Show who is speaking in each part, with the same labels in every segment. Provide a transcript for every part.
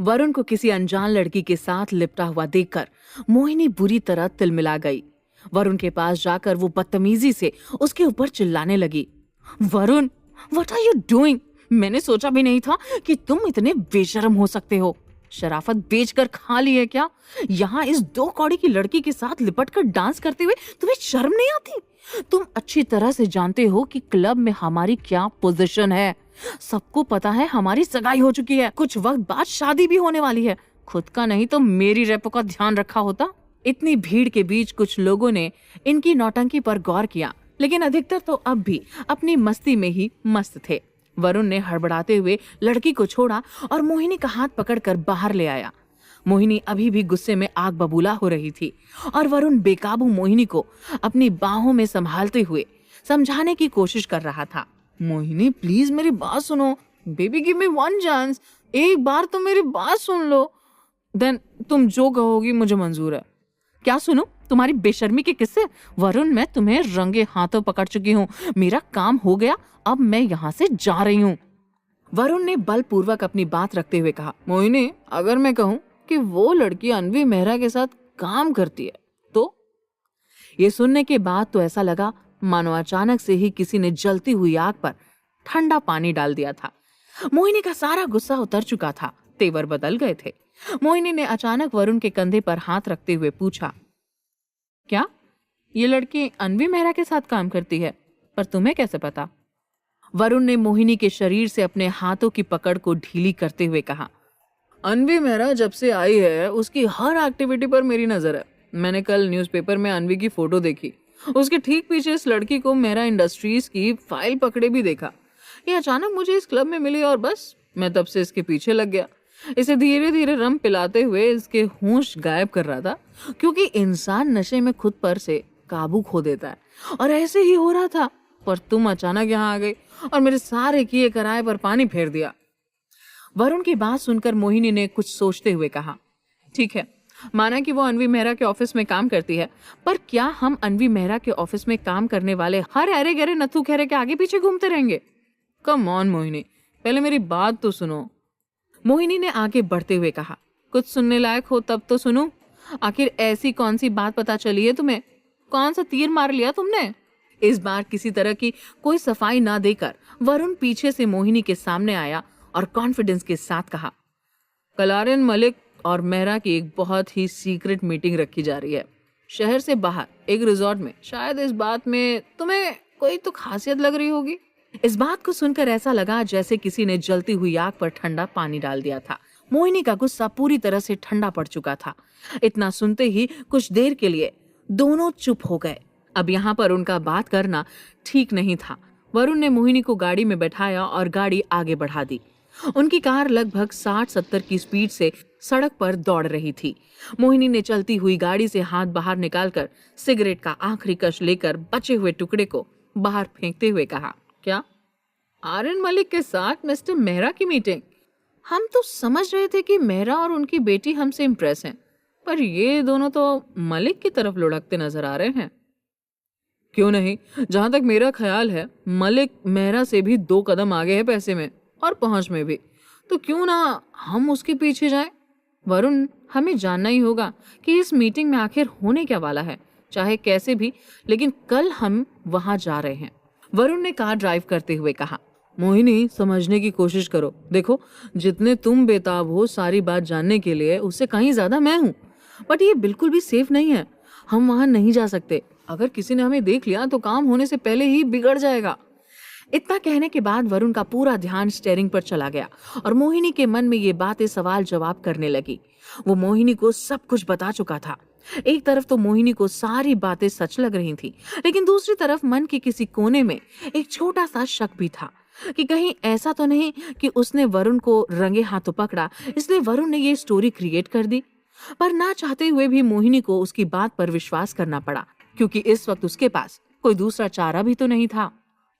Speaker 1: वरुण को किसी अनजान लड़की के साथ लिपटा हुआ देखकर मोहिनी बुरी तरह तिलमिला गई। वरुण के पास जाकर वो बदतमीजी से उसके ऊपर चिल्लाने लगी। Varun, what are you doing? मैंने सोचा भी नहीं था कि तुम इतने बेशर्म हो सकते हो। शराफत बेचकर खा ली है क्या? यहाँ इस 2 कौड़ी की लड़की के साथ लिपट कर डांस करते हुए तुम्हें शर्म नहीं आती? तुम अच्छी तरह से जानते हो कि क्लब में हमारी क्या पोजीशन है। सबको पता है हमारी सगाई हो चुकी है, कुछ वक्त बाद शादी भी होने वाली है। खुद का नहीं तो मेरी रेपो का ध्यान रखा होता। इतनी भीड़ के बीच कुछ लोगों ने इनकी नौटंकी पर गौर किया, लेकिन अधिकतर तो अब भी अपनी मस्ती में ही मस्त थे। वरुण ने हड़बड़ाते हुए लड़की को छोड़ा और मोहिनी का हाथ पकड़कर बाहर ले आया। मोहिनी अभी भी गुस्से में आग बबूला हो रही थी और वरुण बेकाबू मोहिनी को अपनी बाहों में संभालते हुए समझाने की कोशिश कर रहा था। मोहिनी प्लीज मेरी बात सुनो। Baby give me one chance. एक बार तो मेरी बात सुन लो। देन तुम जो कहोगी मुझे मंजूर है। क्या सुनो? तुम्हारी बेशर्मी के किस्से? वरुण, मैं तुम्हें रंगे हाथों पकड़ चुकी हूँ। मेरा काम हो गया, अब मैं यहाँ से जा रही हूँ। वरुण ने बलपूर्वक अपनी बात रखते हुए कहा। मोहिनी, अगर मैं कहूँ कि वो लड़की अनवी मेहरा के साथ काम करती है तो? ये सुनने के बाद तो ऐसा लगा मानो अचानक से ही किसी ने जलती हुई आग पर ठंडा पानी डाल दिया था। मोहिनी का सारा गुस्सा उतर चुका था, तेवर बदल गए थे। मोहिनी ने अचानक वरुण के कंधे पर हाथ रखते हुए पूछा, क्या ये लड़की अनवी मेहरा के साथ काम करती है? पर तुम्हें कैसे पता? वरुण ने मोहिनी के शरीर से अपने हाथों की पकड़ को ढीली करते हुए कहा, अनवी मेहरा जब से आई है उसकी हर एक्टिविटी पर मेरी नजर है। मैंने कल न्यूज़पेपर में अनवी की फोटो देखी, उसके ठीक पीछे इस लड़की को मेहरा इंडस्ट्रीज की फाइल पकड़े भी देखा। ये अचानक मुझे इस क्लब में मिली और बस मैं तब से इसके पीछे लग गया। इसे धीरे धीरे रम पिलाते हुए इसके होश गायब कर रहा था, क्योंकि इंसान नशे में खुद पर से काबू खो देता है, और ऐसे ही हो रहा था। पर तुम अचानक यहाँ आ गई और मेरे सारे किए कराए पर पानी फेर दिया। वरुण की बात सुनकर मोहिनी ने कुछ सोचते हुए कहा, ठीक है, माना कि वो अनवी मेहरा के ऑफिस में काम करती है, पर क्या हम अनवी मेहरा के ऑफिस में काम करने वाले हर अरे गहरे नथु खैरे के आगे पीछे घूमते रहेंगे? कम ऑन मोहिनी, पहले मेरी बात तो सुनो। मोहिनी ने आगे बढ़ते हुए कहा, कुछ सुनने लायक हो तब तो सुनो। आखिर ऐसी कौन सी बात पता चली है तुम्हें? कौन सा तीर मार लिया तुमने? इस बार किसी तरह की कोई सफाई ना देकर वरुण पीछे से मोहिनी के सामने आया और कॉन्फिडेंस के साथ कहा, कल आर्यन मलिक और मेहरा की एक बहुत ही सीक्रेट मीटिंग रखी जा रही है, शहर से बाहर एक रिजॉर्ट में। शायद इस बात में तुम्हें कोई तो खासियत लग रही होगी। इस बात को सुनकर ऐसा लगा जैसे किसी ने जलती हुई आग पर ठंडा पानी डाल दिया था। मोहिनी का गुस्सा पूरी तरह से ठंडा पड़ चुका था। इतना सुनते ही कुछ देर के लिए दोनों चुप हो गए। अब यहाँ पर उनका बात करना ठीक नहीं था। वरुण ने मोहिनी को गाड़ी में बैठाया और गाड़ी आगे बढ़ा दी। उनकी कार लगभग 60-70 की स्पीड से सड़क पर दौड़ रही थी। मोहिनी ने चलती हुई गाड़ी से हाथ बाहर निकालकर सिगरेट का आखिरी कश लेकर बचे हुए टुकड़े को बाहर फेंकते हुए कहा, क्या आर्यन मलिक के साथ मिस्टर मेहरा की मीटिंग? हम तो समझ रहे थे कि मेहरा और उनकी बेटी हमसे इम्प्रेस हैं, पर ये दोनों तो मलिक की तरफ लुढ़कते नजर आ रहे हैं। क्यों नहीं, जहां तक मेरा ख्याल है मलिक मेहरा से भी 2 कदम आगे है पैसे में और पहुंच में भी, तो क्यों ना हम उसके पीछे जाएं? वरुण, हमें जानना ही होगा कि इस मीटिंग में आखिर होने क्या वाला है, चाहे कैसे भी, लेकिन कल हम वहां जा रहे हैं। वरुण ने कार ड्राइव करते हुए कहा, मोहिनी समझने की कोशिश करो। देखो, जितने तुम बेताब हो सारी बात जानने के लिए, उससे कहीं ज्यादा मैं हूँ। बट ये बिल्कुल भी सेफ नहीं है, हम वहां नहीं जा सकते। अगर किसी ने हमें देख लिया तो काम होने से पहले ही बिगड़ जाएगा। इतना कहने के बाद वरुण का पूरा ध्यान स्टीयरिंग पर चला गया और मोहिनी के मन में ये बातें सवाल जवाब करने लगी। वो मोहिनी को सब कुछ बता चुका था। एक तरफ तो मोहिनी को सारी बातें सच लग रही थी, लेकिन दूसरी तरफ मन के किसी कोने में एक छोटा सा शक भी था कि कहीं ऐसा तो नहीं कि उसने वरुण को रंगे हाथों पकड़ा, इसलिए वरुण ने ये स्टोरी क्रिएट कर दी। पर ना चाहते हुए भी मोहिनी को उसकी बात पर विश्वास करना पड़ा, क्योंकि इस वक्त उसके पास कोई दूसरा चारा भी तो नहीं था।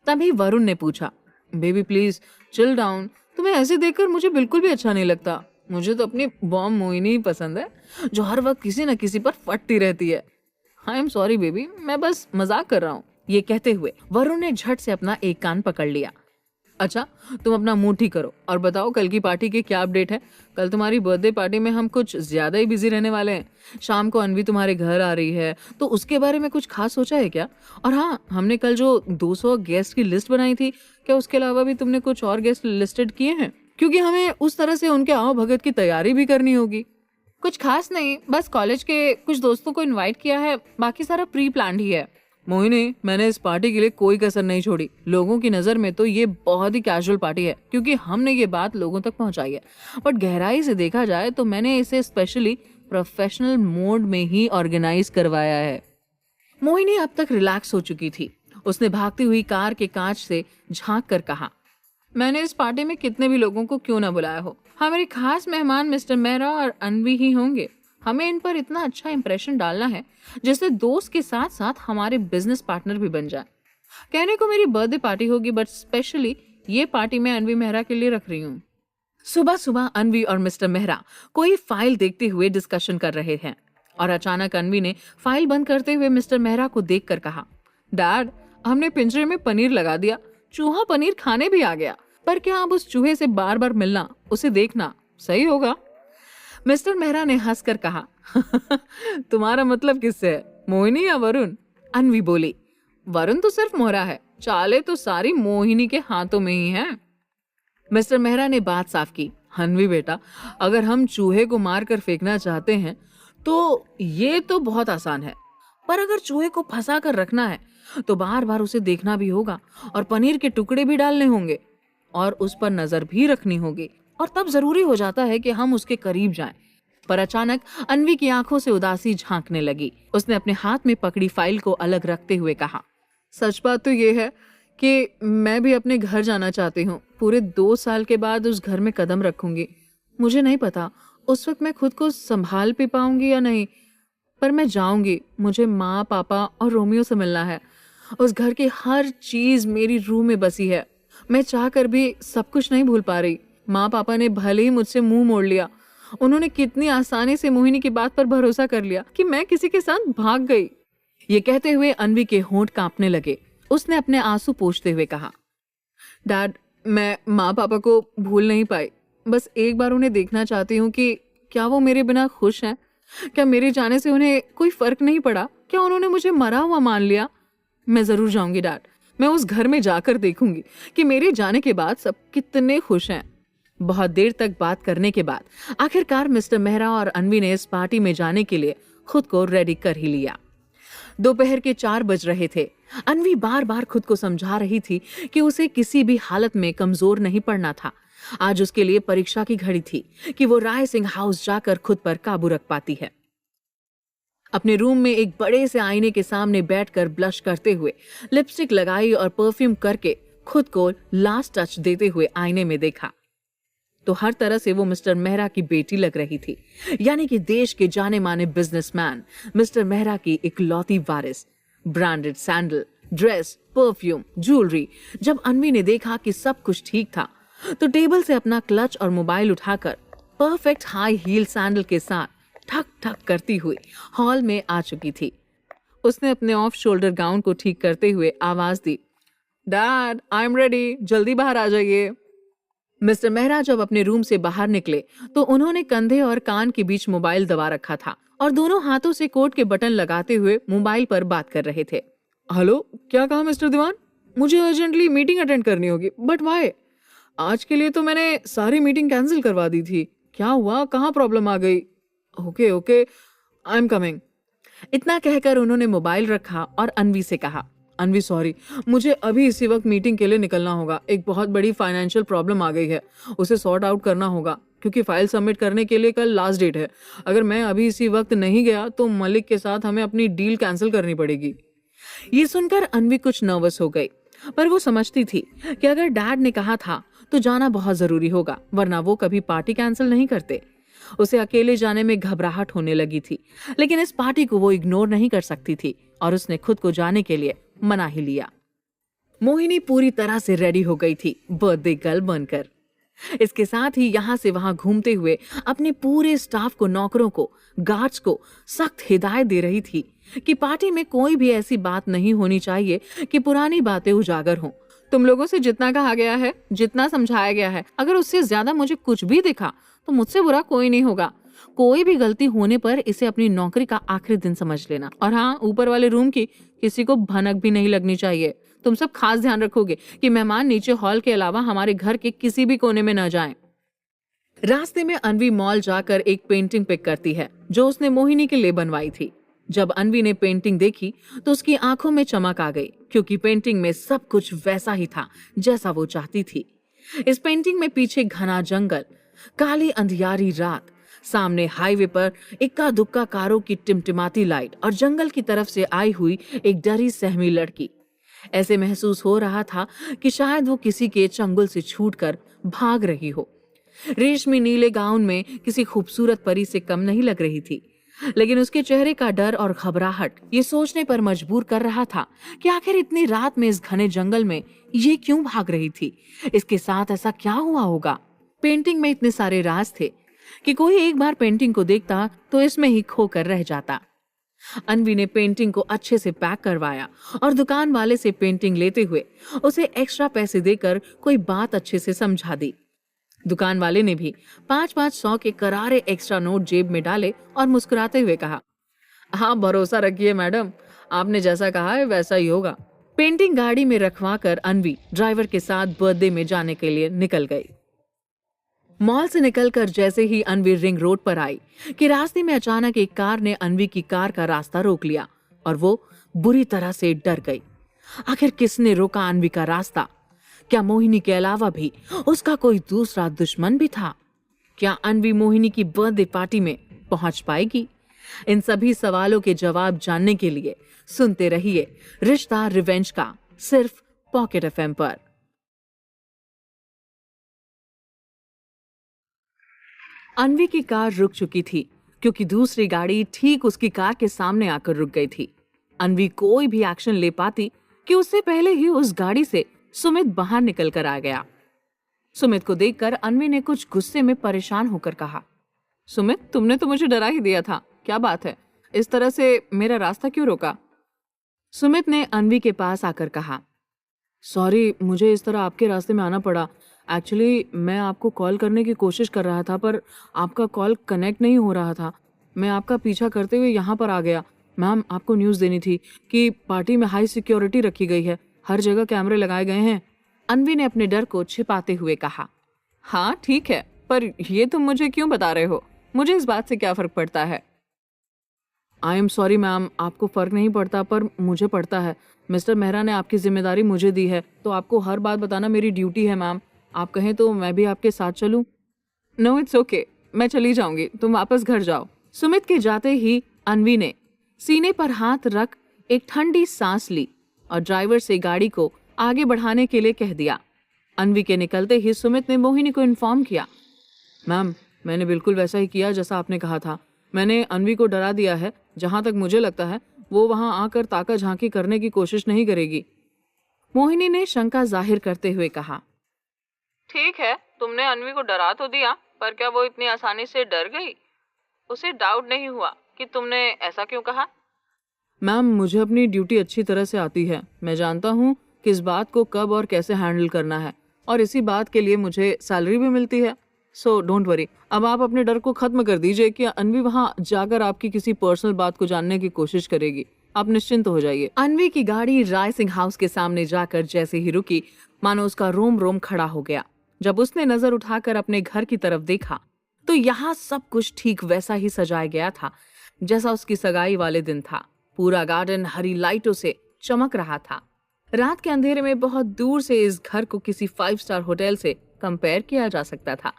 Speaker 1: तभी वरुण ने पूछा, बेबी प्लीज चिल डाउन। तुम्हें ऐसे देखकर मुझे बिल्कुल भी अच्छा नहीं लगता। मुझे तो अपनी बॉम्ब मोहिनी ही पसंद है, जो हर वक्त किसी न किसी पर फटती रहती है। आई एम सॉरी बेबी, मैं बस मजाक कर रहा हूँ। ये कहते हुए वरुण ने झट से अपना एक कान पकड़ लिया। अच्छा, तुम अपना मुंह ठीक करो और बताओ कल की पार्टी की क्या अपडेट है। कल तुम्हारी बर्थडे पार्टी में हम कुछ ज्यादा ही बिजी रहने वाले हैं। शाम को अनवी तुम्हारे घर आ रही है, तो उसके बारे में कुछ खास सोचा है क्या? और हाँ, हमने कल जो 200 गेस्ट की लिस्ट बनाई थी, क्या उसके अलावा भी तुमने कुछ और गेस्ट लिस्टेड किए हैं? क्योंकि हमें उस तरह से उनके आओ भगत की तैयारी भी करनी होगी। कुछ खास नहीं, बस कॉलेज के कुछ दोस्तों को इनवाइट किया है, बाकी सारा प्री प्लान्ड ही है। मोहिनी, मैंने इस पार्टी के लिए कोई कसर नहीं छोड़ी। लोगों की नजर में तो ये बहुत ही कैजुअल पार्टी है, क्योंकि हमने ये बात लोगों तक पहुंचाई है। बट गहराई से देखा जाए तो मैंने इसे स्पेशली प्रोफेशनल मोड में ही ऑर्गेनाइज करवाया है। मोहिनी अब तक रिलैक्स हो चुकी थी। उसने भागती हुई कार के कांच से झांक कर कहा, मैंने इस पार्टी में कितने भी लोगों को क्यों ना बुलाया हो, हमारे खास मेहमान मिस्टर मेहरा और अनवी ही होंगे। हमें इन पर इतना अच्छा इंप्रेशन डालना है जिससे दोस्त के साथ साथ हमारे बिजनेस पार्टनर भी बन जाए। कहने को मेरी बर्थडे पार्टी होगी, बट स्पेशली ये पार्टी मैं अनवी मेहरा के लिए रख रही हूँ। सुबह सुबह अनवी और मिस्टर मेहरा कोई फाइल देखते हुए डिस्कशन कर रहे हैं और अचानक अनवी ने फाइल बंद करते हुए मिस्टर मेहरा को देखकर कहा, डैड, हमने पिंजरे में पनीर लगा दिया, चूहा पनीर खाने भी आ गया, पर क्या अब उस चूहे से बार बार मिलना, उसे देखना सही होगा? मिस्टर मेहरा ने हंसकर कहा, तुम्हारा मतलब किससे है, मोहिनी या वरुण? अनवी बोली, वरुण तो सिर्फ मोहरा है, चाले तो सारी मोहिनी के हाथों में ही हैं। मिस्टर मेहरा ने बात साफ की, अनवी बेटा, अगर हम चूहे को मार कर फेंकना चाहते हैं तो ये तो बहुत आसान है, पर अगर चूहे को फंसा कर रखना है तो बार बार उसे देखना भी होगा और पनीर के टुकड़े भी डालने होंगे और उस पर नजर भी रखनी होगी, और तब जरूरी हो जाता है कि हम उसके करीब जाएं। पर अचानक अनवी की आंखों से उदासी झांकने लगी। उसने अपने हाथ में पकड़ी फाइल को अलग रखते हुए कहा, सच बात तो ये है कि मैं भी अपने घर जाना चाहती हूँ। पूरे 2 साल के बाद उस घर में कदम रखूंगी। मुझे नहीं पता उस वक्त मैं खुद को संभाल भी पाऊंगी या नहीं, पर मैं जाऊंगी। मुझे माँ, पापा और रोमियो से मिलना है। उस घर की हर चीज मेरी रूह में बसी है। मैं चाहकर भी सब कुछ नहीं भूल पा रही। माँ पापा ने भले ही मुझसे मुंह मोड़ लिया, उन्होंने कितनी आसानी से मोहिनी की बात पर भरोसा कर लिया कि मैं किसी के साथ भाग गई। ये कहते हुए अनवी के होंठ कांपने लगे। उसने अपने आंसू पोंछते हुए कहा, डैड, मैं माँ पापा को भूल नहीं पाई। बस एक बार उन्हें देखना चाहती हूँ कि क्या वो मेरे बिना खुश हैं। क्या मेरे जाने से उन्हें कोई फर्क नहीं पड़ा? क्या उन्होंने मुझे मरा हुआ मान लिया? मैं जरूर जाऊंगी डैड। मैं उस घर में जाकर देखूंगी कि मेरे जाने के बाद सब कितने खुश हैं। बहुत देर तक बात करने के बाद आखिरकार मिस्टर मेहरा और अनवी ने इस पार्टी में जाने के लिए खुद को रेडी कर ही लिया। दोपहर के 4 बज रहे थे। अनवी बार बार खुद को समझा रही थी कि उसे किसी भी हालत में कमजोर नहीं पड़ना था। आज उसके लिए परीक्षा की घड़ी थी कि वो राय सिंह हाउस जाकर खुद पर काबू रख पाती है। अपने रूम में एक बड़े से आईने के सामने बैठकर ब्लश करते हुए, लिपस्टिक लगाई और परफ्यूम करके खुद को लास्ट टच देते हुए आईने में देखा तो हर तरह से वो मिस्टर मेहरा की बेटी लग रही थी, यानी कि देश के जाने माने बिजनेसमैन मिस्टर मेहरा की इकलौती वारिस। Branded sandal, dress, perfume, jewellery. जब अनवी ने देखा कि सब कुछ ठीक था तो टेबल से अपना क्लच और मोबाइल उठाकर परफेक्ट हाई हील सैंडल के साथ ठक ठक करती हुई हॉल में आ चुकी थी। उसने अपने ऑफ शोल्डर गाउन को ठीक करते हुए आवाज दी, डैड, आई एम रेडी, जल्दी बाहर आ जाइए। मिस्टर मेहरा जब अपने रूम से बाहर निकले तो उन्होंने कंधे और कान के बीच मोबाइल दबा रखा था और दोनों हाथों से कोट के बटन लगाते हुए मोबाइल पर बात कर रहे थे। हेलो, क्या कहा मिस्टर दीवान? मुझे अर्जेंटली मीटिंग अटेंड करनी होगी, बट व्हाई? आज के लिए तो मैंने सारी मीटिंग कैंसिल करवा दी थी। क्या हुआ? कहाँ प्रॉब्लम आ गई? Okay okay, I am coming. इतना कहकर उन्होंने मोबाइल रखा और अनवी से कहा, अनवी सॉरी, मुझे अभी इसी वक्त मीटिंग के लिए निकलना होगा। एक बहुत बड़ी फाइनेंशियल प्रॉब्लम आ गई है, उसे सॉर्ट आउट करना होगा क्योंकि फाइल सबमिट करने के लिए कल लास्ट डेट है। अगर मैं अभी इसी वक्त नहीं गया तो मलिक के साथ हमें अपनी डील कैंसिल करनी पड़ेगी। ये सुनकर अनवी कुछ नर्वस हो गई, पर वो समझती थी कि अगर डैड ने कहा था तो जाना बहुत जरूरी होगा, वरना वो कभी पार्टी कैंसिल नहीं करते। उसे अकेले जाने में घबराहट होने लगी थी, लेकिन इस पार्टी को वो इग्नोर नहीं कर सकती थी और उसने खुद को जाने के लिए मना ही लिया। मोहिनी पूरी तरह से रेडी हो गई थी बर्थडे गर्ल बनकर। इसके साथ ही यहाँ से वहां घूमते हुए अपने पूरे स्टाफ को, नौकरों को, गार्ड्स को सख्त हिदायत दे रही थी कि पार्टी में कोई भी ऐसी बात नहीं होनी चाहिए कि पुरानी बातें उजागर हों। तुम लोगों से जितना कहा गया है, जितना समझाया गया है, अगर उससे ज्यादा मुझे कुछ भी दिखा तो मुझसे बुरा कोई नहीं होगा। कोई भी गलती होने पर इसे अपनी नौकरी का आखिरी दिन समझ लेना। और हाँ, ऊपर वाले रूम की किसी को भनक भी नहीं लगनी चाहिए। तुम सब खास ध्यान रखोगे कि मेहमान नीचे हॉल के अलावा हमारे घर के किसी भी कोने में न जाएं। रास्ते में अनवी मॉल जाकर एक पेंटिंग पिक करती है जो उसने मोहिनी के लिए बनवाई थी। जब अनवी ने पेंटिंग देखी तो उसकी आंखों में चमक आ गई, क्योंकि पेंटिंग में सब कुछ वैसा ही था जैसा वो चाहती थी। इस पेंटिंग में पीछे घना जंगल, काली अंधियारी रात, सामने हाईवे पर इक्का दुक्का कारों की टिमटिमाती लाइट और जंगल की तरफ से आई हुई एक डरी सहमी लड़की। ऐसे महसूस हो रहा था कि शायद वो किसी के चंगुल से छूटकर भाग रही हो। रेशमी नीले गाउन में किसी खूबसूरत परी से कम नहीं लग रही थी, लेकिन उसके चेहरे का डर और घबराहट ये सोचने पर मजबूर कर रहा था कि आखिर इतनी रात में इस घने जंगल में ये क्यों भाग रही थी। इसके साथ ऐसा क्या हुआ होगा। पेंटिंग में इतने सारे राज थे कि कोई एक बार पेंटिंग को देखता तो इसमें ही खोकर रह जाता। अनवी ने पेंटिंग को अच्छे से पैक करवाया और दुकान वाले से पेंटिंग लेते हुए उसे एक्स्ट्रा पैसे देकर कोई बात अच्छे से समझा दी। दुकान वाले ने भी 5-5 100 के करारे एक्स्ट्रा नोट जेब में डाले और मुस्कुराते हुए कहा, हाँ भरोसा रखिए मैडम, आपने जैसा कहा है वैसा ही होगा। पेंटिंग गाड़ी में रखवा कर अनवी ड्राइवर के साथ बर्थडे में जाने के लिए निकल गई। मॉल से निकलकर जैसे ही अनवी रिंग रोड पर आई कि रास्ते में अचानक एक कार ने अनवी की कार का रास्ता रोक लिया और वो बुरी तरह से डर गई। आखिर किसने रोका अनवी का रास्ता? क्या मोहिनी के अलावा भी उसका कोई दूसरा दुश्मन भी था? क्या अनवी मोहिनी की बर्थडे पार्टी में पहुंच पाएगी? इन सभी सवालों के जवाब जानने के लिए सुनते रहिए रिश्ता रिवेंज का, सिर्फ पॉकेट एफएम पर। अनवी की कार रुक चुकी थी क्योंकि दूसरी गाड़ी ठीक उसकी कार के सामने आकर रुक गई थी। अनवी कोई भी एक्शन ले पाती कि उससे पहले ही उस गाड़ी से सुमित बाहर निकल कर आ गया। सुमित को देखकर अनवी ने कुछ गुस्से में परेशान होकर कहा, सुमित, तुमने तो मुझे डरा ही दिया था, क्या बात है, इस तरह से मेरा रास्ता क्यों रोका? सुमित ने अनवी के पास आकर कहा, सॉरी, मुझे इस तरह आपके रास्ते में आना पड़ा। एक्चुअली मैं आपको कॉल करने की कोशिश कर रहा था पर आपका कॉल कनेक्ट नहीं हो रहा था। मैं आपका पीछा करते हुए यहाँ पर आ गया। मैम, आपको न्यूज़ देनी थी कि पार्टी में हाई सिक्योरिटी रखी गई है, हर जगह कैमरे लगाए गए हैं। अनवी ने अपने डर को छिपाते हुए कहा, हाँ ठीक है, पर ये तुम मुझे क्यों बता रहे हो? मुझे इस बात से क्या फर्क पड़ता है? आई एम सॉरी मैम, आपको फर्क नहीं पड़ता पर मुझे पड़ता है। मिस्टर मेहरा ने आपकी जिम्मेदारी मुझे दी है तो आपको हर बात बताना मेरी ड्यूटी है मैम। आप कहें तो मैं भी आपके साथ चलूं? नो इट्स ओके, मैं चली जाऊंगी, तुम वापस घर जाओ। सुमित के जाते ही अनवी ने सीने पर हाथ रख एक ठंडी सांस ली और ड्राइवर से गाड़ी को आगे बढ़ाने के लिए कह दिया। अनवी के निकलते ही सुमित ने मोहिनी को इन्फॉर्म किया, मैम, मैंने बिल्कुल वैसा ही किया जैसा आपने कहा था। मैंने अनवी को डरा दिया है। जहां तक मुझे लगता है वो वहां आकर ताका झांकी करने की कोशिश नहीं करेगी। मोहिनी ने शंका जाहिर करते हुए कहा, ठीक है, तुमने अनवी को डरा तो दिया, पर क्या वो इतनी आसानी से डर गई? उसे डाउट नहीं हुआ कि तुमने ऐसा क्यों कहा? मैम, मुझे अपनी ड्यूटी अच्छी तरह से आती है। मैं जानता हूँ किस बात को कब और कैसे हैंडल करना है और इसी बात के लिए मुझे सैलरी भी मिलती है। So don't worry. अब आप अपने डर को खत्म कर दीजिए कि अनवी वहां जाकर आपकी किसी पर्सनल बात को जानने की कोशिश करेगी। आप निश्चिंत हो जाइए। अनवी की गाड़ी राइसिंग हाउस के सामने जाकर जैसे ही रुकी, मानो उसका रोम रोम खड़ा हो गया। जब उसने नजर उठाकर अपने घर की तरफ देखा तो यहाँ सब कुछ ठीक वैसा ही सजाया गया था जैसा उसकी सगाई वाले दिन था। पूरा गार्डन हरी लाइटों से चमक रहा था। रात के अंधेरे में बहुत दूर से इस घर को किसी 5 स्टार होटल से कंपेयर किया जा सकता था।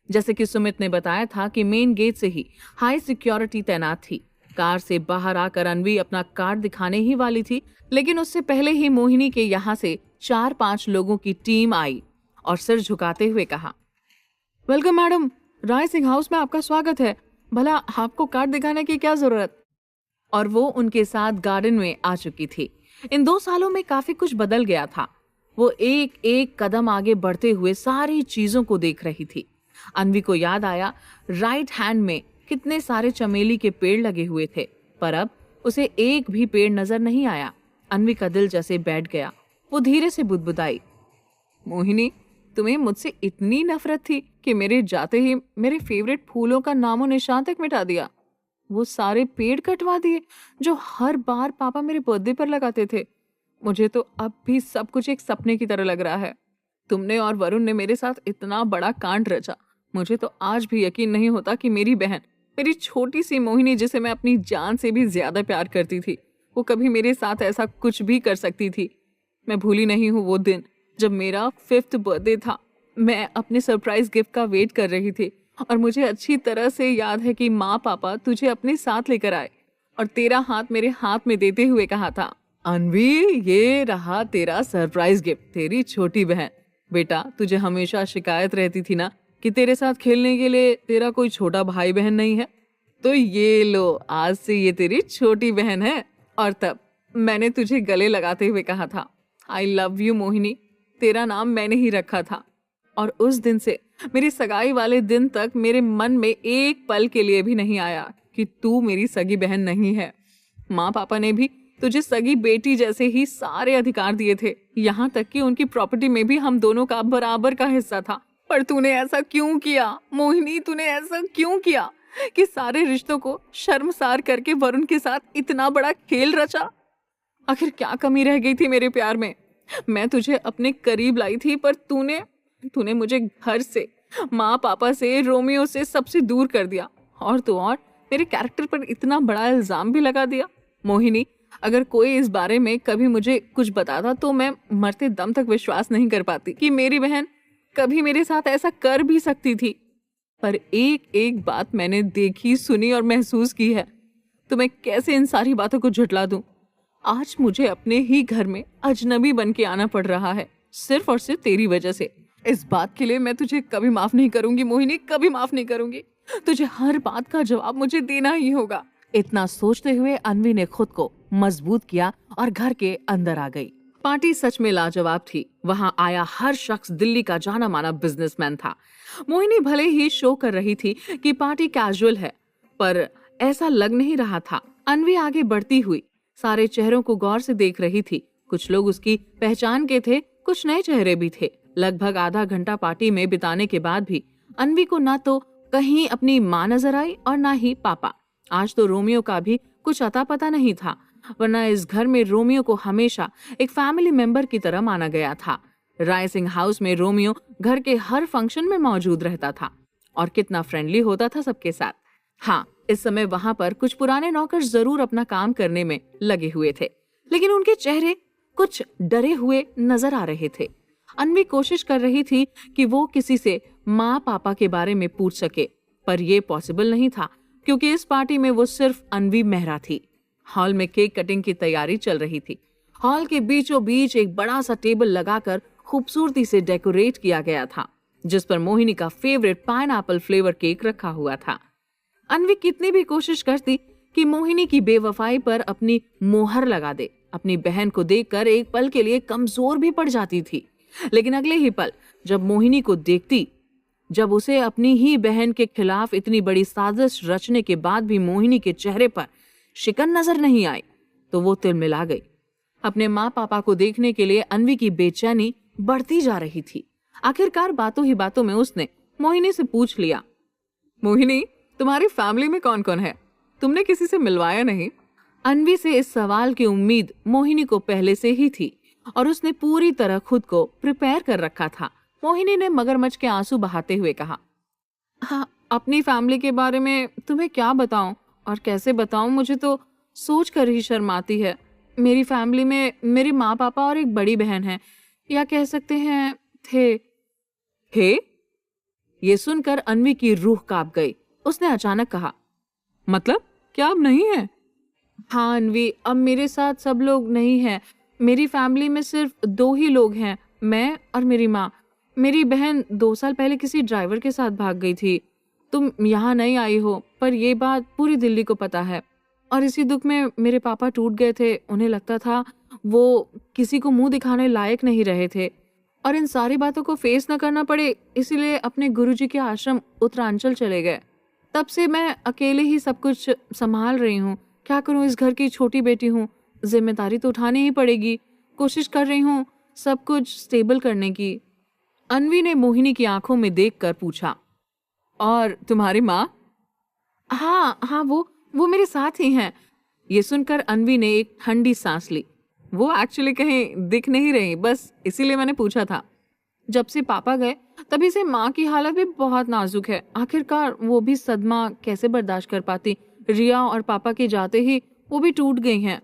Speaker 1: जैसे कि सुमित ने बताया था कि मेन गेट से ही हाई सिक्योरिटी तैनात थी। कार से बाहर आकर अनवी अपना कार्ड दिखाने ही वाली थी, लेकिन उससे पहले ही मोहिनी के यहाँ से 4-5 लोगों की टीम आई और सिर झुकाते हुए कहा, वेलकम मैडम, राइसिंग हाउस में आपका स्वागत है। भला आपको कार्ड दिखाने की क्या जरूरत? और वो उनके साथ गार्डन में आ चुकी थी। इन 2 सालों में काफी कुछ बदल गया था। वो एक एक कदम आगे बढ़ते हुए सारी चीजों को देख रही थी। अनवी को याद आया राइट हैंड में कितने सारे चमेली के पेड़ लगे हुए थे, पर अब उसे एक भी पेड़ नजर नहीं आया। अनवी का दिल जैसे बैठ गया। वो धीरे से बुदबुदाई, मोहिनी, तुम्हें मुझसे इतनी नफरत थी कि मेरे जाते ही मेरे फेवरेट फूलों का नामो निशान तक मिटा दिया। वो सारे पेड़ कटवा दिए जो हर बार पापा मेरे बर्थडे पर लगाते थे। मुझे तो अब भी सब कुछ एक सपने की तरह लग रहा है। तुमने और वरुण ने मेरे साथ इतना बड़ा कांड रचा। मुझे तो आज भी यकीन नहीं होता कि मेरी बहन, मेरी छोटी सी मोहिनी, जिसे मैं अपनी जान से भी ज्यादा प्यार करती थी, वो कभी मेरे साथ ऐसा कुछ भी कर सकती थी। मैं भूली नहीं हूँ वो दिन जब मेरा 5th बर्थडे था। मैं अपने सरप्राइज गिफ्ट का वेट कर रही थी और मुझे अच्छी तरह से याद है कि माँ पापा तुझे अपने साथ लेकर आए और तेरा हाथ मेरे हाथ में देते हुए कहा था, अनवी, ये रहा तेरा सरप्राइज गिफ्ट, तेरी छोटी बहन। बेटा, तुझे हमेशा शिकायत रहती थी ना कि तेरे साथ खेलने के लिए तेरा कोई छोटा भाई बहन नहीं है, तो ये लो, आज से ये तेरी छोटी बहन है। और तब मैंने तुझे गले लगाते हुए कहा था, आई लव यू मोहिनी। तेरा नाम मैंने ही रखा था। और उस दिन से मेरी सगाई वाले दिन तक मेरे मन में एक पल के लिए भी नहीं आया कि तू मेरी सगी बहन नहीं है। माँ पापा ने भी तुझे सगी बेटी जैसे ही सारे अधिकार दिए थे, यहाँ तक कि उनकी प्रॉपर्टी में भी हम दोनों का बराबर का हिस्सा था। पर तूने ऐसा क्यों किया मोहिनी? तूने ऐसा क्यों किया कि सारे रिश्तों को शर्मसार करके वरुण के साथ इतना बड़ा खेल रचा? आखिर क्या कमी रह गई थी मेरे प्यार में? मैं तुझे अपने करीब लाई थी, पर तूने मुझे घर से, माँ पापा से, रोमियो से, सबसे दूर कर दिया। और तो और मेरे कैरेक्टर पर इतना बड़ा इल्जाम भी लगा दिया। मोहिनी, अगर कोई इस बारे में कभी मुझे कुछ बताता तो मैं मरते दम तक विश्वास नहीं कर पाती कि मेरी बहन कभी मेरे साथ ऐसा कर भी सकती थी। पर एक एक बात मैंने देखी, सुनी और महसूस की है, तो मैं कैसे इन सारी बातों को झुठला दूं? आज मुझे अपने ही घर में अजनबी बन के आना पड़ रहा है, सिर्फ और सिर्फ तेरी वजह से। इस बात के लिए मैं तुझे कभी माफ नहीं करूंगी मोहिनी, कभी माफ नहीं करूंगी। तुझे हर बात का जवाब मुझे देना ही होगा। इतना सोचते हुए अनवी ने खुद को मजबूत किया और घर के अंदर आ गई। पार्टी सच में लाजवाब थी। वहां आया हर शख्स दिल्ली का जाना माना बिजनेसमैन था। मोहिनी भले ही शो कर रही थी कि पार्टी कैजुअल है, पर ऐसा लग नहीं रहा था। अनवी आगे बढ़ती हुई सारे चेहरों को गौर से देख रही थी। कुछ लोग उसकी पहचान के थे, कुछ नए चेहरे भी थे। लगभग आधा घंटा पार्टी में बिताने के बाद भी अनवी को ना तो कहीं अपनी माँ नजर आई और ना ही पापा। आज तो रोमियो का भी कुछ अता पता नहीं था, वरना इस घर में रोमियो को हमेशा एक फैमिली मेंबर की तरह माना गया था। राय सिंह हाउस में रोमियो घर के हर फंक्शन में मौजूद रहता था और कितना फ्रेंडली होता था सबके साथ। हाँ, इस समय वहां पर कुछ पुराने नौकर जरूर अपना काम करने में लगे हुए थे, लेकिन उनके चेहरे कुछ डरे हुए नजर आ रहे थे। अनवी कोशिश कर रही थी कि वो किसी से माँ पापा के बारे में पूछ सके, पर यह पॉसिबल नहीं था क्योंकि इस पार्टी में वो सिर्फ अनवी मेहरा थी। हॉल में केक कटिंग की तैयारी चल रही थी। हॉल के बीचों बीच एक बड़ा सा टेबल लगाकर खूबसूरती से डेकोरेट किया गया था, जिस पर मोहिनी का फेवरेट पाइनएप्पल फ्लेवर केक रखा हुआ था। अनवी कितनी भी कोशिश करती कि मोहिनी की बेवफाई पर अपनी मोहर लगा दे, अपनी बहन को देखकर एक पल के लिए कमजोर भी पड़ जाती थी, लेकिन अगले ही पल जब मोहिनी को देखती, जब उसे अपनी ही बहन के खिलाफ इतनी बड़ी साजिश रचने के बाद भी मोहिनी के चेहरे पर शिकन नजर नहीं आई, तो वो तिलमिला गई। अपने माँ पापा को देखने के लिए अनवी की बेचैनी बढ़ती जा रही थी। आखिरकार बातों ही बातों में उसने मोहिनी से पूछ लिया, मोहिनी, तुम्हारी फैमिली में कौन कौन है? तुमने किसी से मिलवाया नहीं? अनवी से इस सवाल की उम्मीद मोहिनी को पहले से ही थी और उसने पूरी तरह खुद को प्रिपेयर कर रखा था। मोहिनी ने मगरमच्छ के आंसू बहाते हुए कहा, हाँ, अपनी फैमिली के बारे में तुम्हें क्या बताऊं और कैसे बताऊं, मुझे तो सोच कर ही शर्म आती है। मेरी फैमिली में मेरे माँ पापा और एक बड़ी बहन है, या कह सकते हैं थे। ये सुनकर अनवी की रूह कांप गई। उसने अचानक कहा, मतलब क्या अब नहीं है? हाँ अनवी, अब मेरे साथ सब लोग नहीं हैं। मेरी फैमिली में सिर्फ 2 ही लोग हैं, मैं और मेरी माँ। मेरी बहन 2 साल पहले किसी ड्राइवर के साथ भाग गई थी। तुम यहाँ नहीं आई हो, पर यह बात पूरी दिल्ली को पता है। और इसी दुख में मेरे पापा टूट गए थे। उन्हें लगता था वो किसी को मुंह दिखाने लायक नहीं रहे थे और इन सारी बातों को फेस न करना पड़े, इसीलिए अपने गुरुजी के आश्रम उत्तरांचल चले गए। तब से मैं अकेले ही सब कुछ संभाल रही हूँ। क्या करूँ, इस घर की छोटी बेटी हूँ, जिम्मेदारी तो उठानी ही पड़ेगी। कोशिश कर रही हूँ सब कुछ स्टेबल करने की। अनवी ने मोहिनी की आंखों में देखकर पूछा, और तुम्हारी माँ? हाँ हाँ, वो मेरे साथ ही हैं। ये सुनकर अनवी ने एक ठंडी सांस ली। वो एक्चुअली कहीं दिख नहीं रही, बस इसीलिए मैंने पूछा था। जब से पापा गए तभी से माँ की हालत भी बहुत नाजुक है। आखिरकार वो भी सदमा कैसे बर्दाश्त कर पाती। रिया और पापा के जाते ही वो भी टूट गई हैं।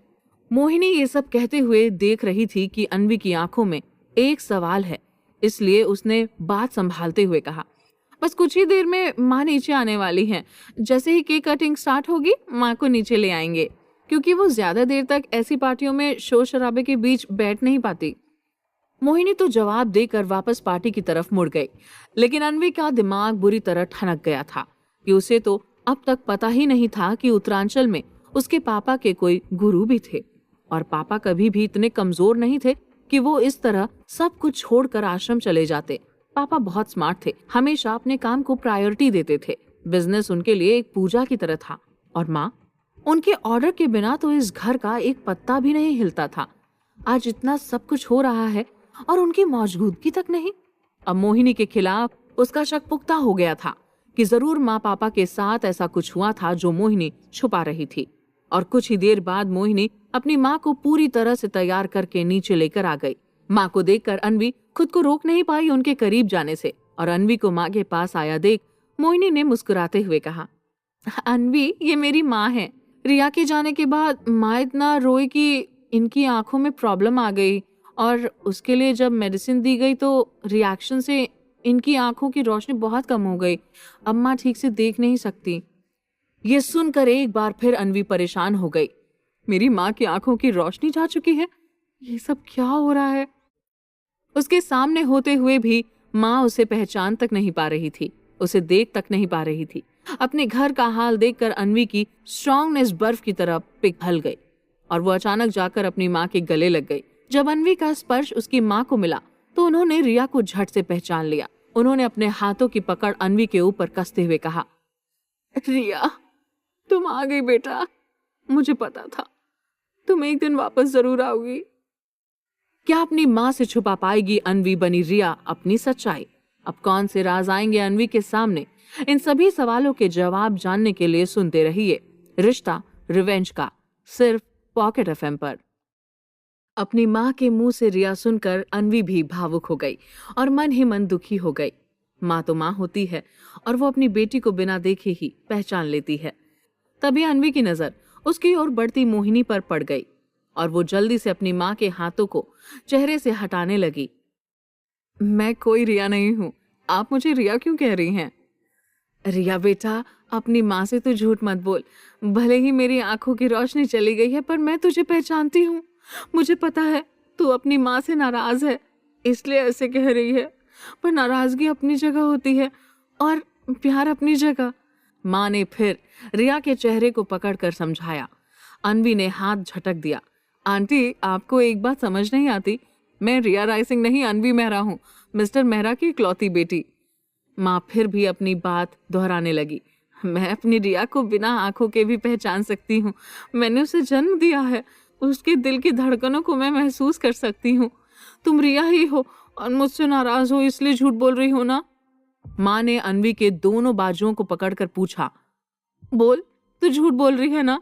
Speaker 1: मोहिनी ये सब कहते हुए देख रही थी कि अनवी की आंखों में एक सवाल है, इसलिए उसने बात संभालते हुए कहा, बस कुछ ही देर में माँ नीचे आने वाली हैं। जैसे ही केक कटिंग स्टार्ट होगी माँ को नीचे ले आएंगे, क्योंकि वो ज्यादा देर तक ऐसी पार्टियों में शोर शराबे के बीच बैठ नहीं पाती। मोहिनी तो जवाब देकर वापस पार्टी की तरफ मुड़ गई, लेकिन अनवी का दिमाग बुरी तरह ठनक गया था कि उसे तो अब तक पता ही नहीं था कि उत्तरांचल में उसके पापा के कोई गुरु भी थे, और पापा कभी भी इतने कमजोर नहीं थे कि वो इस तरह सब कुछ छोड़कर आश्रम चले जाते। पापा बहुत स्मार्ट थे, हमेशा अपने काम को प्रायोरिटी देते थे। बिजनेस उनके लिए एक पूजा की तरह था, और माँ, उनके ऑर्डर के बिना तो इस घर का एक पत्ता भी नहीं हिलता था। आज इतना सब कुछ हो रहा है और उनकी मौजूदगी तक नहीं। अब मोहिनी के खिलाफ उसका शक पुख्ता हो गया था कि जरूर माँ पापा के साथ ऐसा कुछ हुआ था जो मोहिनी छुपा रही थी। और कुछ ही देर बाद मोहिनी अपनी माँ को पूरी तरह से तैयार करके नीचे लेकर आ गई। माँ को देखकर अनवी खुद को रोक नहीं पाई उनके करीब जाने से, और अनवी को माँ के पास आया देख मोहिनी ने मुस्कुराते हुए कहा, अनवी, ये मेरी माँ है। रिया के जाने के बाद माँ इतना रोई कि इनकी आंखों में प्रॉब्लम आ गई, और उसके लिए जब मेडिसिन दी गई तो रिएक्शन से इनकी आंखों की रोशनी बहुत कम हो गई। अब माँ ठीक से देख नहीं सकती। ये सुनकर एक बार फिर अनवी परेशान हो गई। मेरी माँ की आंखों की रोशनी जा चुकी है, ये सब क्या हो रहा है? उसके सामने होते हुए भी माँ उसे पहचान तक नहीं पा रही थी, उसे देख तक नहीं पा रही थी। अपने घर का हाल देखकर अनवी की स्ट्रांगनेस बर्फ की तरह पिघल गई, और वो अचानक जाकर अपनी माँ के गले लग गई। जब अनवी का स्पर्श उसकी माँ को मिला तो उन्होंने रिया को झट से पहचान लिया। उन्होंने अपने हाथों की पकड़ अनवी के ऊपर कसते हुए कहा, रिया, तुम आ गई बेटा। मुझे पता था तुम एक दिन वापस जरूर आओगी। क्या अपनी माँ से छुपा पाएगी अनवी बनी रिया अपनी सच्चाई? अब कौन से राज आएंगे अनवी के सामने? इन सभी सवालों के जवाब जानने के लिए सुनते रहिए रिश्ता रिवेंज का, सिर्फ पॉकेट एफएम पर। अपनी माँ के मुंह से रिया सुनकर अनवी भी भावुक हो गई और मन ही मन दुखी हो गई। माँ तो माँ होती है, और वो अपनी बेटी को बिना देखे ही पहचान लेती है। तभी अनवी की नजर उसकी ओर बढ़ती मोहिनी पर पड़ गई, और वो जल्दी से अपनी माँ के हाथों को चेहरे से हटाने लगी। मैं कोई रिया नहीं हूँ, आप मुझे रिया क्यों कह रही हैं? रिया बेटा, अपनी माँ से तू झूठ मत बोल। भले ही मेरी आंखों की रोशनी चली गई है, पर मैं तुझे पहचानती हूँ। मुझे पता है तू अपनी माँ से नाराज है, इसलिए ऐसे कह रही है, पर नाराजगी अपनी जगह होती है और प्यार अपनी जगह। माँ ने फिर रिया के चेहरे को पकड़कर समझाया। अनवी ने हाथ झटक दिया। आंटी, आपको एक बात समझ नहीं आती? मैं रिया राय सिंह नहीं, अनवी मेहरा हूँ, मिस्टर मेहरा की इकलौती बेटी। माँ फिर भी अपनी बात दोहराने लगी। मैं अपनी रिया को बिना आंखों के भी पहचान सकती हूँ। मैंने उसे जन्म दिया है, उसके दिल की धड़कनों को मैं महसूस कर सकती हूँ। तुम रिया ही हो और मुझसे नाराज हो, इसलिए झूठ बोल रही हो ना? माँ ने अनवी के दोनों बाजुओं को पकड़कर पूछा। बोल, तू झूठ बोल रही है ना?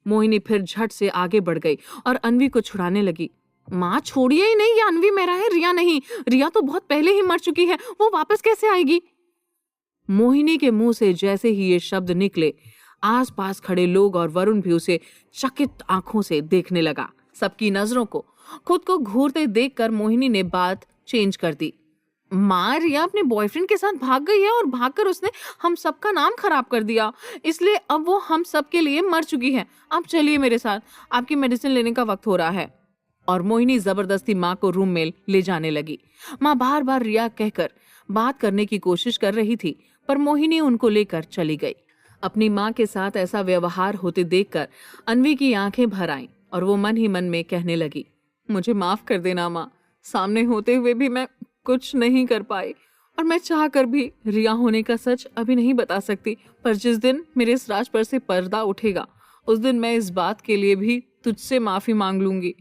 Speaker 1: मोहिनी फिर झट से आगे बढ़ गई और अनवी को छुड़ाने लगी। माँ, छोड़िए ही नहीं, ये अनवी मेरा है, रिया नहीं। रिया तो बहुत पहले ही मर चुकी है, वो वापस कैसे आएगी? मोहिनी के मुंह से जैसे ही ये शब्द निकले, आसपास खड़े लोग और वरुण भी उसे चकित आंखों से देखने लगा। सबकी नजरों को खुद को घूरते देखकर मोहिनी ने बात चेंज कर दी। माँ, रिया अपने बॉयफ्रेंड के साथ भाग गई है और भागकर उसने हम सबका नाम खराब कर दिया, इसलिए अब वो हम सब के लिए मर चुकी है। आप चलिए मेरे साथ, आपकी मेडिसिन लेने का वक्त हो रहा है। और मोहिनी जबरदस्ती माँ को रूम में ले जाने लगी। माँ बार बार रिया कहकर बात करने की कोशिश कर रही थी, पर मोहिनी उनको लेकर चली गई। अपनी माँ के साथ ऐसा व्यवहार होते देखकर अनवी की आंखें भर आईं और वो मन ही मन में कहने लगी, मुझे माफ कर देना माँ, सामने होते हुए भी मैं कुछ नहीं कर पाई, और मैं चाह कर भी रिया होने का सच अभी नहीं बता सकती। पर जिस दिन मेरे इस राज पर से पर्दा उठेगा, उस दिन मैं इस बात के लिए भी तुझसे माफी मांग लूंगी।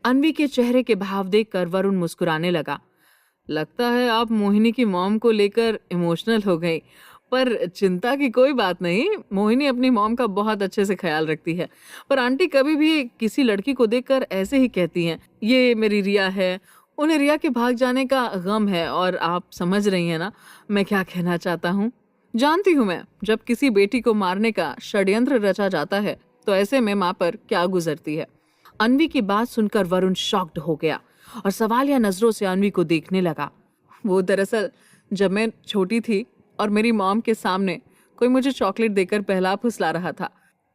Speaker 1: अनवी के चेहरे के भाव देखकर वरुण मुस्कुराने लगा। लगता है आप मोहिनी की मॉम को लेकर इमोशनल हो गई, पर चिंता की कोई बात नहीं। मोहिनी अपनी मॉम का बहुत अच्छे से ख्याल रखती है। पर आंटी कभी भी किसी लड़की को देखकर ऐसे ही कहती हैं, ये मेरी रिया है। उन्हें रिया के भाग जाने का गम है, और आप समझ रही हैं ना मैं क्या कहना चाहता हूँ। जानती हूँ मैं, जब किसी बेटी को मारने का षड्यंत्र रचा जाता है तो ऐसे में माँ पर क्या गुजरती है। अन्वी की बात सुनकर वरुण शॉक्ड हो गया और सवालिया नजरों से अन्वी को देखने लगा। वो दरअसल जब मैं छोटी थी और मेरी मॉम के सामने कोई मुझे चॉकलेट देकर बहला फुसला रहा था,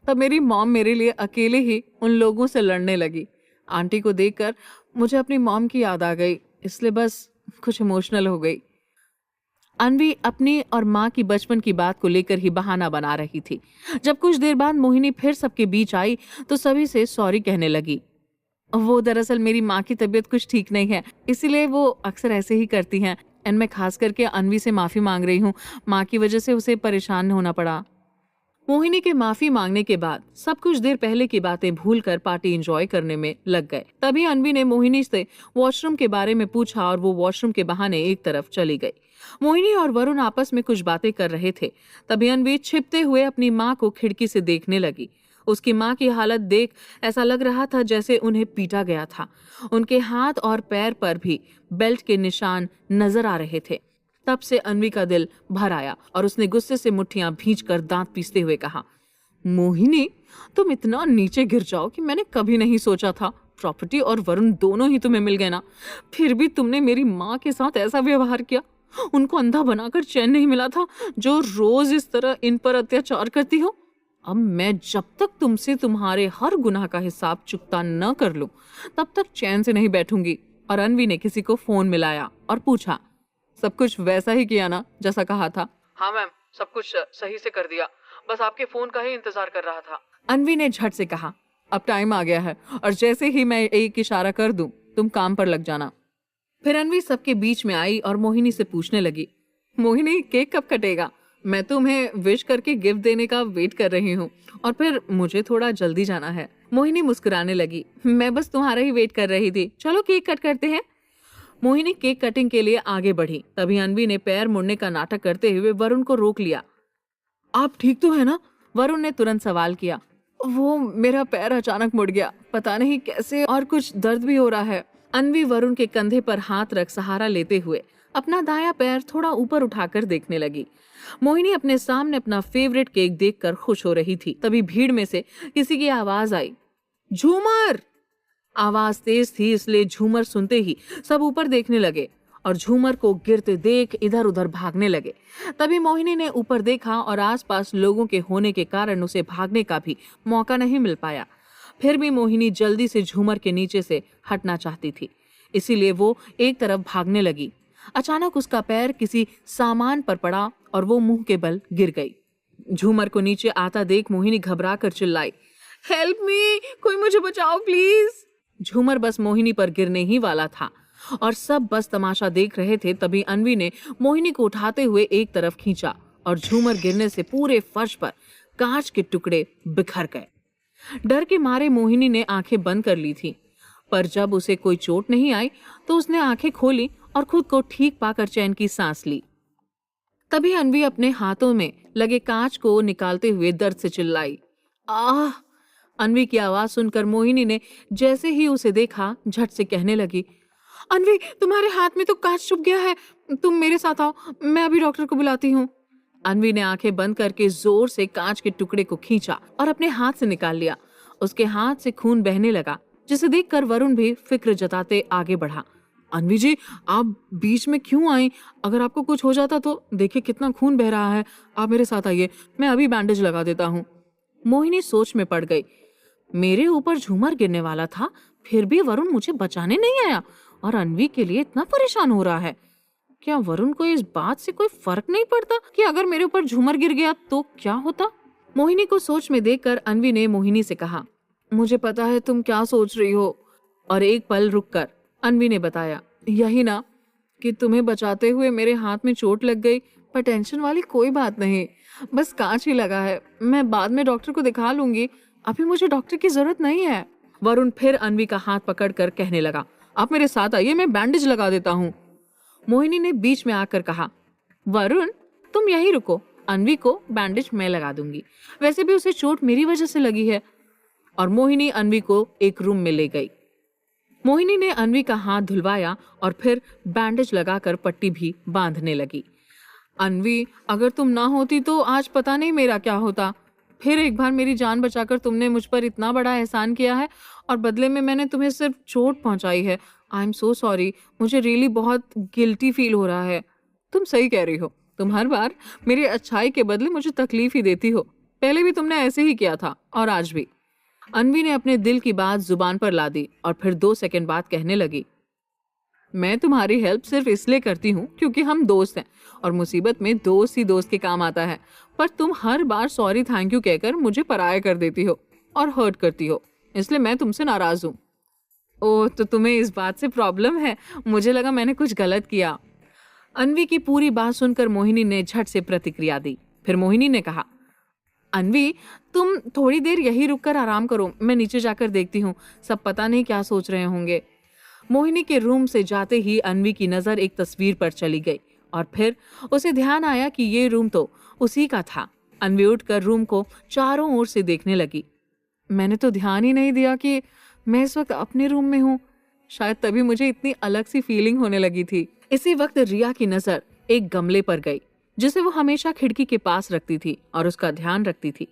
Speaker 1: तब मेरी मॉम मेरे लिए अकेले ही उन लोगों से लड़ने लगी। आंटी को देखकर मुझे अपनी मॉम की याद आ गई, इसलिए बस कुछ इमोशनल हो गई। अन्वी अपनी और माँ की बचपन की बात को लेकर ही बहाना बना रही थी। जब कुछ देर बाद मोहिनी फिर सबके बीच आई तो सभी से सॉरी कहने लगी। वो दरअसल मेरी माँ की तबीयत कुछ ठीक नहीं है, इसीलिए वो अक्सर ऐसे ही करती हैं। एंड मैं खास करके अन्वी से माफी मांग रही हूँ, माँ की वजह से उसे परेशान होना पड़ा। मोहिनी के माफी मांगने के बाद सब कुछ देर पहले की बातें भूलकर पार्टी एंजॉय करने में लग गए। तभी अन्वी ने मोहिनी से वॉशरूम के बारे में पूछा और वो वॉशरूम के बहाने एक तरफ चली गई। मोहिनी और वरुण आपस में कुछ बातें कर रहे थे। तभी अन्वी छिपते हुए अपनी माँ को खिड़की से देखने लगी। उसकी माँ की हालत देख ऐसा लग रहा था जैसे उन्हें पीटा गया था। उनके हाथ और पैर पर भी बेल्ट के निशान नजर आ रहे थे। तब से अन्वी का दिल भर आया और उसने गुस्से से मुट्ठियां भींचकर दांत पीसते हुए कहा, मोहिनी, तुम इतना नीचे गिर जाओ कि मैंने कभी नहीं सोचा था। प्रॉपर्टी और वरुण दोनों ही तुम्हें मिल गए ना, फिर भी तुमने मेरी माँ के साथ ऐसा व्यवहार किया। उनको अंधा बनाकर चैन नहीं मिला था जो रोज इस तरह इन पर अत्याचार करती हो। अब मैं जब तक तुमसे तुम्हारे हर गुनाह का हिसाब चुकता न कर लूं, तब तक चैन से नहीं बैठूंगी। और अन्वी ने किसी को फोन मिलाया और पूछा, सब कुछ वैसा ही किया ना जैसा कहा था? हाँ मैम, सब कुछ सही से कर दिया, बस आपके फोन का ही इंतजार कर रहा था। अन्वी ने झट से कहा, अब टाइम आ गया है और जैसे ही मैं एक इशारा कर दूं तुम काम पर लग जाना। फिर अन्वी सबके बीच में आई और मोहिनी से पूछने लगी, मोहिनी, केक कब कटेगा? मैं तुम्हें विश करके गिफ्ट देने का वेट कर रही हूँ और फिर मुझे थोड़ा जल्दी जाना है। मोहिनी मुस्कुराने लगी, मैं बस तुम्हारा ही वेट कर रही थी, चलो केक कट करते हैं। मोहिनी केक कटिंग के लिए आगे बढ़ी। तभी अन्वी ने पैर मुड़ने का नाटक करते हुए वरुण को रोक लिया। आप ठीक तो है ना? वरुण ने तुरंत सवाल किया। वो मेरा पैर अचानक मुड़ गया, पता नहीं कैसे, और कुछ दर्द भी हो रहा है। अन्वी वरुण के कंधे पर हाथ रख सहारा लेते हुए अपना दायां पैर थोड़ा ऊपर उठाकर देखने लगी। मोहिनी अपने सामने अपना फेवरेट केक देखकर खुश हो रही थी। तभी भीड़ में से किसी की आवाज आई, झूमर। आवाज तेज थी, इसलिए झूमर सुनते ही सब ऊपर देखने लगे और झूमर को गिरते देख इधर उधर भागने लगे। तभी मोहिनी ने ऊपर देखा और आसपास लोगों के होने के कारण उसे भागने का भी मौका नहीं मिल पाया। फिर भी मोहिनी जल्दी से झूमर के नीचे से हटना चाहती थी, इसीलिए वो एक तरफ भागने लगी। अचानक उसका पैर किसी सामान पर पड़ा और वो मुंह के बल गिर गई। झूमर को नीचे आता देख मोहिनी घबरा कर चिल्लाई, हेल्प मी, कोई मुझे बचाओ प्लीज। झूमर बस मोहिनी पर गिरने ही वाला था और सब बस तमाशा देख रहे थे। तभी अन्वी ने मोहिनी को उठाते हुए एक तरफ खींचा और झूमर गिरने से पूरे फर्श पर कांच के टुकड़े बिखर गए। डर के मारे मोहिनी ने आंखें बंद कर ली थी, पर जब उसे कोई चोट नहीं आई तो उसने आंखें खोली और खुद को ठीक पाकर चैन की सांस ली। तभी अन्वी अपने हाथों में लगे कांच को निकालते हुए दर्द से चिल्लाई, आह। अन्वी की आवाज सुनकर मोहिनी ने जैसे ही उसे देखा झट से कहने लगी, अन्वी, तुम्हारे हाथ में तो कांच चुभ गया है, तुम मेरे साथ आओ, मैं अभी डॉक्टर को बुलाती हूँ। अन्वी ने आंखें बंद करके जोर से कांच के टुकड़े को खींचा और अपने हाथ से निकाल लिया। उसके हाथ से खून बहने लगा, जिसे देखकर वरुण भी फिक्र जताते आगे बढ़ा। अन्वी जी, आप बीच में क्यों आई? अगर आपको कुछ हो जाता तो देखिए कितना खून बह रहा है, आप मेरे साथ आइए, मैं अभी बैंडेज लगा देता हूँ। मोहिनी सोच में पड़ गई। मेरे ऊपर झूमर गिरने वाला था, फिर भी वरुण मुझे बचाने नहीं आया और अन्वी के लिए इतना परेशान हो रहा है। क्या वरुण को इस बात से कोई फर्क नहीं पड़ता कि अगर मेरे ऊपर झूमर गिर गया तो क्या होता? मोहिनी को सोच में देखकर अन्वी ने मोहिनी से कहा, मुझे पता है तुम क्या सोच रही हो। और एक पल रुककर अन्वी ने बताया, यही ना कि तुम्हें बचाते हुए मेरे हाथ में चोट लग गई, पर टेंशन वाली कोई बात नहीं, बस कांच ही लगा है, मैं बाद में डॉक्टर को दिखा लूंगी, अभी मुझे डॉक्टर की जरूरत नहीं है। वरुण फिर अन्वी का हाथ पकड़कर कहने लगा, आप मेरे साथ आइए, मैं बैंडेज लगा देता हूँ। मोहिनी ने बीच में आकर कहा, वरुण तुम यहीं रुको, अन्वी को बैंडेज मैं लगा दूंगी, वैसे भी उसे चोट मेरी वजह से लगी है। और मोहिनी अन्वी को एक रूम में ले गई। मोहिनी ने अन्वी का हाथ धुलवाया और फिर बैंडेज लगाकर पट्टी भी बांधने लगी। अन्वी, अगर तुम ना होती तो आज पता नहीं मेरा क्या होता। फिर एक बार मेरी जान बचाकर तुमने मुझ पर इतना बड़ा एहसान किया है और बदले में मैंने तुम्हें सिर्फ चोट पहुंचाई है। आई एम सो सॉरी, मुझे रियली बहुत गिल्टी फील हो रहा है। तुम सही कह रही हो, तुम हर बार मेरी अच्छाई के बदले मुझे तकलीफ ही देती हो। पहले भी तुमने ऐसे ही किया था और आज भी। अन्वी ने अपने दिल की बात जुबान पर ला दी और फिर 2 सेकंड बाद कहने लगी, मैं तुम्हारी हेल्प सिर्फ इसलिए करती हूँ क्योंकि हम दोस्त हैं और मुसीबत में दोस्त ही दोस्त के काम आता है। पर तुम हर बार सॉरी थैंक यू कहकर मुझे पराया कर देती हो और हर्ट करती हो, इसलिए मैं तुमसे नाराज हूँ। ओह, तो तुम्हें इस बात से प्रॉब्लम है? मुझे लगा मैंने कुछ गलत किया। अन्वी की पूरी बात सुनकर मोहिनी ने झट से प्रतिक्रिया दी। फिर मोहिनी ने कहा, अन्वी तुम थोड़ी देर यहीं रुककर आराम करो, मैं नीचे जाकर देखती हूँ, सब पता नहीं क्या सोच रहे होंगे। मोहिनी के रूम से जाते ही अन्वी की नजर एक तस्वीर पर चली गई और फिर उसे ध्यान आया कि ये रूम तो उसी का था। अन्वी उठकर रूम को चारों ओर से देखने लगी। मैंने तो ध्यान ही नहीं दिया कि मैं इस वक्त अपने रूम में हूँ। शायद तभी मुझे इतनी अलग सी फीलिंग होने लगी थी। इसी वक्त रिया की नजर एक गमले पर गई जिसे वो हमेशा खिड़की के पास रखती थी और उसका ध्यान रखती थी।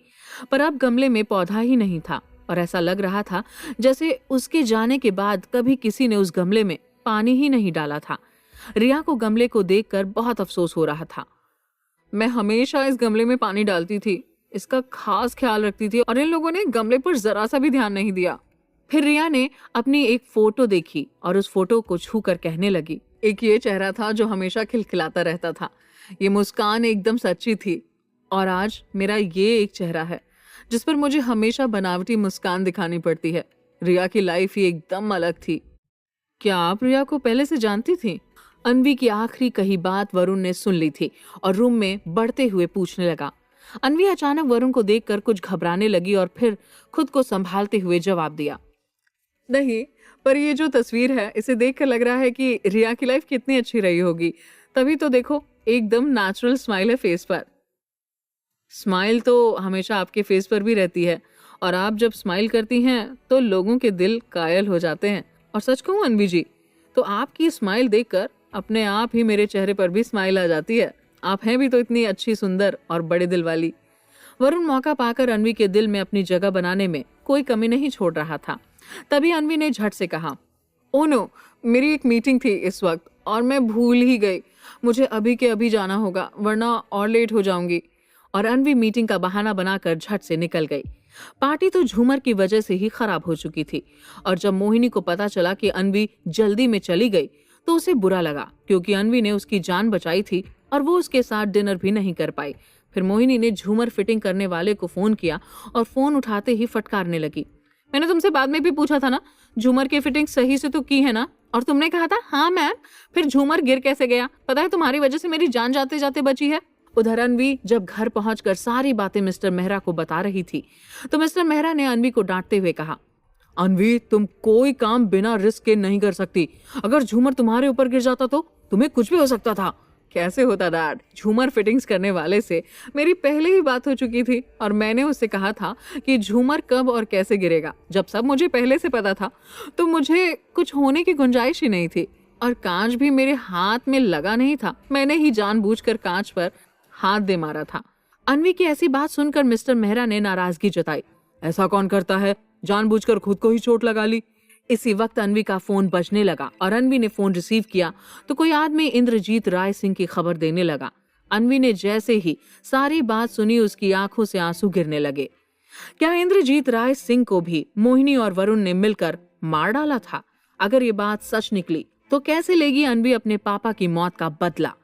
Speaker 1: पर अब गमले में पौधा ही नहीं था और ऐसा लग रहा था जैसे उसके जाने के बाद कभी किसी ने उस गमले में पानी ही नहीं डाला था। रिया को गमले को देखकर बहुत अफसोस हो रहा था। मैं हमेशा इस गमले में पानी डालती थी, इसका खास ख्याल रखती थी और इन लोगों ने गमले पर जरा सा भी ध्यान नहीं दिया। फिर रिया ने अपनी एक फोटो देखी और उस फोटो को छूकर कहने लगी, एक ये चेहरा था जो हमेशा खिलखिलाता रहता था, ये मुस्कान एकदम सच्ची थी। और आज मेरा ये एक चेहरा है जिस पर मुझे हमेशा बनावटी मुस्कान दिखानी पड़ती है। रिया की लाइफ ही एकदम अलग थी। क्या आप रिया को पहले से जानती थी? अन्वी की आखिरी कही बात वरुण ने सुन ली थी और रूम में बढ़ते हुए पूछने लगा। अन्वी अचानक वरुण को देखकर कुछ घबराने लगी और फिर खुद को संभालते हुए जवाब दिया, नहीं, पर ये जो तस्वीर है इसे देखकर लग रहा है कि रिया की लाइफ कितनी अच्छी रही होगी। तभी तो देखो, एकदम नेचुरल स्माइल है फेस पर। स्माइल तो हमेशा आपके फेस पर भी रहती है और आप जब स्माइल करती हैं तो लोगों के दिल कायल हो जाते हैं। और सच कहूं अन्वी जी, तो आपकी स्माइल देखकर अपने आप ही मेरे चेहरे पर भी स्माइल आ जाती है। आप हैं भी तो इतनी अच्छी, सुंदर और बड़े दिल वाली। वरुण मौका पाकर अन्वी के दिल में अपनी जगह बनाने में कोई कमी नहीं छोड़ रहा था। तभी अन्वी ने झट से कहा, ओ नो, मेरी एक मीटिंग थी इस वक्त और मैं भूल ही गई। मुझे अभी के अभी जाना होगा वरना और लेट हो जाऊंगी। और अन्वी मीटिंग का बहाना बनाकर झट से निकल गई। पार्टी तो झूमर की वजह से ही खराब हो चुकी थी और जब मोहिनी को पता चला कि अन्वी जल्दी में चली गई तो उसे बुरा लगा क्योंकि अन्वी ने उसकी जान बचाई थी और वो उसके साथ डिनर भी नहीं कर पाई। फिर मोहिनी ने झूमर फिटिंग करने वाले को फोन किया और फोन उठाते ही फटकारने लगी, मैंने तुमसे बाद में भी पूछा था ना, झूमर की फिटिंग सही से तो की है ना? और तुमने कहा था हाँ मैम। फिर झूमर गिर कैसे गया? पता है तुम्हारी वजह से मेरी जान जाते जाते बची है। उधर अन्वी जब घर पहुंचकर सारी बातें मिस्टर मेहरा को बता रही थी तो मिस्टर मेहरा ने अन्वी को डांटते हुए कहा, अन्वी तुम कोई काम बिना रिस्क के नहीं कर सकती। अगर झूमर तुम्हारे ऊपर गिर जाता तो तुम्हें कुछ भी हो सकता था। कैसे होता डैड, झूमर फिटिंग्स करने वाले से मेरी पहले ही बात हो चुकी थी और मैंने उससे कहा था कि झूमर कब और कैसे गिरेगा। जब सब मुझे पहले से पता था तो मुझे कुछ होने की गुंजाइश ही नहीं थी और कांच भी मेरे हाथ में लगा नहीं था। मैंने ही जानबूझकर कांच पर हाथ दे मारा था। अन्वी की ऐसी बात सुनकर मिस्टर मेहरा ने नाराजगी जताई, ऐसा कौन करता है, जानबूझकर खुद को ही चोट लगा ली। इसी वक्त अन्वी का फोन बजने लगा और अन्वी ने फोन रिसीव किया तो कोई आदमी इंद्रजीत राय सिंह की खबर देने लगा। अन्वी ने जैसे ही सारी बात सुनी उसकी आंखों से आंसू गिरने लगे। क्या इंद्रजीत राय सिंह को भी मोहिनी और वरुण ने मिलकर मार डाला था? अगर ये बात सच निकली तो कैसे लेगी अन्वी अपने पापा की मौत का बदला?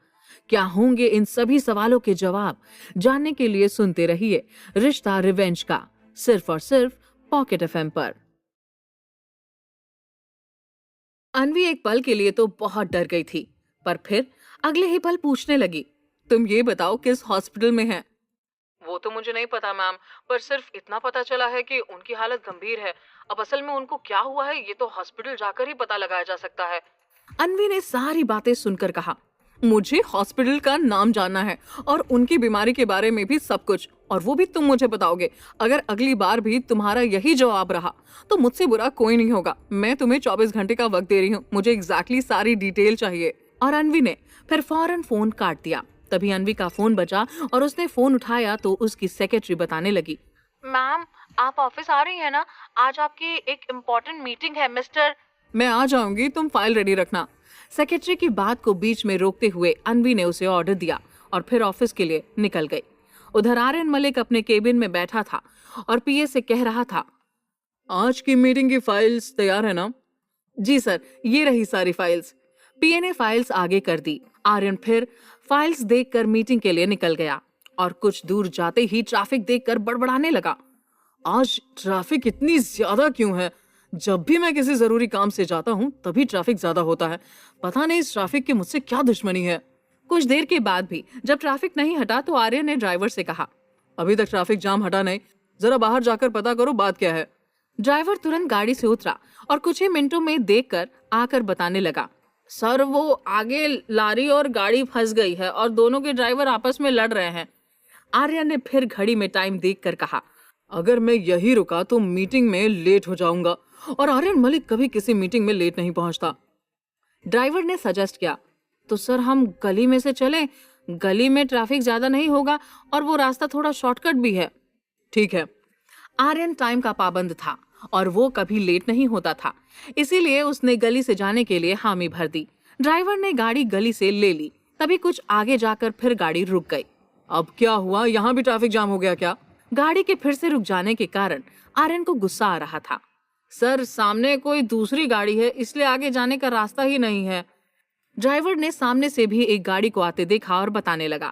Speaker 1: क्या होंगे इन सभी सवालों के जवाब? जानने के लिए सुनते रहिए रिश्ता रिवेंज का, सिर्फ और सिर्फ पॉकेट एफएम पर। अन्वी एक पल के लिए तो बहुत डर गई थी, पर फिर अगले ही पल पूछने लगी, तुम ये बताओ किस हॉस्पिटल में है? वो तो मुझे नहीं पता मैम, पर सिर्फ इतना पता चला है कि उनकी हालत गंभीर है। अब असल में उनको क्या हुआ है ये तो हॉस्पिटल जाकर ही पता लगाया जा सकता है। अन्वी ने सारी बातें सुनकर कहा, मुझे हॉस्पिटल का नाम जानना है और उनकी बीमारी के बारे में भी सब कुछ, और वो भी तुम मुझे बताओगे। अगर अगली बार भी तुम्हारा यही जवाब रहा तो मुझसे बुरा कोई नहीं होगा। मैं तुम्हें 24 घंटे का वक्त दे रही हूँ, मुझे एग्जैक्टली सारी डिटेल चाहिए। और अन्वी ने फिर फौरन फोन काट दिया। तभी अन्वी का फोन बजा और उसने फोन उठाया तो उसकी सेक्रेटरी बताने लगी, मैम आप ऑफिस आ रही है ना, आज आपकी एक इम्पोर्टेंट मीटिंग है मिस्टर। मैं आ जाऊंगी, तुम फाइल रेडी रखना। सेक्रेटरी की बात को बीच में रोकते हुए अन्वी ने उसे ऑर्डर दिया और फिर ऑफिस के लिए निकल गई। उधर आर्यन मलिक अपने केबिन में बैठा था और पीए से कह रहा था, आज की मीटिंग की फाइल्स तैयार है ना? जी सर, ये रही सारी फाइल्स। पीए ने फाइल्स आगे कर दी। आर्यन फिर फाइल्स देखकर मीटिंग के लिए निकल गया और कुछ दूर जाते ही ट्रैफिक देखकर बड़बड़ाने लगा, आज ट्रैफिक इतनी ज्यादा क्यों है? जब भी मैं किसी जरूरी काम से जाता हूँ तभी ट्रैफिक ज्यादा होता है। पता नहीं इस ट्रैफिक की मुझसे क्या दुश्मनी है। कुछ देर के बाद भी जब ट्रैफिक नहीं हटा तो आर्यन ने ड्राइवर से कहा, अभी तक ट्रैफिक जाम हटा नहीं, जरा बाहर जाकर पता करो बात क्या है। ड्राइवर तुरंत गाड़ी से उतरा और कुछ ही मिनटों में देखकर आकर बताने लगा, सर वो आगे लारी और गाड़ी फंस गई है और दोनों के ड्राइवर आपस में लड़ रहे हैं। आर्यन ने फिर घड़ी में टाइम देखकर कहा, अगर मैं यही रुका तो मीटिंग में लेट हो जाऊंगा, और आर्यन मलिक कभी किसी मीटिंग में लेट नहीं पहुंचता। ड्राइवर ने सजेस्ट किया, तो सर हम गली में से चलें, गली में ट्रैफिक ज्यादा नहीं होगा और वो रास्ता थोड़ा शॉर्टकट भी है। ठीक है। आर्यन टाइम का पाबंद था और वो कभी लेट नहीं होता था, इसीलिए उसने गली से जाने के लिए हामी भर दी। ड्राइवर ने गाड़ी गली से ले ली। तभी कुछ आगे जाकर फिर गाड़ी रुक गई। अब क्या हुआ, यहाँ भी ट्रैफिक जाम हो गया क्या? गाड़ी के फिर से रुक जाने के कारण आर्यन को गुस्सा आ रहा था। सर सामने कोई दूसरी गाड़ी है, इसलिए आगे जाने का रास्ता ही नहीं है। ड्राइवर ने सामने से भी एक गाड़ी को आते देखा और बताने लगा।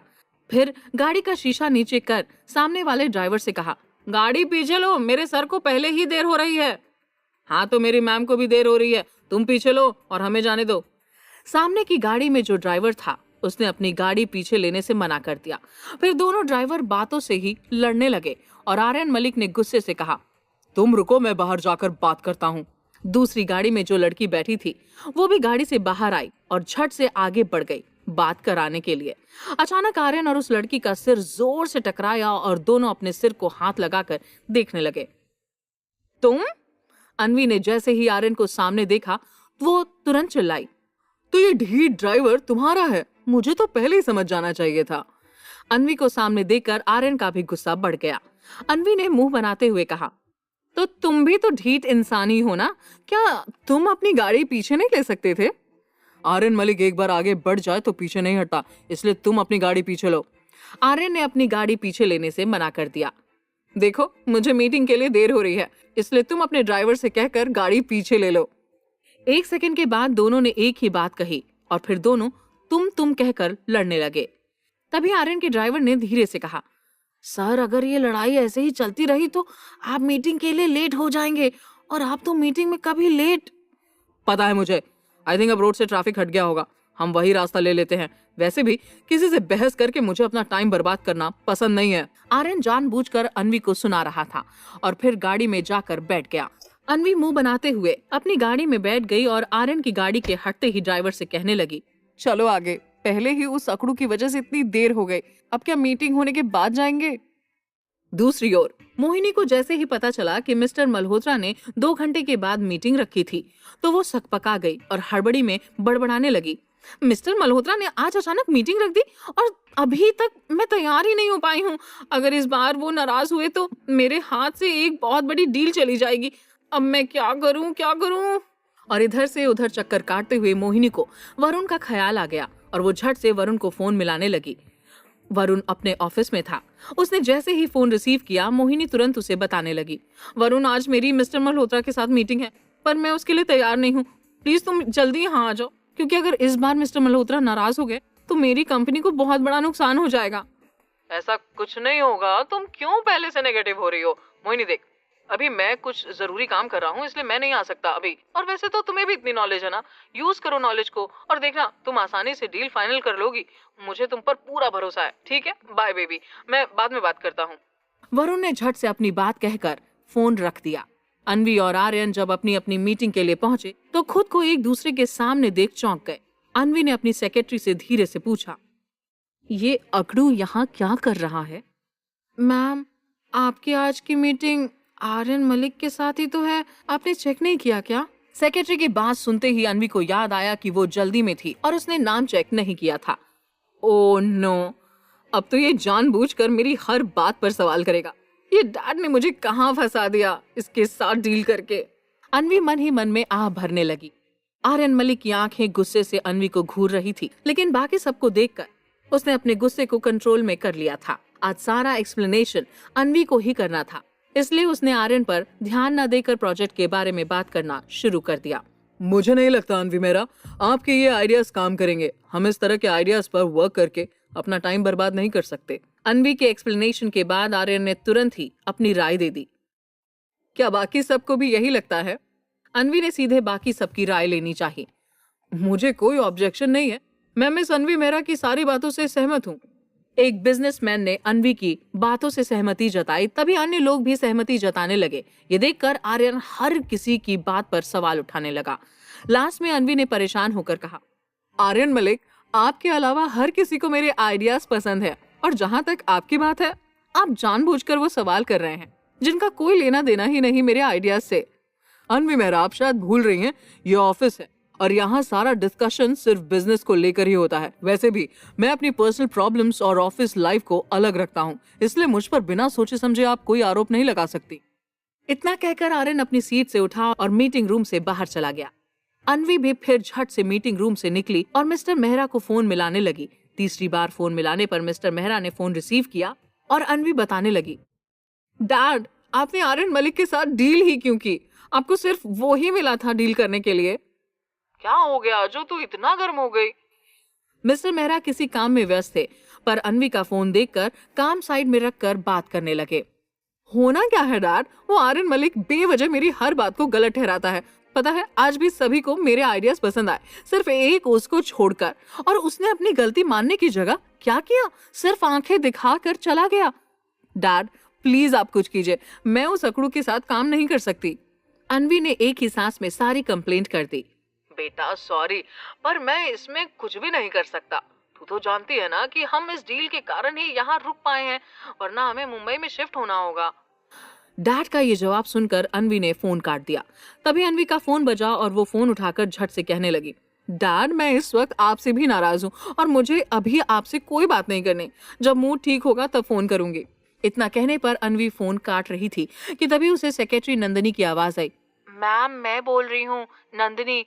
Speaker 1: फिर गाड़ी का शीशा नीचे कर सामने वाले ड्राइवर से कहा, गाड़ी पीछे लो, मेरे सर को पहले ही देर हो रही है। हाँ तो मेरी मैम को भी देर हो रही है, तुम पीछे लो और हमें जाने दो। सामने की गाड़ी में जो ड्राइवर था उसने अपनी गाड़ी पीछे लेने से मना कर दिया। फिर दोनों ड्राइवर बातों से ही लड़ने लगे और आर्यन मलिक ने गुस्से से कहा, तुम रुको, मैं बाहर जाकर बात करता हूँ। दूसरी गाड़ी में जो लड़की बैठी थी वो भी गाड़ी से बाहर आई और झट से आगे बढ़ गई बात कराने के लिए। अचानक आर्यन और उस लड़की का सिर जोर से टकराया और दोनों अपने सिर को हाथ लगाकर देखने लगे। तुम? अन्वी ने जैसे ही आर्यन को सामने देखा वो तुरंत चिल्लाई, तो ये ढीठ ड्राइवर तुम्हारा है? मुझे तो पहले ही समझ जाना चाहिए था। अन्वी को सामने देखकर आर्यन का भी गुस्सा बढ़ गया। अन्वी ने मुंह बनाते हुए कहा, तो तुम भी तो ढीठ इंसान ही हो ना, क्या तुम अपनी गाड़ी पीछे नहीं ले सकते थे? आर्यन मलिक एक बार आगे बढ़ जाए तो पीछे नहीं हटता, इसलिए तुम अपनी गाड़ी पीछे लो। आर्यन ने अपनी गाड़ी पीछे लेने से मना कर दिया। देखो मुझे मीटिंग के लिए देर हो रही है, इसलिए तुम अपने ड्राइवर से कहकर गाड़ी पीछे ले लो। एक सेकंड के बाद दोनों ने एक ही बात कही और फिर दोनों तुम कहकर लड़ने लगे। तभी आर्यन के ड्राइवर ने धीरे से कहा, सर अगर ये लड़ाई ऐसे ही चलती रही तो आप मीटिंग के लिए लेट हो जाएंगे, और आप तो मीटिंग में कभी लेट। पता है मुझे, आई थिंक अब रोड से ट्रैफिक हट गया होगा, हम वही रास्ता ले लेते हैं। वैसे भी किसी से बहस करके मुझे अपना टाइम बर्बाद करना पसंद नहीं है। आर्यन जानबूझकर अन्वी को सुना रहा था और फिर गाड़ी में जाकर बैठ गया। अन्वी मुंह बनाते हुए अपनी गाड़ी में बैठ गई और आर्यन की गाड़ी के हटते ही ड्राइवर से कहने लगी, चलो आगे, पहले ही उस अकड़ू की वजह से इतनी देर हो गई, अब क्या मीटिंग होने के बाद जाएंगे? दूसरी ओर मोहिनी को जैसे ही पता चला कि मिस्टर मल्होत्रा ने 2 घंटे के बाद मीटिंग रखी थी तो वो सकपका गई और हड़बड़ी में बड़बड़ाने लगी, मिस्टर मल्होत्रा ने आज अचानक मीटिंग रख दी और अभी तक मैं तैयार ही नहीं हो पाई हूँ। अगर इस बार वो नाराज हुए तो मेरे हाथ से एक बहुत बड़ी डील चली जाएगी। अब मैं क्या करूँ? और इधर से उधर चक्कर काटते हुए मोहिनी को वरुण का ख्याल आ गया और वो झट से वरुण को फोन मिलाने लगी। वरुण अपने ऑफिस में था। उसने जैसे ही फोन रिसीव किया मोहिनी तुरंत उसे बताने लगी, वरुण आज मेरी मिस्टर मल्होत्रा के साथ मीटिंग है पर मैं उसके लिए तैयार नहीं हूँ, प्लीज तुम जल्दी यहाँ आ जाओ, क्योंकि अगर इस बार मिस्टर मल्होत्रा नाराज हो गए तो मेरी कंपनी को बहुत बड़ा नुकसान हो जाएगा। ऐसा कुछ नहीं होगा, तुम क्यों पहले से नेगेटिव हो रही हो? मोहिनी देख, अभी मैं कुछ जरूरी काम कर रहा हूँ इसलिए मैं नहीं आ सकता अभी, और वैसे तो तुम्हें भी इतनी नॉलेज है ना, यूज करो नॉलेज को और देखना तुम आसानी से डील फाइनल कर लोगी। मुझे तुम पर पूरा भरोसा है। ठीक है, बाय बेबी, मैं बाद में बात करता हूँ। वरुण ने झट से अपनी बात कहकर फोन रख दिया। अनवी और आर्यन जब अपनी अपनी मीटिंग के लिए पहुंचे तो खुद को एक दूसरे के सामने देख चौंक गए। अनवी ने अपनी सेक्रेटरी से धीरे से पूछा, ये अकड़ू यहाँ क्या कर रहा है? मैम, आपकी आज की मीटिंग आर्यन मलिक के साथ ही तो है, आपने चेक नहीं किया क्या? सेक्रेटरी की बात सुनते ही अनवी को याद आया कि वो जल्दी में थी और उसने नाम चेक नहीं किया था। ओह नो, अब तो ये जानबूझकर मेरी हर बात पर सवाल करेगा। ये डैड ने मुझे कहाँ फंसा दिया इसके साथ डील करके। अनवी मन ही मन में आह भरने लगी। आर्यन मलिक की आंखें गुस्से से अनवी को घूर रही थी, लेकिन बाकी सबको देखकर उसने अपने गुस्से को कंट्रोल में कर लिया था। आज सारा एक्सप्लेनेशन अनवी को ही करना था, इसलिए उसने आर्यन पर ध्यान न देकर प्रोजेक्ट के बारे में बात करना शुरू कर दिया। मुझे नहीं लगता अनवी मेरा आपके ये आइडियाज काम करेंगे। हम इस तरह के आइडियाज पर वर्क करके अपना टाइम बर्बाद नहीं कर सकते। अनवी के एक्सप्लेनेशन के बाद आर्यन ने तुरंत ही अपनी राय दे दी। क्या बाकी सबको भी यही लगता है? अनवी ने सीधे बाकी सबकी राय लेनी चाहिए। मुझे कोई ऑब्जेक्शन नहीं है, मैं मिस अनवी मेहरा की सारी बातों से सहमत हूँ। एक बिजनेसमैन ने अनवी की बातों से सहमति जताई, तभी अन्य लोग भी सहमति जताने लगे। ये देखकर आर्यन हर किसी की बात पर सवाल उठाने लगा। लास्ट में अनवी ने परेशान होकर कहा, आर्यन मलिक, आपके अलावा हर किसी को मेरे आइडियाज पसंद है, और जहां तक आपकी बात है, आप जानबूझकर वो सवाल कर रहे हैं जिनका कोई लेना देना ही नहीं मेरे आइडियाज से। अनवी मेहरा, आप शायद भूल रही हैं, ये ऑफिस है और यहाँ सारा डिस्कशन सिर्फ बिजनेस को लेकर ही होता है। वैसे भी मैं अपनी पर्सनल प्रॉब्लम्स और ऑफिस लाइफ को अलग रखता हूँ, इसलिए मुझ पर बिना सोचे समझे आप कोई आरोप नहीं लगा सकती। इतना कहकर आर्यन अपनी सीट से उठा और मीटिंग रूम से बाहर चला गया। अनवी भी फिर झट से मीटिंग रूम से निकली और मिस्टर मेहरा को फोन मिलाने लगी। तीसरी बार फोन मिलाने पर मिस्टर मेहरा ने फोन रिसीव किया और अनवी बताने लगी, डैड, आपने आर्यन मलिक के साथ डील ही क्यों की? आपको सिर्फ वो ही मिला था डील करने के लिए। क्या हो गया जो तू इतना गर्म हो गई? मिस्टर मेहरा किसी काम में व्यस्त थे, पर अनवी का फोन देखकर काम साइड में रखकर बात करने लगे। होना क्या है डैड, वो आर्यन मलिक बेवजह मेरी हर बात को गलत ठहराता है। पता है, आज भी सभी को मेरे आइडियाज पसंद आए, सिर्फ एक उसको छोड़कर, और उसने अपनी गलती मानने की जगह क्या किया, सिर्फ आंखें दिखाकर चला गया। डैड, प्लीज आप कुछ कीजिए, मैं उस अकड़ू के साथ काम नहीं कर सकती। अनवी ने एक ही सांस में सारी कंप्लेंट कर दी। बेटा सॉरी, पर मैं इसमें कुछ भी नहीं कर सकता। तू तो जानती है ना कि हम इस डील के कारण ही यहाँ रुक पाए हैं, वरना हमें मुंबई में शिफ्ट होना होगा। डैड का ये जवाब सुनकर अनवी ने फोन काट दिया। तभी अनवी का फोन बजा और वो फोन उठाकर झट से कहने लगी, डैड, मैं इस वक्त आपसे भी नाराज हूँ और मुझे अभी आपसे कोई बात नहीं करनी। जब मूड ठीक होगा तब फोन करूंगी। इतना कहने पर अनवी फोन काट रही थी कि तभी उसे सेक्रेटरी नंदिनी की आवाज आई। मैम, मैं बोल रही हूँ, नंदिनी।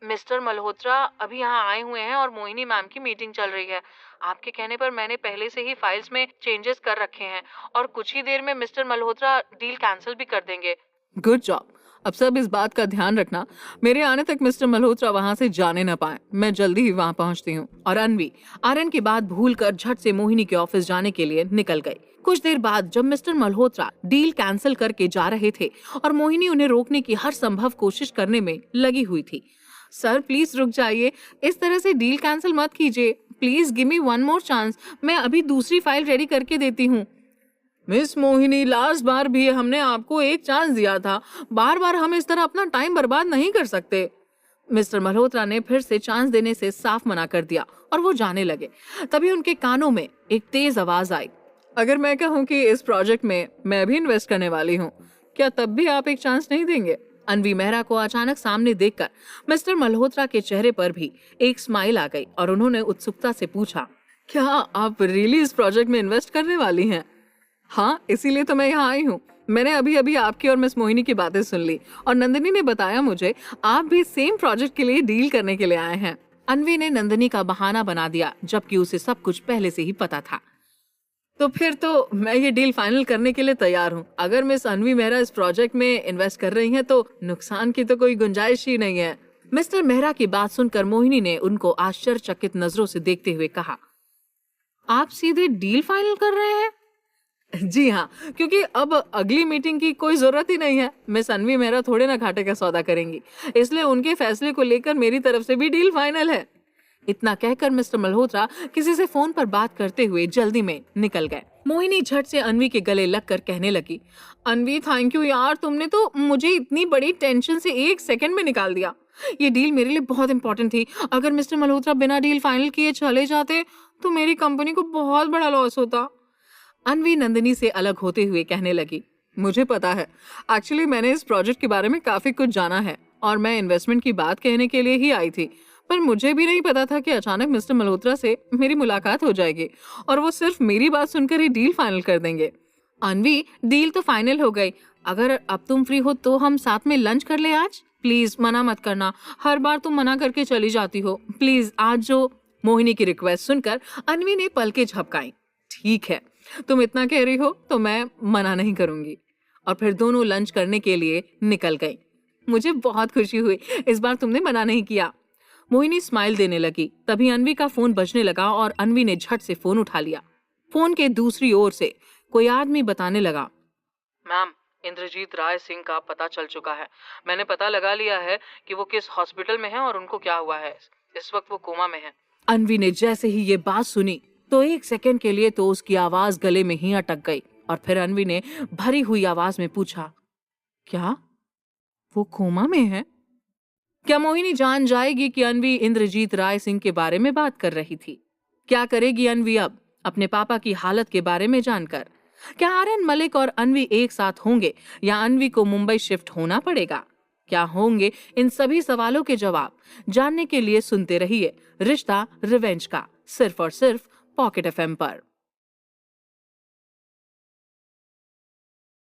Speaker 1: मिस्टर मल्होत्रा अभी यहाँ आए हुए हैं और मोहिनी मैम की मीटिंग चल रही है। आपके कहने पर मैंने पहले से ही फाइल्स में चेंजेस कर रखे हैं और कुछ ही देर में मिस्टर मल्होत्रा डील कैंसिल भी कर देंगे। Good job. अब सब इस बात का ध्यान रखना, मेरे आने तक मिस्टर मल्होत्रा वहाँ से जाने न पाए। मैं जल्दी ही वहाँ पहुँचती हूँ। और अनवी आर्यन की बात भूलकर झट से मोहिनी के ऑफिस जाने के लिए निकल गई। कुछ देर बाद जब मिस्टर मल्होत्रा डील कैंसिल करके जा रहे थे और मोहिनी उन्हें रोकने की हर संभव कोशिश करने में लगी हुई थी। सर, प्लीज रुक जाइए, इस तरह से डील कैंसिल मत कीजिए। Please give me one more chance, मैं अभी दूसरी फाइल रेडी करके देती हूँ। मिस मोहिनी, लास्ट बार भी हमने आपको एक चांस दिया था, बार बार हम इस तरह अपना टाइम बर्बाद नहीं कर सकते। मिस्टर मल्होत्रा ने फिर से चांस देने से साफ मना कर दिया और वो जाने लगे। तभी उनके कानों में एक तेज आवाज आई, अगर मैं कहूँ कि इस प्रोजेक्ट में मैं भी इन्वेस्ट करने वाली हूँ, क्या तब भी आप एक चांस नहीं देंगे? अनवी मेहरा को अचानक सामने देखकर मिस्टर मल्होत्रा के चेहरे पर भी एक स्माइल आ गई और उन्होंने उत्सुकता से पूछा, क्या आप रियली इस प्रोजेक्ट में इन्वेस्ट करने वाली हैं? हाँ, इसीलिए तो मैं यहाँ आई हूँ। मैंने अभी अभी आपकी और मिस मोहिनी की बातें सुन ली और नंदिनी ने बताया मुझे आप भी सेम प्रोजेक्ट के लिए डील करने के लिए आए हैं। अनवी ने नंदिनी का बहाना बना दिया, जबकि उसे सब कुछ पहले से ही पता था। तो फिर तो मैं ये डील फाइनल करने के लिए तैयार हूँ। अगर मिस अनवी मेहरा इस प्रोजेक्ट में इन्वेस्ट कर रही हैं तो नुकसान की तो कोई गुंजाइश ही नहीं है। मिस्टर मेहरा की बात सुनकर मोहिनी ने उनको आश्चर्यचकित नजरों से देखते हुए कहा, आप सीधे डील फाइनल कर रहे हैं? जी हाँ, क्योंकि अब अगली मीटिंग की कोई जरूरत ही नहीं है। मिस अनवी मेहरा थोड़े ना घाटे का सौदा करेंगी, इसलिए उनके फैसले को लेकर मेरी तरफ से भी डील फाइनल है। इतना कहकर मिस्टर मल्होत्रा किसी से फोन पर बात करते हुए जल्दी में निकल गए। मोहिनी झट से अनवी के गले लगकर कहने लगी, अनवी थैंक यू यार, तुमने तो मुझे इतनी बड़ी टेंशन से 1 सेकंड में निकाल दिया। ये डील मेरे लिए बहुत इंपॉर्टेंट थी। अगर मिस्टर मल्होत्रा बिना डील फाइनल किए चले जाते तो मेरी कंपनी को बहुत बड़ा लॉस होता। अनवी नंदिनी से अलग होते हुए कहने लगी, मुझे पता है, एक्चुअली मैंने इस प्रोजेक्ट के बारे में काफी कुछ जाना है और मैं इन्वेस्टमेंट की बात कहने के लिए ही आई थी, पर मुझे भी नहीं पता था कि अचानक मिस्टर मल्होत्रा से मेरी मुलाकात हो जाएगी और वो सिर्फ मेरी बात सुनकर ही डील फाइनल कर देंगे। अनवी, डील तो फाइनल हो गई। अगर अब तुम फ्री हो तो हम साथ में लंच कर ले आज। प्लीज मना मत करना, हर बार तुम मना करके चली जाती हो। प्लीज आज जो। मोहिनी की रिक्वेस्ट सुनकर अनवी ने पलकें झपकाई। ठीक है, तुम इतना कह रही हो तो मैं मना नहीं करूंगी। और फिर दोनों लंच करने के लिए निकल गई। मुझे बहुत खुशी हुई, इस बार तुमने मना नहीं किया। मोहिनी स्माइल देने लगी। तभी अनवी का फोन बजने लगा और अनवी ने झट से फोन उठा लिया। फोन के दूसरी ओर से कोई आदमी बताने लगा, मैम, इंद्रजीत राय सिंह का पता चल चुका है। मैंने पता लगा लिया है कि वो किस हॉस्पिटल में है और उनको क्या हुआ है। इस वक्त वो कोमा में है। अनवी ने जैसे ही ये बात सुनी तो 1 सेकंड के लिए तो उसकी आवाज गले में ही अटक गई और फिर अनवी ने भरी हुई आवाज में पूछा, क्या वो कोमा में है? क्या मोहिनी जान जाएगी कि अनवी इंद्रजीत राय सिंह के बारे में बात कर रही थी? क्या करेगी अनवी अब अपने पापा की हालत के बारे में जानकर? क्या आर्यन मलिक और अनवी एक साथ होंगे या अनवी को मुंबई शिफ्ट होना पड़ेगा? क्या होंगे इन सभी सवालों के जवाब जानने के लिए सुनते रहिए रिश्ता रिवेंज का, सिर्फ और सिर्फ पॉकेट एफएम पर।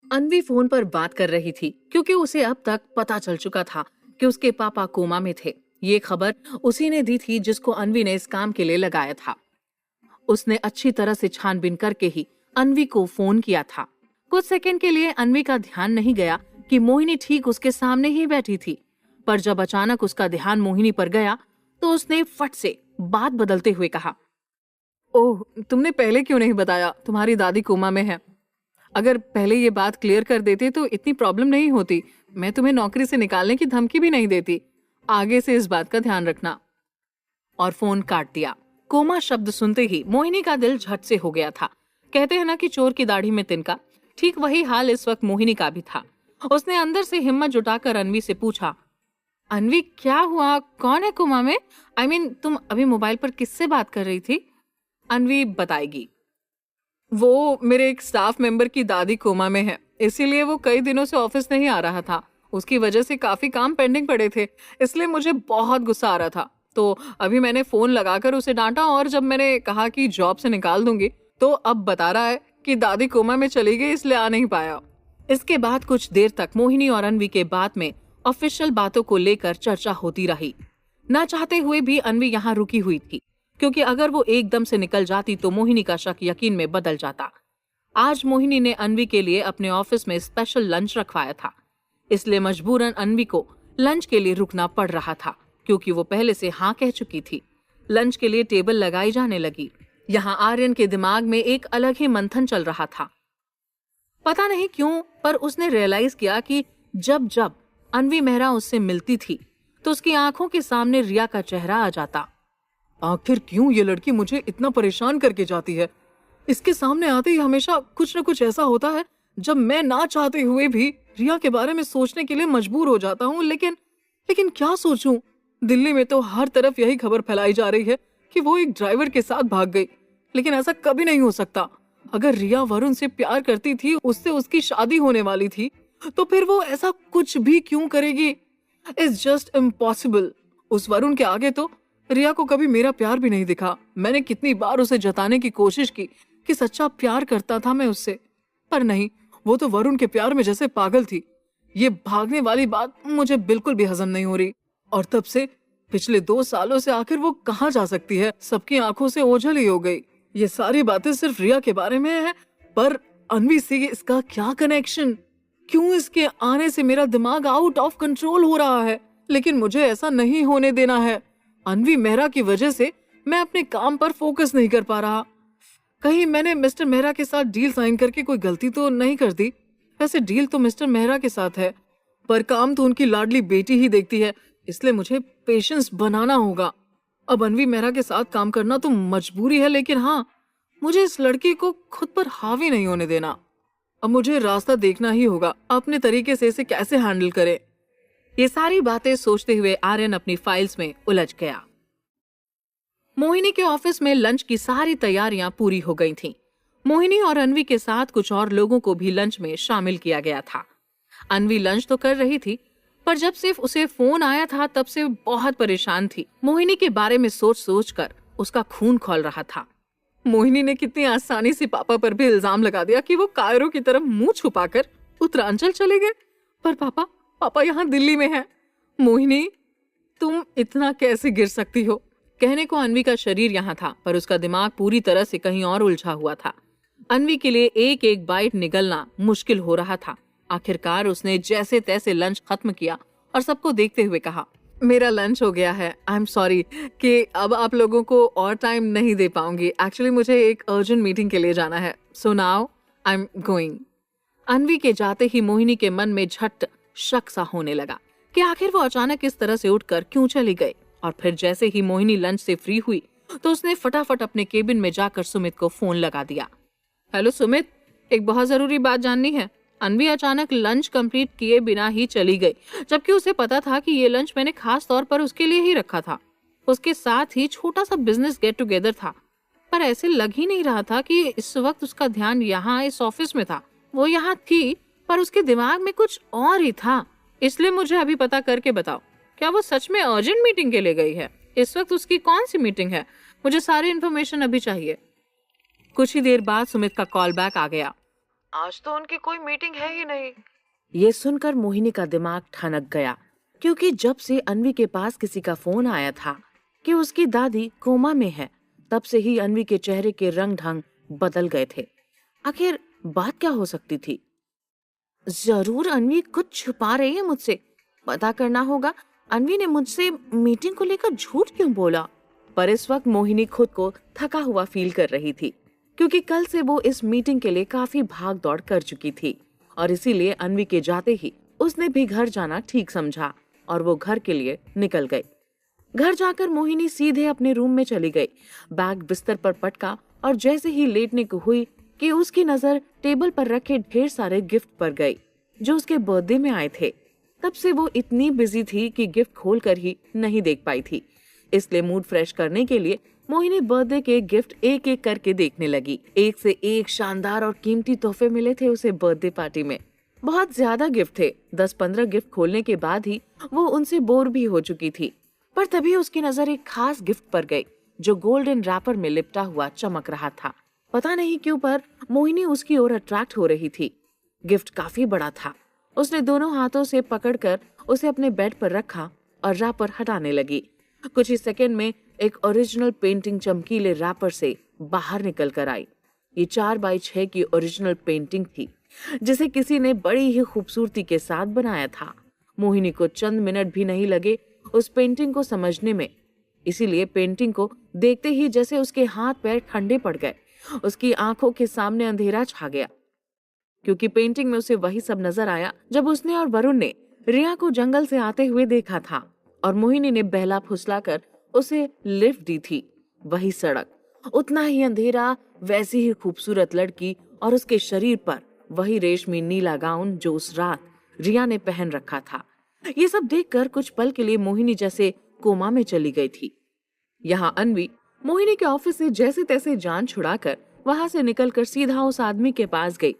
Speaker 1: अनवी फोन पर बात कर रही थी क्योंकि उसे अब तक पता चल चुका था कि उसके पापा कोमा में थे। ये खबर उसी ने दी थी जिसको अनवी ने इस काम के लिए लगाया था। उसने अच्छी तरह से छानबीन करके ही अनवी को फोन किया था। कुछ सेकंड के लिए अनवी का ध्यान नहीं गया कि मोहिनी ठीक उसके सामने ही बैठी थी, पर जब अचानक उसका ध्यान मोहिनी पर गया तो उसने फट से बात बदलते हुए कहा, ओह, तुमने पहले क्यों नहीं बताया तुम्हारी दादी कोमा में है? अगर पहले ये बात क्लियर कर देते तो इतनी प्रॉब्लम नहीं होती। मैं तुम्हें नौकरी से निकालने की धमकी भी नहीं देती। आगे से इस बात का ध्यान रखना। और फोन काट दिया। कोमा शब्द सुनते ही मोहिनी का दिल झट से हो गया था। कहते हैं ना कि चोर की दाढ़ी में तिनका, ठीक वही हाल इस वक्त मोहिनी का भी था। उसने अंदर से हिम्मत जुटाकर अनवी से पूछा, अनवी क्या हुआ, कौन है कोमा में? I mean, तुम अभी मोबाइल पर किससे बात कर रही थी? अनवी बताएगी, वो मेरे एक स्टाफ मेंबर की दादी कोमा में है, इसीलिए वो कई दिनों से ऑफिस नहीं आ रहा था। उसकी वजह से काफी काम पेंडिंग पड़े थे, इसलिए मुझे बहुत गुस्सा आ रहा था। तो अभी मैंने फोन लगाकर उसे डांटा और जब मैंने कहा कि जॉब से निकाल दूंगी तो अब बता रहा है कि दादी कोमा में चली गई, इसलिए आ नहीं पाया। इसके बाद कुछ देर तक मोहिनी और अनवी के बात में ऑफिशियल बातों को लेकर चर्चा होती रही। ना चाहते हुए भी अनवी यहाँ रुकी हुई थी, क्योंकि अगर वो एकदम से निकल जाती तो मोहिनी का शक यकीन में बदल जाता। आज मोहिनी ने अनवी के लिए अपने ऑफिस में स्पेशल लंच रखवाया था, इसलिए मजबूरन अनवी को लंच के लिए रुकना पड़ रहा था, क्योंकि वो पहले से हाँ कह चुकी थी। लंच के लिए टेबल लगाई जाने लगी। यहाँ आर्यन के दिमाग में एक अलग ही मंथन चल रहा था। पता नहीं क्यों, पर उसने रियलाइज किया कि जब जब अनवी मेहरा उससे मिलती थी तो उसकी आंखों के सामने रिया का चेहरा आ जाता। आखिर क्यों ये लड़की मुझे इतना परेशान करके जाती है? इसके सामने आते ही हमेशा कुछ न कुछ ऐसा होता है जब मैं ना चाहते हुए भी रिया के बारे में सोचने के लिए मजबूर हो जाता हूँ। लेकिन क्या सोचूं? दिल्ली में तो हर तरफ यही खबर फैलाई जा रही है कि वो एक ड्राइवर के साथ भाग गई, लेकिन ऐसा कभी नहीं हो सकता। अगर रिया वरुण से प्यार करती थी, उससे उसकी शादी होने वाली थी, तो फिर वो ऐसा कुछ भी क्यों करेगी? It's just impossible. उस वरुण के आगे तो रिया को कभी मेरा प्यार भी नहीं दिखा। मैंने कितनी बार उसे जताने की कोशिश की कि सच्चा प्यार करता था मैं उससे, पर नहीं, वो तो वरुण के प्यार में जैसे पागल थी। ये भागने वाली बात मुझे बिल्कुल भी हजम नहीं हो रही। और तब से पिछले 2 सालों से आखिर वो कहाँ जा सकती है? सबकी आंखों से ओझल ही हो गई। ये सारी बातें सिर्फ रिया के बारे में है, पर अनवी से इसका क्या कनेक्शन? क्यों इसके आने से मेरा दिमाग आउट ऑफ कंट्रोल हो रहा है? लेकिन मुझे ऐसा नहीं होने देना है। अनवी मेहरा की वजह से मैं अपने काम पर फोकस नहीं कर पा रहा। कहीं मैंने मिस्टर मेहरा के साथ डील साइन करके कोई गलती तो नहीं कर दी? वैसे डील तो मिस्टर मेहरा के साथ है, पर काम तो उनकी लाडली बेटी ही देखती है, इसलिए मुझे पेशेंस बनाना होगा। अब अनवी मेहरा के साथ काम करना तो मजबूरी है, लेकिन हाँ, मुझे इस लड़की को खुद पर हावी नहीं होने देना। अब मुझे रास्ता देखना ही होगा, अपने तरीके से इसे कैसे हैंडल करे। ये सारी बातें सोचते हुए आर्यन अपनी फाइल्स में उलझ गया। मोहिनी के ऑफिस में लंच की सारी तैयारियां पूरी हो गई थीं। मोहिनी और अनवी के साथ कुछ और लोगों को भी लंच में शामिल किया गया था। अनवी लंच तो कर रही थी, पर जब सिर्फ उसे फोन आया था तब से बहुत परेशान थी। मोहिनी के बारे में सोच सोच कर उसका खून खौल रहा था। मोहिनी ने कितनी आसानी से पापा पर भी इल्जाम लगा दिया कि वो कायरो की तरफ मुंह छुपाकर उत्तरांचल चले गए, पर पापा यहाँ दिल्ली में है। मोहिनी, तुम इतना कैसे गिर सकती हो? कहने को अनवी का शरीर यहाँ था, पर उसका दिमाग पूरी तरह से कहीं और उलझा हुआ था। अनवी के लिए एक एक बाइट निगलना मुश्किल हो रहा था। आखिरकार उसने जैसे तैसे लंच खत्म किया और सबको देखते हुए कहा, मेरा लंच हो गया है। आई एम सॉरी कि अब आप लोगों को और टाइम नहीं दे पाऊंगी। एक्चुअली मुझे एक अर्जेंट मीटिंग के लिए जाना है। So now I am going. Anvi के जाते ही मोहिनी के मन में झट शक सा होने लगा कि आखिर वो अचानक इस तरह से उठकर क्यों चली गई। और फिर जैसे ही मोहिनी लंच से फ्री हुई तो उसने फटाफट अपने केबिन में जाकर सुमित को फोन लगा दिया। हेलो सुमित, एक बहुत जरूरी बात जाननी है। अनवी अचानक लंच कंप्लीट किए बिना ही चली गई, जबकि उसे पता था कि ये लंच मैंने खास तौर पर उसके लिए ही रखा था। उसके साथ ही छोटा सा बिजनेस गेट टुगेदर था, पर ऐसे लग ही नहीं रहा था कि इस वक्त उसका ध्यान यहाँ इस ऑफिस में था। वो यहाँ थी, पर उसके दिमाग में कुछ और ही था। इसलिए मुझे अभी पता करके बताओ, क्या वो सच में अर्जेंट मीटिंग के लिए गई है? इस वक्त उसकी कौन सी मीटिंग है? मुझे सारी इन्फॉर्मेशन अभी चाहिए। कुछ ही देर बाद सुमित का कॉल बैक आ गया। आज तो उनकी कोई मीटिंग है ही नहीं। ये सुनकर मोहिनी का दिमाग ठनक गया, क्योंकि जब से अनवी के पास किसी का फोन आया था कि उसकी दादी कोमा में है, तब से ही अनवी के चेहरे के रंग ढंग बदल गए थे। आखिर बात क्या हो सकती थी? जरूर अनवी कुछ छुपा रही है मुझसे। पता करना होगा अनवी ने मुझसे मीटिंग को लेकर झूठ क्यों बोला। पर इस वक्त मोहिनी खुद को थका हुआ फील कर रही थी, क्योंकि कल से वो इस मीटिंग के लिए काफी भाग दौड़ कर चुकी थी और इसीलिए अनवी के जाते ही उसने भी घर जाना ठीक समझा और वो घर के लिए निकल गई। घर जाकर मोहिनी सीधे अपने रूम में चली गई, बैग बिस्तर पर पटका और जैसे ही लेटने को हुई कि उसकी नजर टेबल पर रखे ढेर सारे गिफ्ट पर गई जो उसके बर्थडे में आए थे। तब से वो इतनी बिजी थी कि गिफ्ट खोलकर ही नहीं देख पाई थी। इसलिए मूड फ्रेश करने के लिए मोहिनी बर्थडे के गिफ्ट एक एक करके देखने लगी। एक से एक शानदार और कीमती तोहफे मिले थे उसे बर्थडे पार्टी में। बहुत ज्यादा गिफ्ट थे। 10-15 गिफ्ट खोलने के बाद ही वो उनसे बोर भी हो चुकी थी। पर तभी उसकी नजर एक खास गिफ्ट पर गई जो गोल्डन रैपर में लिपटा हुआ चमक रहा था। पता नहीं क्यों, पर मोहिनी उसकी ओर अट्रैक्ट हो रही थी। गिफ्ट काफी बड़ा था। उसने दोनों हाथों से पकड़कर उसे अपने बेड पर रखा और रैपर हटाने लगी। कुछ ही सेकंड में एक ओरिजिनल पेंटिंग चमकीले रैपर से बाहर निकल कर आई। ये 4x6 की ओरिजिनल पेंटिंग थी जिसे किसी ने बड़ी ही खूबसूरती के साथ बनाया था। मोहिनी को चंद मिनट भी नहीं लगे उस पेंटिंग को समझने में। इसीलिए पेंटिंग को देखते ही जैसे उसके हाथ पैर ठंडे पड़ गए। उसकी आंखों के सामने अंधेरा छा गया, क्योंकि पेंटिंग में उसे वही सब नजर आया जब उसने और वरुण ने रिया को जंगल से आते हुए देखा था और मोहिनी ने बहला फुसलाकर उसे लिफ्ट दी थी। वही सड़क, उतना ही अंधेरा, वैसी ही खूबसूरत लड़की और उसके शरीर पर वही रेशमी नीला गाउन जो उस रात रिया ने पहन रखा था। ये सब देखकर कुछ पल के लिए मोहिनी जैसे कोमा में चली गई थी। यहाँ अनवी मोहिनी के ऑफिस से जैसे तैसे जान छुड़ाकर वहां से निकलकर सीधा उस आदमी के पास गई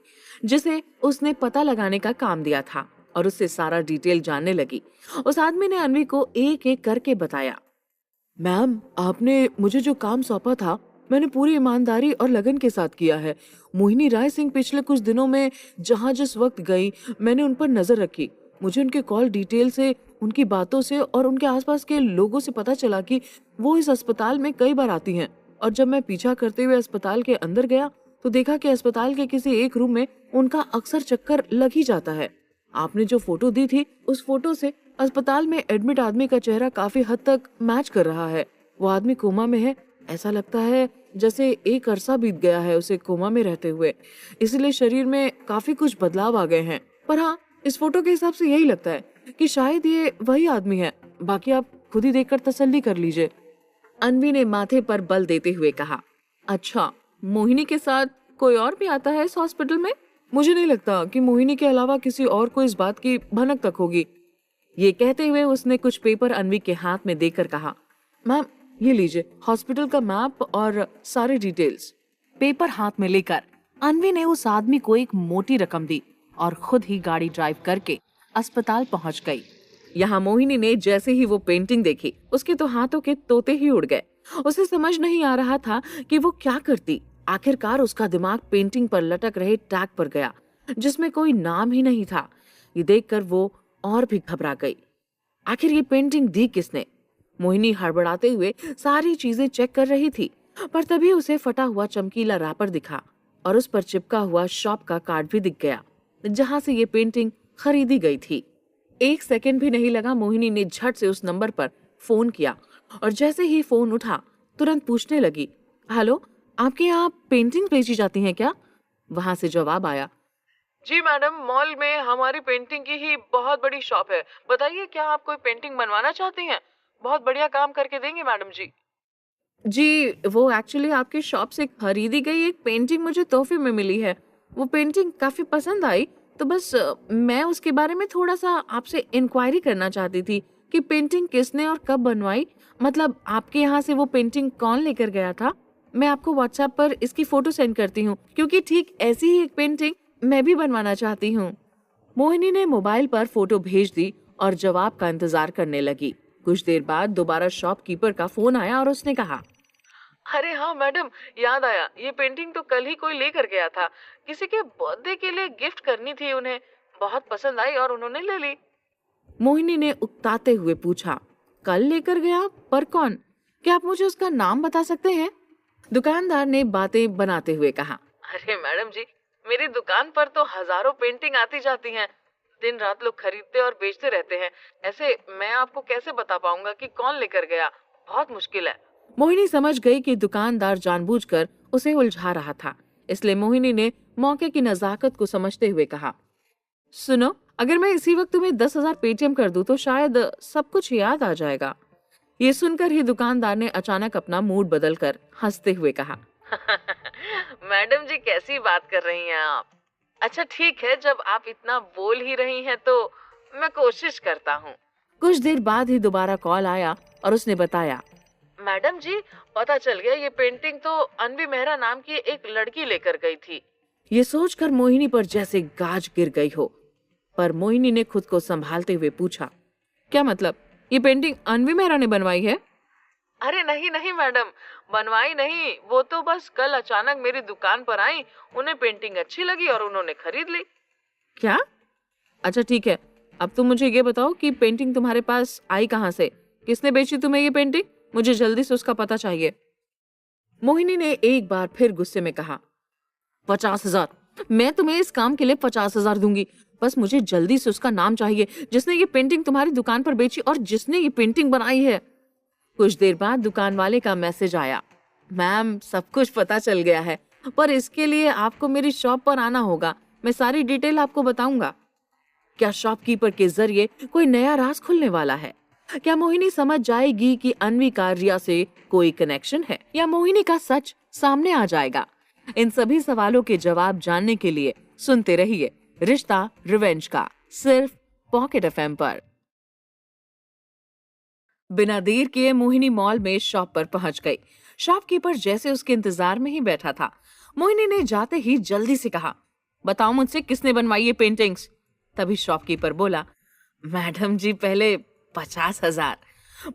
Speaker 1: जिसे उसने पता लगाने का काम दिया था और उससे सारा डिटेल जानने लगी। उस आदमी ने अनवी को एक एक करके बताया। मैम, आपने मुझे जो काम सौंपा था मैंने पूरी ईमानदारी और लगन के साथ किया है। मोहिनी राय सिंह पिछले कुछ दिनों में जहाँ जिस वक्त गई मैंने उन पर नजर रखी। मुझे उनके कॉल डिटेल से, उनकी बातों से और उनके आसपास के लोगों से पता चला कि वो इस अस्पताल में कई बार आती हैं। और जब मैं पीछा करते हुए अस्पताल के अंदर गया तो देखा कि अस्पताल के किसी एक रूम में उनका अक्सर चक्कर लग ही जाता है। आपने जो फोटो दी थी उस फोटो से अस्पताल में एडमिट आदमी का चेहरा काफी हद तक मैच कर रहा है। वो आदमी कोमा में है। ऐसा लगता है जैसे एक अरसा बीत गया है उसे कोमा में रहते हुए, इसलिए शरीर में काफी कुछ बदलाव आ गए हैं। पर हाँ, इस फोटो के हिसाब से यही लगता है कि शायद ये वही आदमी है। बाकी आप खुद ही देखकर तसल्ली कर लीजिए। अन्वी ने माथे पर बल देते हुए कहा। अच्छा, मोहिनी के साथ कोई और भी आता है इस हॉस्पिटल में? मुझे नहीं लगता कि मोहिनी के अलावा किसी और को इस बात की भनक तक होगी। ये कहते हुए उसने कुछ पेपर अन्वी के हाथ में देकर कहा, मैम ये लीजिए हॉस्पिटल का मैप और सारे डिटेल्स। पेपर हाथ में लेकर अन्वी ने उस आदमी को एक मोटी रकम दी और खुद ही गाड़ी ड्राइव करके अस्पताल पहुंच गई। यहाँ मोहिनी ने जैसे ही वो पेंटिंग देखी, उसके तो हाथों के तोते ही उड़ गए। उसे समझ नहीं आ रहा था कि वो क्या करती। आखिरकार उसका दिमाग पेंटिंग पर लटक रहे टैग पर गया, जिसमें कोई नाम ही नहीं था। ये देखकर वो और भी घबरा गई। आखिर ये पेंटिंग दी किसने? मोहिनी हड़बड़ाते हुए सारी चीजें चेक कर रही थी, पर तभी उसे फटा हुआ चमकीला रैपर दिखा और उस पर चिपका हुआ शॉप का कार्ड भी दिख गया, जहां से ये पेंटिंग खरीदी गई थी। एक सेकंड भी नहीं लगा, मोहिनी ने झट से उस नंबर पर फोन किया और जैसे ही फोन उठा तुरंत पूछने लगी, हेलो, आपके यहाँ पेंटिंग बेची जाती हैं क्या? वहां से जवाब आया, जी मैडम, मॉल में हमारी पेंटिंग की ही बहुत बड़ी शॉप है। बताइए क्या आप कोई पेंटिंग बनवाना चाहती हैं? बहुत बढ़िया काम करके देंगे मैडम जी। जी, वो एक्चुअली आपकी शॉप से खरीदी गई एक पेंटिंग मुझे तोहफे में मिली है। वो पेंटिंग काफी पसंद आई, तो बस मैं उसके बारे में थोड़ा सा आपसे इंक्वायरी करना चाहती थी कि पेंटिंग किसने और कब बनवाई। मतलब आपके यहाँ से वो पेंटिंग कौन लेकर गया था? मैं आपको व्हाट्सएप पर इसकी फोटो सेंड करती हूँ, क्योंकि ठीक ऐसी ही एक पेंटिंग मैं भी बनवाना चाहती हूँ। मोहिनी ने मोबाइल पर फोटो भेज दी और जवाब का इंतजार करने लगी। कुछ देर बाद दोबारा शॉपकीपर का फोन आया और उसने कहा, अरे हाँ मैडम, याद आया, ये पेंटिंग तो कल ही कोई लेकर गया था। किसी के बर्थडे के लिए गिफ्ट करनी थी उन्हें, बहुत पसंद आई और उन्होंने ले ली। मोहिनी ने उकताते हुए पूछा, कल लेकर गया? पर कौन? क्या आप मुझे उसका नाम बता सकते हैं? दुकानदार ने बातें बनाते हुए कहा, अरे मैडम जी, मेरी दुकान पर तो हजारों पेंटिंग आती जाती हैं। दिन रात लोग खरीदते और बेचते रहते हैं। ऐसे मैं आपको कैसे बता पाऊंगा कि कौन लेकर गया? बहुत मुश्किल है। मोहिनी समझ गई कि दुकानदार जानबूझकर उसे उलझा रहा था, इसलिए मोहिनी ने मौके की नजाकत को समझते हुए कहा, सुनो, अगर मैं इसी वक्त तुम्हें 10,000 पेटीएम कर दूं तो शायद सब कुछ याद आ जाएगा। ये सुनकर ही दुकानदार ने अचानक अपना मूड बदलकर हंसते हुए कहा, मैडम जी कैसी बात कर रही हैं आप? अच्छा ठीक है, जब आप इतना बोल ही रही हैं तो मैं कोशिश करता हूँ। कुछ देर बाद ही दोबारा कॉल आया और उसने बताया, मैडम जी पता चल गया, ये पेंटिंग तो अन्वी मेहरा नाम की एक लड़की लेकर गई थी। ये सोचकर मोहिनी पर जैसे गाज गिर गई हो, पर मोहिनी ने खुद को संभालते हुए पूछा, क्या मतलब, ये पेंटिंग अन्वी मेहरा ने बनवाई है? अरे नहीं नहीं मैडम, बनवाई नहीं, वो तो बस कल अचानक मेरी दुकान पर आई, उन्हें पेंटिंग अच्छी लगी और उन्होंने खरीद ली। क्या? अच्छा ठीक है, अब तुम मुझे ये बताओ कि पेंटिंग तुम्हारे पास आई कहाँ से? किसने बेची तुम्हें ये पेंटिंग? मुझे जल्दी से उसका पता चाहिए। मोहिनी ने एक बार फिर गुस्से में कहा, 50,000, मैं तुम्हें इस काम के लिए 50,000 दूंगी। बस मुझे जल्दी से उसका नाम चाहिए जिसने ये पेंटिंग तुम्हारी दुकान पर बेची और जिसने ये पेंटिंग बनाई है। कुछ देर बाद दुकान वाले का मैसेज आया, मैम सब कुछ पता चल गया है, पर इसके लिए आपको मेरी शॉप पर आना होगा। मैं सारी डिटेल आपको बताऊंगा। क्या शॉपकीपर के जरिए कोई नया राज खुलने वाला है? क्या मोहिनी समझ जाएगी कि अन्वी का रिया से कोई कनेक्शन है, या मोहिनी का सच सामने आ जाएगा? इन सभी सवालों के जवाब जानने के लिए सुनते रहिए रिश्ता रिवेंज का, सिर्फ पॉकेट एफएम पर। बिना देर किए मोहिनी मॉल में शॉप पर पहुंच गई। शॉपकीपर जैसे उसके इंतजार में ही बैठा था। मोहिनी ने जाते ही जल्दी से कहा, बताओ मुझसे किसने बनवाई ये पेंटिंग्स? तभी शॉपकीपर बोला, मैडम जी पहले 50,000।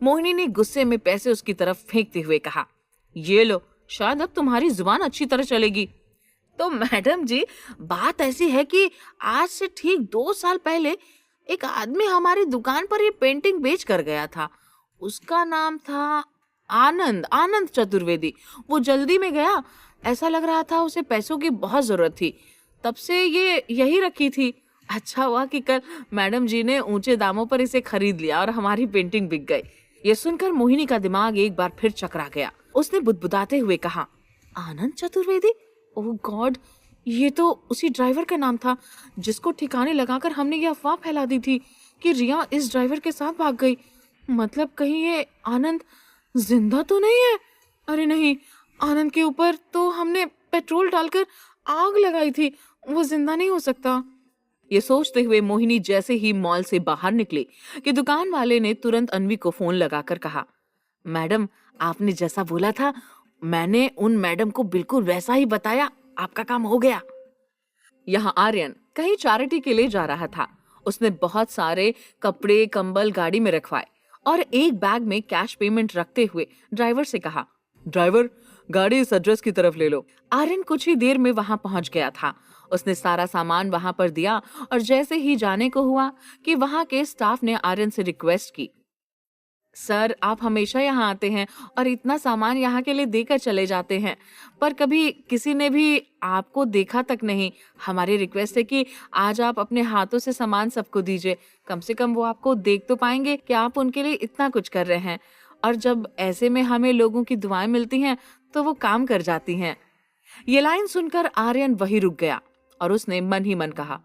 Speaker 1: मोहिनी ने गुस्से में पैसे उसकी तरफ फेंकते हुए कहा, ये लो, शायद अब तुम्हारी जुबान अच्छी तरह चलेगी। तो मैडम जी बात ऐसी है कि आज से ठीक 2 साल पहले एक आदमी हमारी दुकान पर ये पेंटिंग बेच कर गया था। उसका नाम था आनंद चतुर्वेदी। वो जल्दी में गया, ऐसा लग रहा था उसे पैसों की बहुत जरूरत थी, तब से ये यही रखी थी। अच्छा हुआ कि कल मैडम जी ने ऊंचे दामों पर इसे खरीद लिया और हमारी पेंटिंग बिक गई। ये सुनकर मोहिनी का दिमाग एक बार फिर चकरा गया। उसने बुदबुदाते हुए कहा, आनंद चतुर्वेदी? ओह गॉड, ये तो उसी ड्राइवर का नाम था जिसको ठिकाने लगाकर हमने ये अफवाह फैला दी थी कि रिया इस ड्राइवर के साथ भाग गई। मतलब कहीं ये आनंद जिंदा तो नहीं है? अरे नहीं, आनंद के ऊपर तो हमने पेट्रोल डालकर आग लगाई थी, वो जिंदा नहीं हो सकता। ये सोचते हुए मोहिनी जैसे ही मॉल से बाहर निकली कि दुकान वाले ने तुरंत अन्वी को फोन लगाकर कहा, मैडम, आपने जैसा बोला था, मैंने उन मैडम को बिल्कुल वैसा ही बताया, आपका काम हो गया। यहाँ आर्यन कहीं चैरिटी के लिए जा रहा था। उसने बहुत सारे कपड़े कंबल गाड़ी में रखवाए और एक बैग में कैश पेमेंट रखते हुए ड्राइवर से कहा, ड्राइवर, गाड़ी इस एड्रेस की तरफ ले लो। आर्यन कुछ ही देर में वहां पहुंच गया था। उसने सारा सामान वहां पर दिया और जैसे ही जाने को हुआ कि वहां के स्टाफ ने आर्यन से रिक्वेस्ट की, सर, आप हमेशा यहाँ आते हैं और इतना सामान यहाँ के लिए देकर चले जाते हैं, पर कभी किसी ने भी आपको देखा तक नहीं। हमारी रिक्वेस्ट है कि आज आप अपने हाथों से सामान सबको दीजिए, कम से कम वो आपको देख तो पाएंगे कि आप उनके लिए इतना कुछ कर रहे हैं। और जब ऐसे में हमें लोगों की दुआएं मिलती हैं तो वो काम कर जाती हैं। ये लाइन सुनकर आर्यन वही रुक गया और उसने मन ही मन कहा,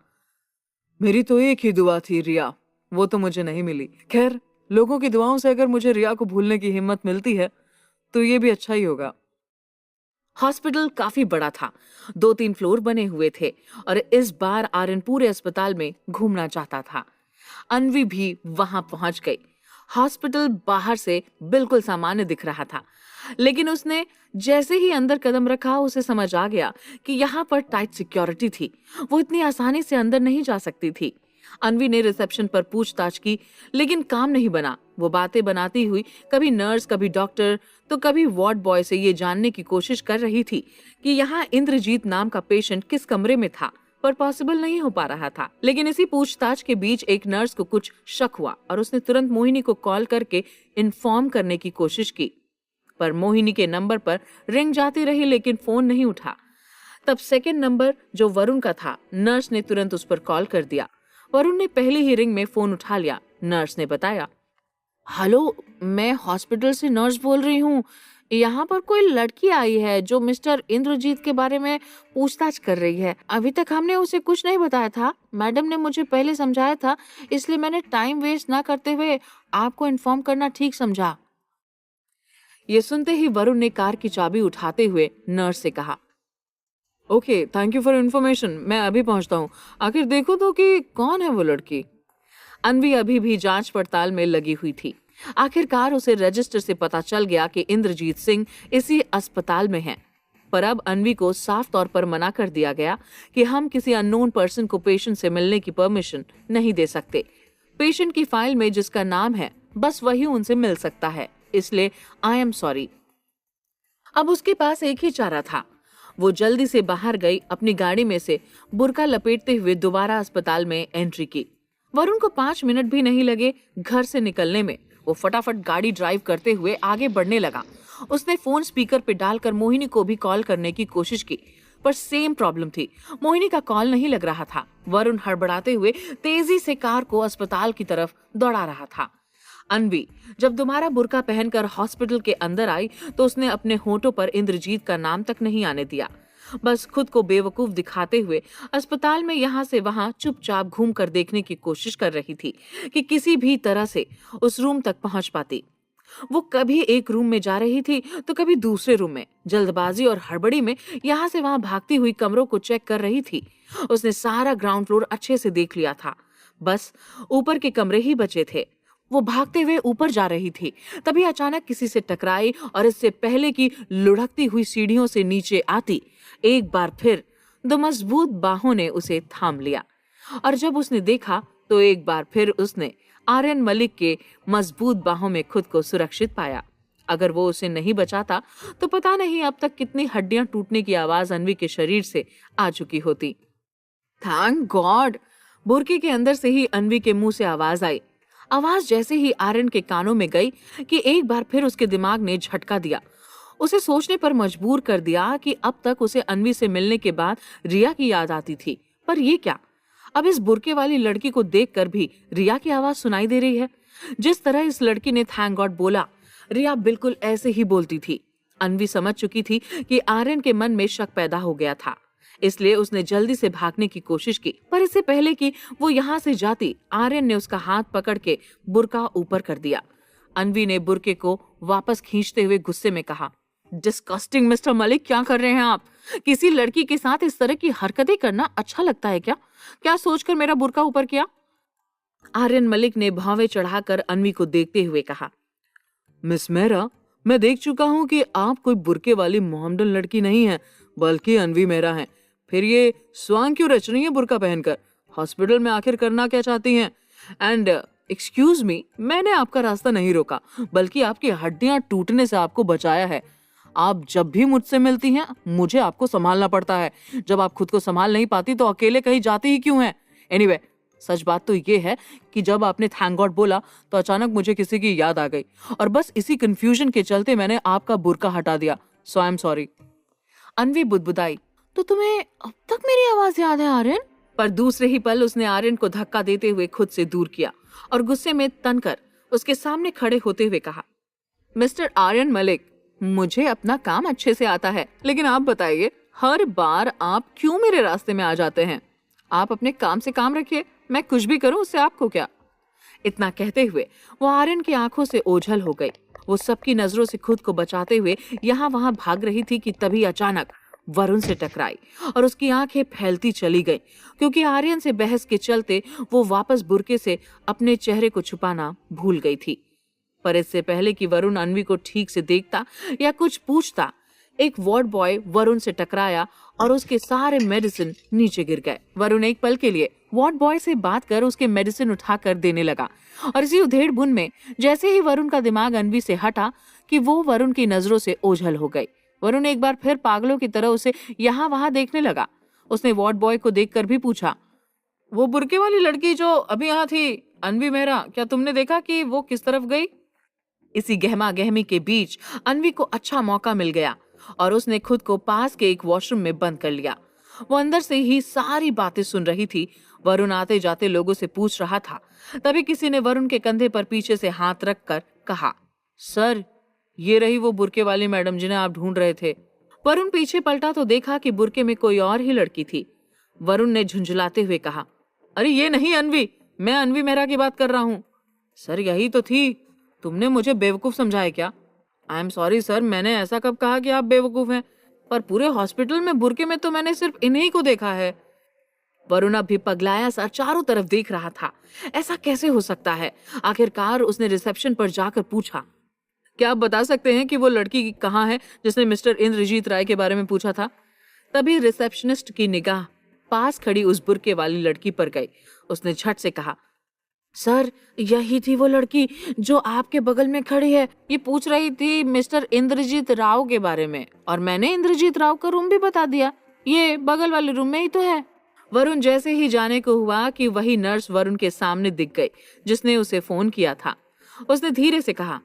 Speaker 1: मेरी तो एक ही दुआ थी रिया, वो तो मुझे नहीं मिली। खैर, लोगों की दुआओं से अगर मुझे रिया को भूलने की हिम्मत मिलती है तो ये भी अच्छा ही होगा। हॉस्पिटल काफी बड़ा था, 2-3 फ्लोर बने हुए थे और इस बार आर्यन पूरे अस्पताल में घूमना चाहता था। अन्वी भी वहां पहुंच गई। हॉस्पिटल बाहर से बिल्कुल सामान्य दिख रहा था, लेकिन उसने जैसे ही अंदर कदम रखा उसे समझ आ गया कि यहाँ पर टाइट सिक्योरिटी थी, वो इतनी आसानी से अंदर नहीं जा सकती थी। अन्वी ने रिसेप्शन पर पूछताछ की, लेकिन काम नहीं बना। वो बातें बनाती हुई कभी नर्स, कभी डॉक्टर, तो कभी वार्ड बॉय से ये जानने की कोशिश कर रही थी कि यहाँ इंद्रजीत नाम का पेशेंट किस कमरे में था, पर पॉसिबल नहीं हो पा रहा था। लेकिन इसी पूछताछ के बीच एक नर्स को कुछ शक हुआ और उसने तुरंत मोहिनी को कॉल करके इन्फॉर्म करने की कोशिश की, पर मोहिनी के नंबर पर रिंग जाती रही लेकिन फोन नहीं उठा। तब सेकंड नंबर जो वरुण का था, नर्स ने तुरंत उस पर कॉल कर दिया। वरुण ने पहली ही रिंग में फोन उठा लिया। नर्स ने बताया, हेलो, मैं हॉस्पिटल से नर्स बोल रही हूँ। यहाँ पर कोई लड़की आई है जो मिस्टर इंद्रजीत के बारे में पूछताछ कर रही है। अभी तक हमने उसे कुछ नहीं बताया था, मैडम ने मुझे पहले समझाया था, इसलिए मैंने टाइम वेस्ट ना करते हुए आपको इन्फॉर्म करना ठीक समझा। ये सुनते ही वरुण ने कार की चाबी उठाते हुए नर्स से कहा, okay, thank you for information, मैं अभी पहुंचता हूँ। आखिर देखो तो कि कौन है वो लड़की। अन्वी अभी भी जांच पड़ताल में लगी हुई थी। आखिरकार उसे रजिस्टर से पता चल गया कि इंद्रजीत सिंह इसी अस्पताल में है, पर अब अन्वी को साफ तौर पर मना कर दिया गया कि हम किसी अननोन पर्सन को पेशेंट से मिलने की परमिशन नहीं दे सकते। पेशेंट की फाइल में जिसका नाम है बस वही उनसे मिल सकता है, इसलिए आई एम सॉरी। अब उसके पास एक ही चारा था। वो जल्दी से बाहर गई, अपनी गाड़ी में से बुर्का लपेटते हुए दोबारा अस्पताल में एंट्री की। वरुण को 5 मिनट भी नहीं लगे घर से निकलने में। वो फटाफट गाड़ी ड्राइव करते हुए आगे बढ़ने लगा। उसने फोन स्पीकर पे डालकर मोहिनी को भी कॉल करने की कोशिश की, पर सेम प्रॉब्लम थी, मोहिनी का कॉल नहीं लग रहा था। वरुण हड़बड़ाते हुए तेजी से कार को अस्पताल की तरफ दौड़ा रहा था। अन्वी जब दोबारा बुर्का पहनकर हॉस्पिटल के अंदर आई तो उसने अपने होठों पर इंद्रजीत का नाम तक नहीं आने दिया। बस खुद को बेवकूफ दिखाते हुए अस्पताल में यहाँ से वहां चुपचाप घूम कर देखने की कोशिश कर रही थी कि किसी भी तरह से उस रूम तक पहुंच पाती। वो कभी एक रूम में जा रही थी तो कभी दूसरे रूम में। जल्दबाजी और हड़बड़ी में यहाँ से वहां भागती हुई कमरों को चेक कर रही थी। उसने सारा ग्राउंड फ्लोर अच्छे से देख लिया था, बस ऊपर के कमरे ही बचे थे। वो भागते हुए ऊपर जा रही थी, तभी अचानक किसी से टकराई और इससे पहले कि लुढ़कती हुई सीढ़ियों से नीचे आती, एक बार फिर 2 मजबूत बाहों ने उसे थाम लिया। और जब उसने देखा तो एक बार फिर उसने आर्यन मलिक के मजबूत बाहों में खुद को सुरक्षित पाया। अगर वो उसे नहीं बचाता तो पता नहीं अब तक कितनी हड्डियां टूटने की आवाज अन्वी के शरीर से आ चुकी होती। थैंक गॉड, बुर्के के अंदर से ही अन्वी के मुंह से आवाज आई। आवाज जैसे ही आर्यन के कानों में गई कि एक बार फिर उसके दिमाग ने झटका दिया, उसे सोचने पर मजबूर कर दिया कि अब तक उसे अन्वी से मिलने के बाद रिया की याद आती थी, पर ये क्या? अब इस बुर्के वाली लड़की को देखकर भी रिया की आवाज सुनाई दे रही है। जिस तरह इस लड़की ने थैंक गॉड बोला, रिया बिल्कुल ऐसे ही बोलती थी। अन्वी समझ चुकी थी कि आर्यन के मन में शक पैदा हो गया था, इसलिए उसने जल्दी से भागने की कोशिश की, पर इससे पहले कि वो यहाँ से जाती, आर्यन ने उसका हाथ पकड़ के बुर्का ऊपर कर दिया। अनवी ने बुर्के को वापस खींचते हुए गुस्से में कहा। डिस्कस्टिंग मिस्टर मलिक, क्या कर रहे हैं आप? किसी लड़की के साथ इस तरह की हरकतें करना अच्छा लगता है क्या? क्या सोचकर मेरा बुर्का ऊपर किया? आर्यन मलिक ने भावे चढ़ाकर अनवी को देखते हुए कहा, मिस मेहरा, मैं देख चुका हूँ कि आप कोई बुर्के वाली मोहम्मदन लड़की नहीं है, बल्कि अनवी मेहरा हैं। फिर ये स्वांग क्यों रच रही है बुर्का पहनकर? हॉस्पिटल में आखिर करना क्या चाहती हैं? एंड एक्सक्यूज मी, मैंने आपका रास्ता नहीं रोका, बल्कि आपकी हड्डियां टूटने से आपको बचाया है। आप जब भी मुझसे मिलती हैं, मुझे आपको संभालना पड़ता है। जब आप खुद को संभाल नहीं पाती तो अकेले कहीं जाती ही क्यों हैं? एनीवे, सच बात तो ये है कि जब आपने थैंक गॉड बोला तो अचानक मुझे किसी की याद आ गई, और बस इसी कंफ्यूजन के चलते मैंने आपका बुर्का हटा दिया। सो आई एम सॉरी। अनवी बुदबुदाई, तो तुम्हें अब तक मेरी आवाज याद है आर्यन? पर दूसरे ही पल उसने आर्यन को धक्का देते हुए खुद से दूर किया और गुस्से में तनकर उसके सामने खड़े होते हुए कहा, मिस्टर आर्यन मलिक, मुझे अपना काम अच्छे से आता है, लेकिन आप बताइए, हर बार आप क्यों मेरे रास्ते में आ जाते हैं? आप अपने काम से काम रखिए, मैं कुछ भी करूं उससे आपको क्या? इतना कहते हुए वो आर्यन की आंखों से ओझल हो गई। वो सबकी नजरों से खुद को बचाते हुए यहाँ वहां भाग रही थी कि तभी अचानक वरुण से टकराई और उसकी आंखें फैलती चली गई, क्योंकि आर्यन से बहस के चलते वो वापस बुर्के से अपने चेहरे को छुपाना भूल गई थी। पर इससे पहले कि वरुण अनवी को ठीक से देखता या कुछ पूछता, एक वार्ड बॉय वरुण से टकराया और उसके सारे मेडिसिन नीचे गिर गए। वरुण एक पल के लिए वार्ड बॉय से बात कर उसके मेडिसिन उठाकर देने लगा, और इसी उधेड़-बुन में जैसे ही वरुण का दिमाग अनवी से हटा कि वो वरुण की नजरों से ओझल हो गई। वरुण एक बार फिर पागलों की तरह उसे यहाँ वहां देखने लगा। उसने वार्ड बॉय को देखकर भी पूछा, वो बुर्के वाली लड़की जो अभी यहाँ थी, अनवी मेहरा, क्या तुमने देखा कि वो किस तरफ गई? इसी गहमा गहमी के बीच अनवी को अच्छा मौका मिल गया और उसने खुद को पास के एक वॉशरूम में बंद कर लिया। वो अंदर से ही सारी बातें सुन रही थी। वरुण आते जाते लोगों से पूछ रहा था। तभी किसी ने वरुण के कंधे पर पीछे से हाथ रखकर कहा, सर, ये रही वो बुर्के वाली मैडम जिन्हें आप ढूंढ रहे थे। वरुण पीछे पलटा तो देखा कि बुर्के में कोई और ही लड़की थी। वरुण ने झुंझलाते हुए कहा, अरे ये नहीं अनवी, मैं अनवी मेहरा की बात कर रहा हूँ। सर यही तो थी, तुमने मुझे बेवकूफ समझा है क्या? आई एम सॉरी सर, मैंने ऐसा कब कहा कि आप बेवकूफ हैं? पर पूरे हॉस्पिटल में बुर्के में तो मैंने सिर्फ इन्हीं को देखा है। वरुण अब भी पगलाया सा चारों तरफ देख रहा था। ऐसा कैसे हो सकता है? आखिरकार उसने रिसेप्शन पर जाकर पूछा, क्या आप बता सकते हैं कि वो लड़की कहाँ है जिसने मिस्टर इंद्रजीत राय के बारे में पूछा था? तभी रिसेप्शनिस्ट की निगाह पास खड़ी उस बुर्के वाली लड़की पर गई। उसने झट से कहा, सर, यही थी वो लड़की जो आपके बगल में खड़ी है। ये पूछ रही थी मिस्टर इंद्रजीत राव के बारे में, और मैंने इंद्रजीत राव का रूम भी बता दिया। ये बगल वाले रूम में ही तो है। वरुण जैसे ही जाने को हुआ कि वही नर्स वरुण के सामने दिख गई जिसने उसे फोन किया था। उसने धीरे से कहा,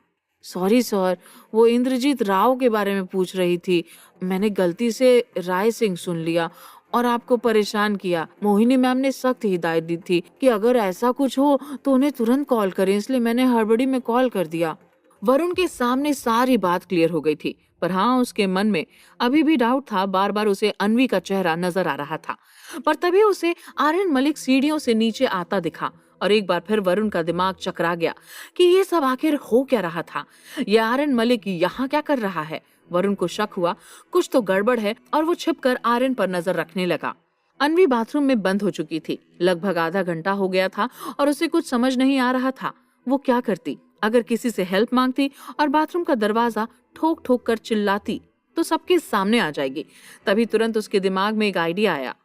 Speaker 1: सॉरी सर, वो इंद्रजीत राव के बारे में पूछ रही थी। मैंने गलती से राय सिंह सुन लिया और आपको परेशान किया। मोहिनी मैम ने सख्त हिदायत दी थी कि अगर ऐसा कुछ हो तो उन्हें तुरंत कॉल करें, इसलिए मैंने हड़बड़ी में कॉल कर दिया। वरुण के सामने सारी बात क्लियर हो गई थी, पर हाँ, उसके मन में अभी भी डाउट था। बार बार उसे अनवी का चेहरा नजर आ रहा था। पर तभी उसे आर्यन मलिक सीढ़ियों से नीचे आता दिखा और एक बार फिर वरुण का दिमाग चकरा गया कि ये सब आखिर हो क्या रहा था। ये आर्यन मलिक यहाँ क्या कर रहा है? वरुण को शक हुआ कुछ तो गड़बड़ है और वो छिपकर आर्यन पर नजर रखने लगा। अनवी बाथरूम में बंद हो चुकी थी। लगभग आधा घंटा हो गया था और उसे कुछ समझ नहीं आ रहा था वो क्या करती। अगर किसी से हेल्प मांगती और बाथरूम का दरवाजा ठोक ठोक कर चिल्लाती तो सबके सामने आ जाएगी। तभी तुरंत उसके दिमाग में एक आइडिया आया।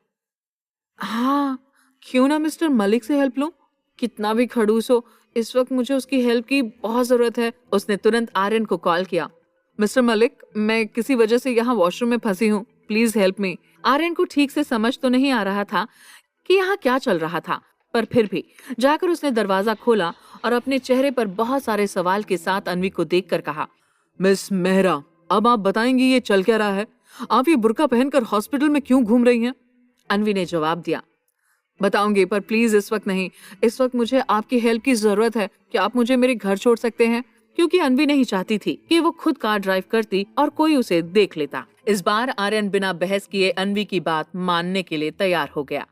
Speaker 1: हाँ, क्यों ना मिस्टर मलिक से हेल्प लूं? कितना भी खड़ूस हो, इस वक्त मुझे उसकी हेल्प की बहुत जरूरत है। उसने तुरंत आर्यन को कॉल किया। मिस्टर मलिक, मैं किसी वजह से यहाँ वॉशरूम में फंसी हूँ, प्लीज हेल्प मी। आर्यन को ठीक से समझ तो नहीं आ रहा था कि यहाँ क्या चल रहा था, पर फिर भी जाकर उसने दरवाजा खोला और अपने चेहरे पर बहुत सारे सवाल के साथ अनवी को देखकर कहा, मिस मेहरा, अब आप बताएंगी ये चल क्या रहा है? आप ये बुर्का पहनकर हॉस्पिटल में क्यों घूम रही हैं? अनवी ने जवाब दिया, बताऊंगी, पर प्लीज इस वक्त नहीं। इस वक्त मुझे आपकी हेल्प की जरूरत है। क्या आप मुझे मेरे घर छोड़ सकते हैं? क्योंकि अनवी नहीं चाहती थी कि वो खुद कार ड्राइव करती और कोई उसे देख लेता। इस बार आर्यन बिना बहस किए अनवी की बात मानने के लिए तैयार हो गया।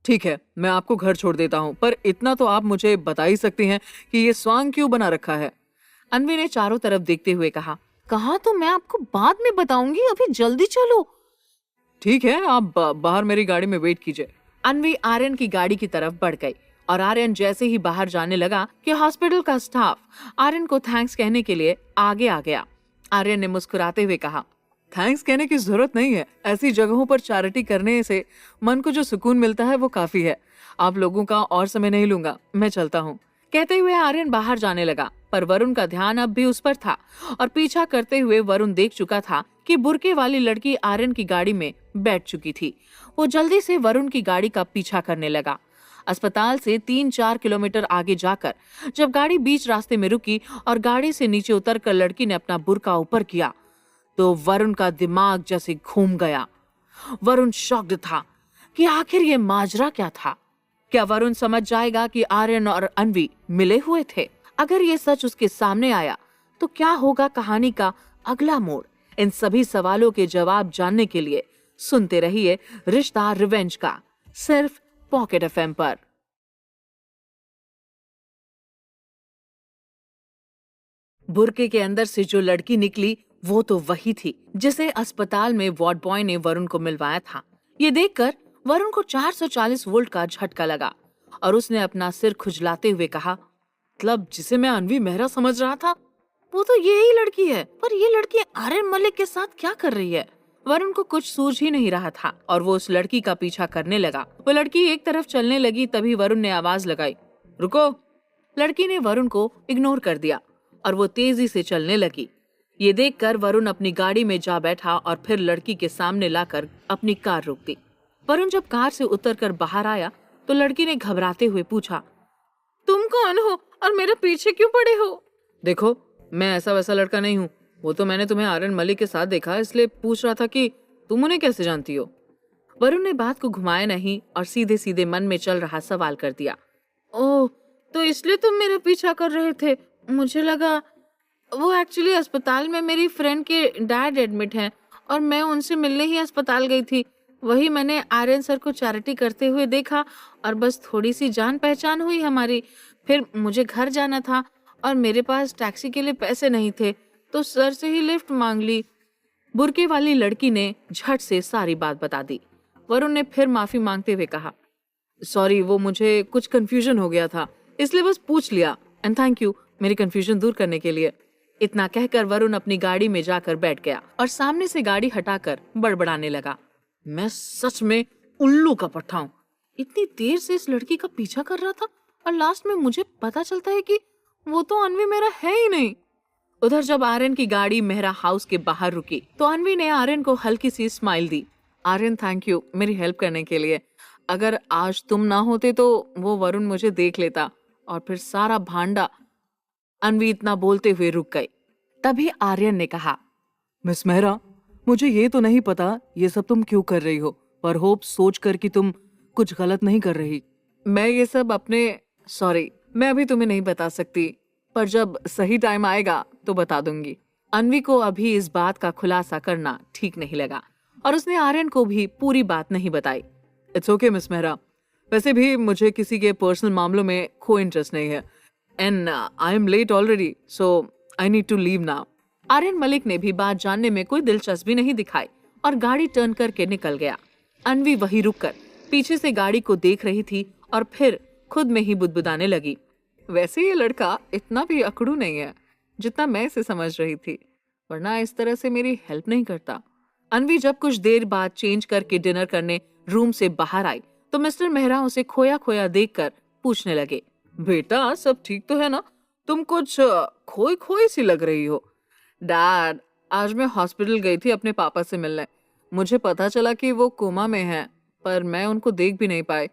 Speaker 1: ठीक है, मैं आपको घर छोड़ देता हूँ, पर इतना तो आप मुझे बता ही सकती हैं कि ये स्वांग क्यों बना रखा है? अनवी ने चारों तरफ देखते हुए कहा। कहा तो मैं आपको बाद में बताऊंगी, अभी जल्दी चलो। ठीक है, आप बाहर मेरी गाड़ी में वेट कीजिए। अनवी आर्यन की गाड़ी की तरफ बढ़ गई और आर्यन जैसे ही बाहर जाने लगा कि हॉस्पिटल का स्टाफ आर्यन को थैंक्स कहने के लिए आगे आ गया। आर्यन ने मुस्कुराते हुए कहा, थैंक्स कहने की जरूरत नहीं है, ऐसी जगहों पर चैरिटी करने से मन को जो सुकून मिलता है वो काफी है। आप लोगों का और समय नहीं लूंगा, मैं चलता हूँ। कहते हुए आर्यन बाहर जाने लगा, पर वरुण का ध्यान अब भी उस पर था और पीछा करते हुए वरुण देख चुका था कि बुर्के वाली लड़की आर्यन की गाड़ी में बैठ चुकी थी। वो जल्दी से वरुण की गाड़ी का पीछा करने लगा। अस्पताल से 3-4 किलोमीटर आगे जाकर जब गाड़ी बीच रास्ते में रुकी और गाड़ी से नीचे उतरकर लड़की ने अपना बुर्का ऊपर किया तो वरुण का दिमाग जैसे घूम गया। वरुण शॉक्ड था कि आखिर ये माजरा क्या था। क्या वरुण समझ जाएगा कि आर्यन और अनवी मिले हुए थे? अगर ये सच उसके सामने आया तो क्या होगा कहानी का अगला मोड़? इन सभी सवालों के जवाब जानने के लिए सुनते रहिए रिश्ता रिवेंज का, सिर्फ पॉकेट एफएम पर। बुर्के के अंदर से जो लड़की निकली वो तो वही थी जिसे अस्पताल में वार्ड बॉय ने वरुण को मिलवाया था। ये देखकर वरुण को 440 वोल्ट का झटका लगा और उसने अपना सिर खुजलाते हुए कहा, मतलब जिसे मैं अनवी मेहरा समझ रहा था वो तो यही लड़की है, पर ये लड़की आर्यन मलिक के साथ क्या कर रही है? वरुण को कुछ सूझ ही नहीं रहा था और वो उस लड़की का पीछा करने लगा। वो लड़की एक तरफ चलने लगी, तभी वरुण ने आवाज लगाई, रुको। लड़की ने वरुण को इग्नोर कर दिया और वो तेजी से चलने लगी। ये देखकर वरुण अपनी गाड़ी में जा बैठा और फिर लड़की के सामने लाकर अपनी कार रोक दी। वरुण जब कार से उतरकर बाहर आया तो लड़की ने घबराते हुए पूछा, तुम कौन हो और मेरे पीछे क्यों पड़े हो? देखो, मैं ऐसा वैसा लड़का नहीं हूँ, वो तो मैंने तुम्हें आर्यन मलिक के साथ देखा, इसलिए पूछ रहा था कि तुम उन्हें कैसे जानती हो। वरुण ने बात को घुमाया नहीं और सीधे सीधे मन में चल रहा सवाल कर दिया, ओह, तो इसलिए तुम मेरा पीछा कर रहे थे? मुझे लगा वो एक्चुअली अस्पताल में मेरी फ्रेंड के डैड एडमिट हैं और मैं उनसे मिलने ही अस्पताल गई थी। वही मैंने आर्यन सर को चैरिटी करते हुए देखा और बस थोड़ी सी जान पहचान हुई हमारी। फिर मुझे घर जाना था और मेरे पास टैक्सी के लिए पैसे नहीं थे तो सर से ही लिफ्ट मांग ली। बुर्के वाली लड़की ने झट से सारी बात बता दी। वरुण ने फिर माफी मांगते हुए कहा, सॉरी, वो मुझे कुछ कंफ्यूजन हो गया था, इसलिए बस पूछ लिया, एंड थैंक यू मेरी कंफ्यूजन दूर करने के लिए। इतना कहकर वरुण अपनी गाड़ी में जाकर बैठ गया और सामने से गाड़ी हटाकर बड़बड़ाने लगा, मैं सच में उल्लू का पट्टा हूं। इतनी देर से इस लड़की का पीछा कर रहा था और लास्ट में मुझे पता चलता है कि वो तो अनवी मेरा है ही नहीं। उधर जब आर्यन की गाड़ी मेहरा हाउस के बाहर रुकी तो अनवी ने आर्यन को हल्की सी स्माइल दी। आर्यन, थैंक यू मेरी हेल्प करने के लिए। अगर आज तुम ना होते तो वो वरुण मुझे देख लेता और फिर सारा भांडा। अनवी इतना बोलते हुए रुक गई। तभी आर्यन ने कहा, मिस मेहरा, मुझे ये तो नहीं पता ये सब तुम क्यों कर रही हो, पर होप सोच कर कि तुम कुछ गलत नहीं कर रही। मैं ये सब सॉरी, मैं अभी तुम्हें नहीं बता सकती, पर जब सही टाइम आएगा तो बता दूंगी। अनवी को अभी इस बात का खुलासा करना ठीक नहीं लगा और उसने आर्यन को भी पूरी बात नहीं बताई। इट्स ओके मिस मेहरा, वैसे भी मुझे किसी के पर्सनल मामलों में कोई इंटरेस्ट नहीं है and I am late already, so I need to leave now. Aryan Malik ने भी बात जानने में कोई दिलचस्पी नहीं दिखाई और गाड़ी टर्न करके निकल गया। अनवी वहीं रुककर पीछे से गाड़ी को देख रही थी और फिर खुद में ही बुदबुदाने लगी, वैसे ये लड़का इतना भी अकड़ू नहीं है जितना मैं इसे समझ रही थी, वरना इस तरह से मेरी हेल्प नहीं करता। अनवी जब कुछ देर बाद चेंज करके डिनर करने रूम से बाहर आई तो मिस्टर मेहरा उसे खोया खोया देखकर पूछने लगे, बेटा सब ठीक तो है ना? तुम कुछ खोई खोई सी लग रही हो। डैड, आज मैं हॉस्पिटल गई थी अपने पापा से मिलने। मुझे पता चला कि वो कोमा में हैं, पर मैं उनको देख भी नहीं पाई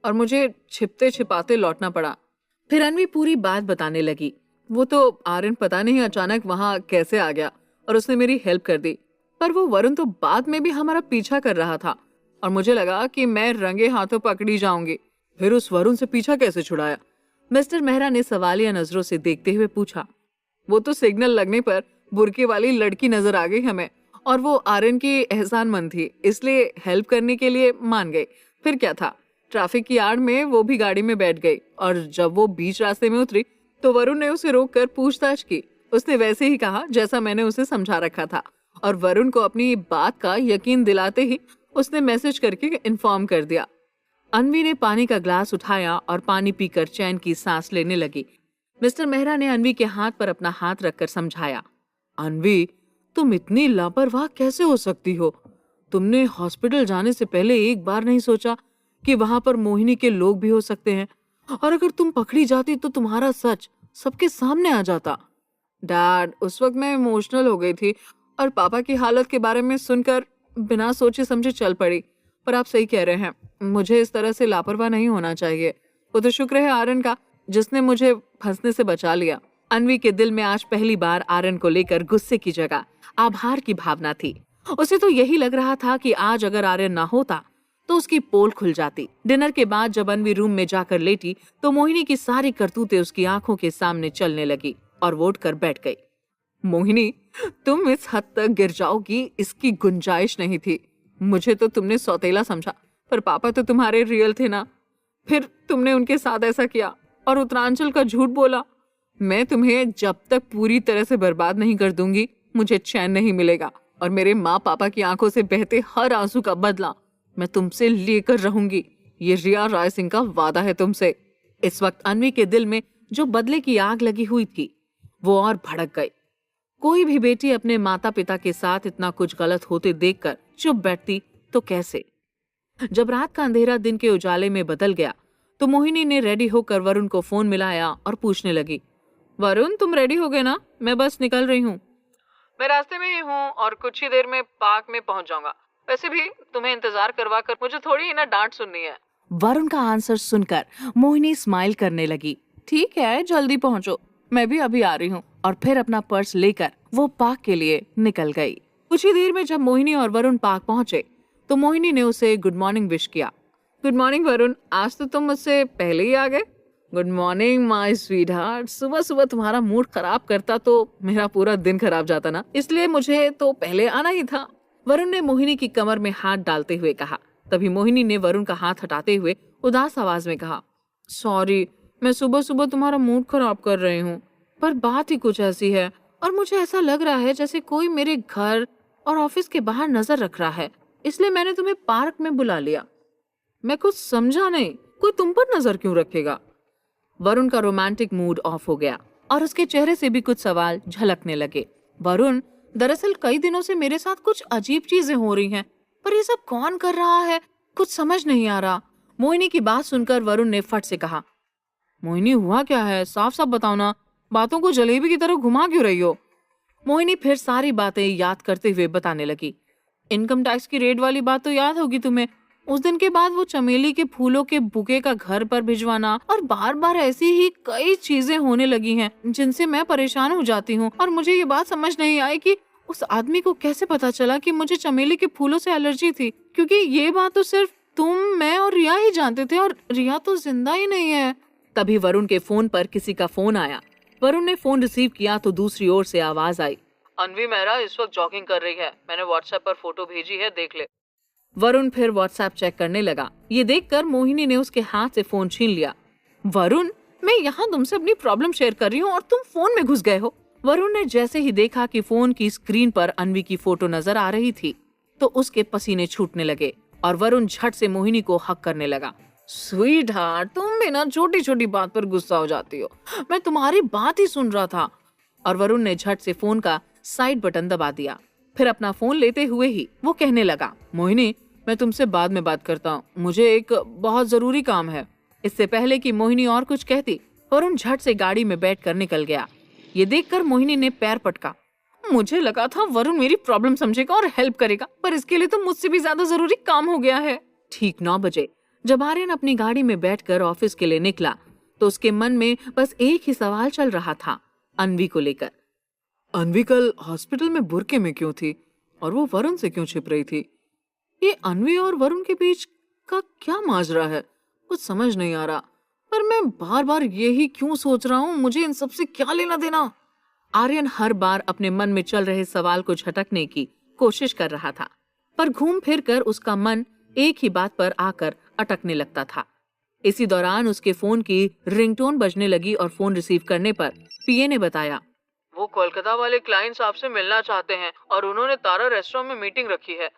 Speaker 1: और मुझे छिपते छिपाते लौटना पड़ा। फिर अनवी पूरी बात बताने लगी। वो तो आर्यन पता नहीं अचानक वहां कैसे आ गया और उसने मेरी हेल्प कर दी, पर वो वरुण तो बाद में भी हमारा पीछा कर रहा था और मुझे लगा कि मैं रंगे हाथों पकड़ी जाऊंगी। फिर उस वरुण से पीछा कैसे छुड़ाया? मिस्टर मेहरा ने सवालिया नजरों से देखते हुए पूछा। वो तो सिग्नल लगने पर बुर्के वाली लड़की नजर आ गई हमें और वो आर्यन की एहसानमंद थी, इसलिए हेल्प करने के लिए मान गई। फिर क्या था, ट्रैफिक की आड़ में वो भी गाड़ी में बैठ गई और जब वो बीच रास्ते में उतरी तो वरुण ने उसे रोककर पूछताछ की। उसने वैसे ही कहा जैसा मैंने उसे समझा रखा था, और वरुण को अपनी बात का यकीन दिलाते ही उसने मैसेज करके इन्फॉर्म कर दिया। अनवी ने पानी का ग्लास उठाया और पानी पीकर चैन की सांस लेने लगी। मिस्टर मेहरा ने अनवी के हाथ पर अपना हाथ रखकर समझाया, अनवी, तुम इतनी लापरवाह कैसे हो सकती हो? तुमने हॉस्पिटल जाने से पहले एक बार नहीं सोचा कि वहां पर मोहिनी के लोग भी हो सकते हैं, और अगर तुम पकड़ी जाती तो तुम्हारा सच सबके सामने आ जाता। डैड, उस वक्त मैं इमोशनल हो गई थी और पापा की हालत के बारे में सुनकर बिना सोचे समझे चल पड़ी। पर आप सही कह रहे हैं, मुझे इस तरह से लापरवाह नहीं होना चाहिए। वो तो शुक्र है आर्यन का, जिसने मुझे फंसने से बचा लिया। अनवी के दिल में आज पहली बार आर्यन को लेकर गुस्से की जगह आभार की भावना थी। उसे तो यही लग रहा था कि आज अगर आर्यन ना होता तो उसकी पोल खुल जाती। डिनर के बाद जब अनवी रूम में जाकर लेटी तो मोहिनी की सारी करतूतें उसकी आंखों के सामने चलने लगी और वो उठकर बैठ गई। मोहिनी, तुम इस हद तक गिर जाओगी इसकी गुंजाइश नहीं थी। मुझे तो तुमने सौतेला समझा, पर पापा तो तुम्हारे रियल थे ना। फिर तुमने उनके साथ ऐसा किया और उत्तरांचल का झूठ बोला। मैं तुम्हें जब तक पूरी तरह से बर्बाद नहीं कर दूंगी मुझे चैन नहीं मिलेगा, और मेरे माँ पापा की आंखों से बहते हर आंसू का बदला मैं तुमसे लेकर रहूंगी। ये रिया राय सिंह का वादा है तुमसे। इस वक्त अनवी के दिल में जो बदले की आग लगी हुई थी वो और भड़क गई। कोई भी बेटी अपने माता पिता के साथ इतना कुछ गलत होते देखकर चुप बैठती तो कैसे? जब रात का अंधेरा दिन के उजाले में बदल गया तो मोहिनी ने रेडी होकर वरुण को फोन मिलाया और पूछने लगी, वरुण, तुम रेडी हो गए ना? मैं बस निकल रही हूँ। मैं रास्ते में ही हूँ और कुछ ही देर में पार्क में पहुंच जाऊंगा। वैसे भी तुम्हें इंतजार करवा कर मुझे थोड़ी ही ना डांट सुननी है। वरुण का आंसर सुनकर मोहिनी स्माइल करने लगी। ठीक है, जल्दी पहुंचो, मैं भी अभी आ रही हूँ। और फिर अपना पर्स लेकर वो पार्क के लिए निकल गई। कुछ ही देर में जब मोहिनी और वरुण पार्क पहुंचे तो मोहिनी ने उसे गुड मॉर्निंग विश किया। गुड मॉर्निंग वरुण, आज तो तुम मुझसे पहले ही आ गए। Good morning my sweet heart. सुबह सुबह तुम्हारा मूड खराब करता तो मेरा पूरा दिन खराब जाता ना, इसलिए मुझे तो पहले आना ही था। वरुण ने मोहिनी की कमर में हाथ डालते हुए कहा। तभी मोहिनी ने वरुण का हाथ हटाते हुए उदास आवाज में कहा, सॉरी, मैं सुबह सुबह तुम्हारा मूड खराब कर रही हूँ, पर बात ही कुछ ऐसी है और मुझे ऐसा लग रहा है जैसे कोई मेरे घर और ऑफिस के बाहर नजर रख रहा है, इसलिए मैंने तुम्हें पार्क में बुला लिया। मैं कुछ समझा नहीं, कोई तुम पर नजर क्यों रखेगा? वरुण का रोमांटिक मूड ऑफ हो गया और उसके चेहरे से भी कुछ सवाल झलकने लगे। वरुण, दरअसल कई दिनों से मेरे साथ कुछ अजीब चीजें हो रही हैं, पर ये सब कौन कर रहा है कुछ समझ नहीं आ रहा। मोहिनी की बात सुनकर वरुण ने फट से कहा, मोहिनी, हुआ क्या है? साफ साफ बताओ ना, बातों को जलेबी की तरह घुमा क्यों रही हो? मोहिनी फिर सारी बातें याद करते हुए बताने लगी। इनकम टैक्स की रेड वाली बात तो याद होगी तुम्हें। उस दिन के बाद वो चमेली के फूलों के बुके का घर पर भिजवाना और बार बार ऐसी ही कई चीजें होने लगी हैं जिनसे मैं परेशान हो जाती हूँ। और मुझे ये बात समझ नहीं आई कि उस आदमी को कैसे पता चला कि मुझे चमेली के फूलों से एलर्जी थी, क्योंकि ये बात तो सिर्फ तुम, मैं और रिया ही जानते थे, और रिया तो जिंदा ही नहीं है। तभी वरुण के फोन पर किसी का फोन आया। वरुण ने फोन रिसीव किया तो दूसरी ओर से आवाज आई, अनवी मेहरा इस वक्त जॉगिंग कर रही है, मैंने व्हाट्सएप पर फोटो भेजी है, देख ले। वरुण फिर व्हाट्सएप चेक करने लगा। ये देखकर मोहिनी ने उसके हाथ से फोन छीन लिया। वरुण, मैं यहाँ तुमसे अपनी प्रॉब्लम शेयर कर रही हूँ और तुम फोन में घुस गए हो। वरुण ने जैसे ही देखा कि फोन की स्क्रीन पर अनवी की फोटो नजर आ रही थी तो उसके पसीने छूटने लगे और वरुण झट से मोहिनी को हक करने लगा। स्वीट हार्ट, तुम भी ना छोटी छोटी बात पर गुस्सा हो जाती हो, मैं तुम्हारी बात ही सुन रहा था। और वरुण ने झट से फोन का साइड बटन दबा दिया। फिर अपना फोन लेते हुए ही वो कहने लगा, मोहिनी, मैं तुमसे बाद में बात करता हूँ, मुझे एक बहुत जरूरी काम है। इससे पहले कि मोहिनी और कुछ कहती, वरुण झट से गाड़ी में बैठकर निकल गया। ये देखकर मोहिनी ने पैर पटका। मुझे लगा था वरुण मेरी प्रॉब्लम समझेगा और हेल्प करेगा, पर इसके लिए तो मुझसे भी ज्यादा जरूरी काम हो गया है। ठीक 9 बजे जब आर्यन अपनी गाड़ी में बैठकर ऑफिस के लिए निकला तो उसके मन में बस एक ही सवाल चल रहा था, अनवी को लेकर। अनवी कल हॉस्पिटल में बुरके में क्यों थी और वो वरुण से क्यों छिप रही थी? ये अनवी और वरुण के बीच का क्या माजरा है, कुछ समझ नहीं आ रहा। पर मैं बार बार यही क्यों सोच रहा हूँ, मुझे इन सबसे क्या लेना देना? आर्यन हर बार अपने मन में चल रहे सवाल को झटकने की कोशिश कर रहा था, पर घूम फिर कर उसका मन एक ही बात पर आकर अटकने लगता था। इसी दौरान उसके फोन की रिंगटोन बजने लगी और फोन रिसीव करने पर पीए ने बताया, वो कोलकाता वाले क्लाइंट्स आपसे मिलना चाहते हैं और उन्होंने तारा रेस्टोरेंट में मीटिंग रखी है।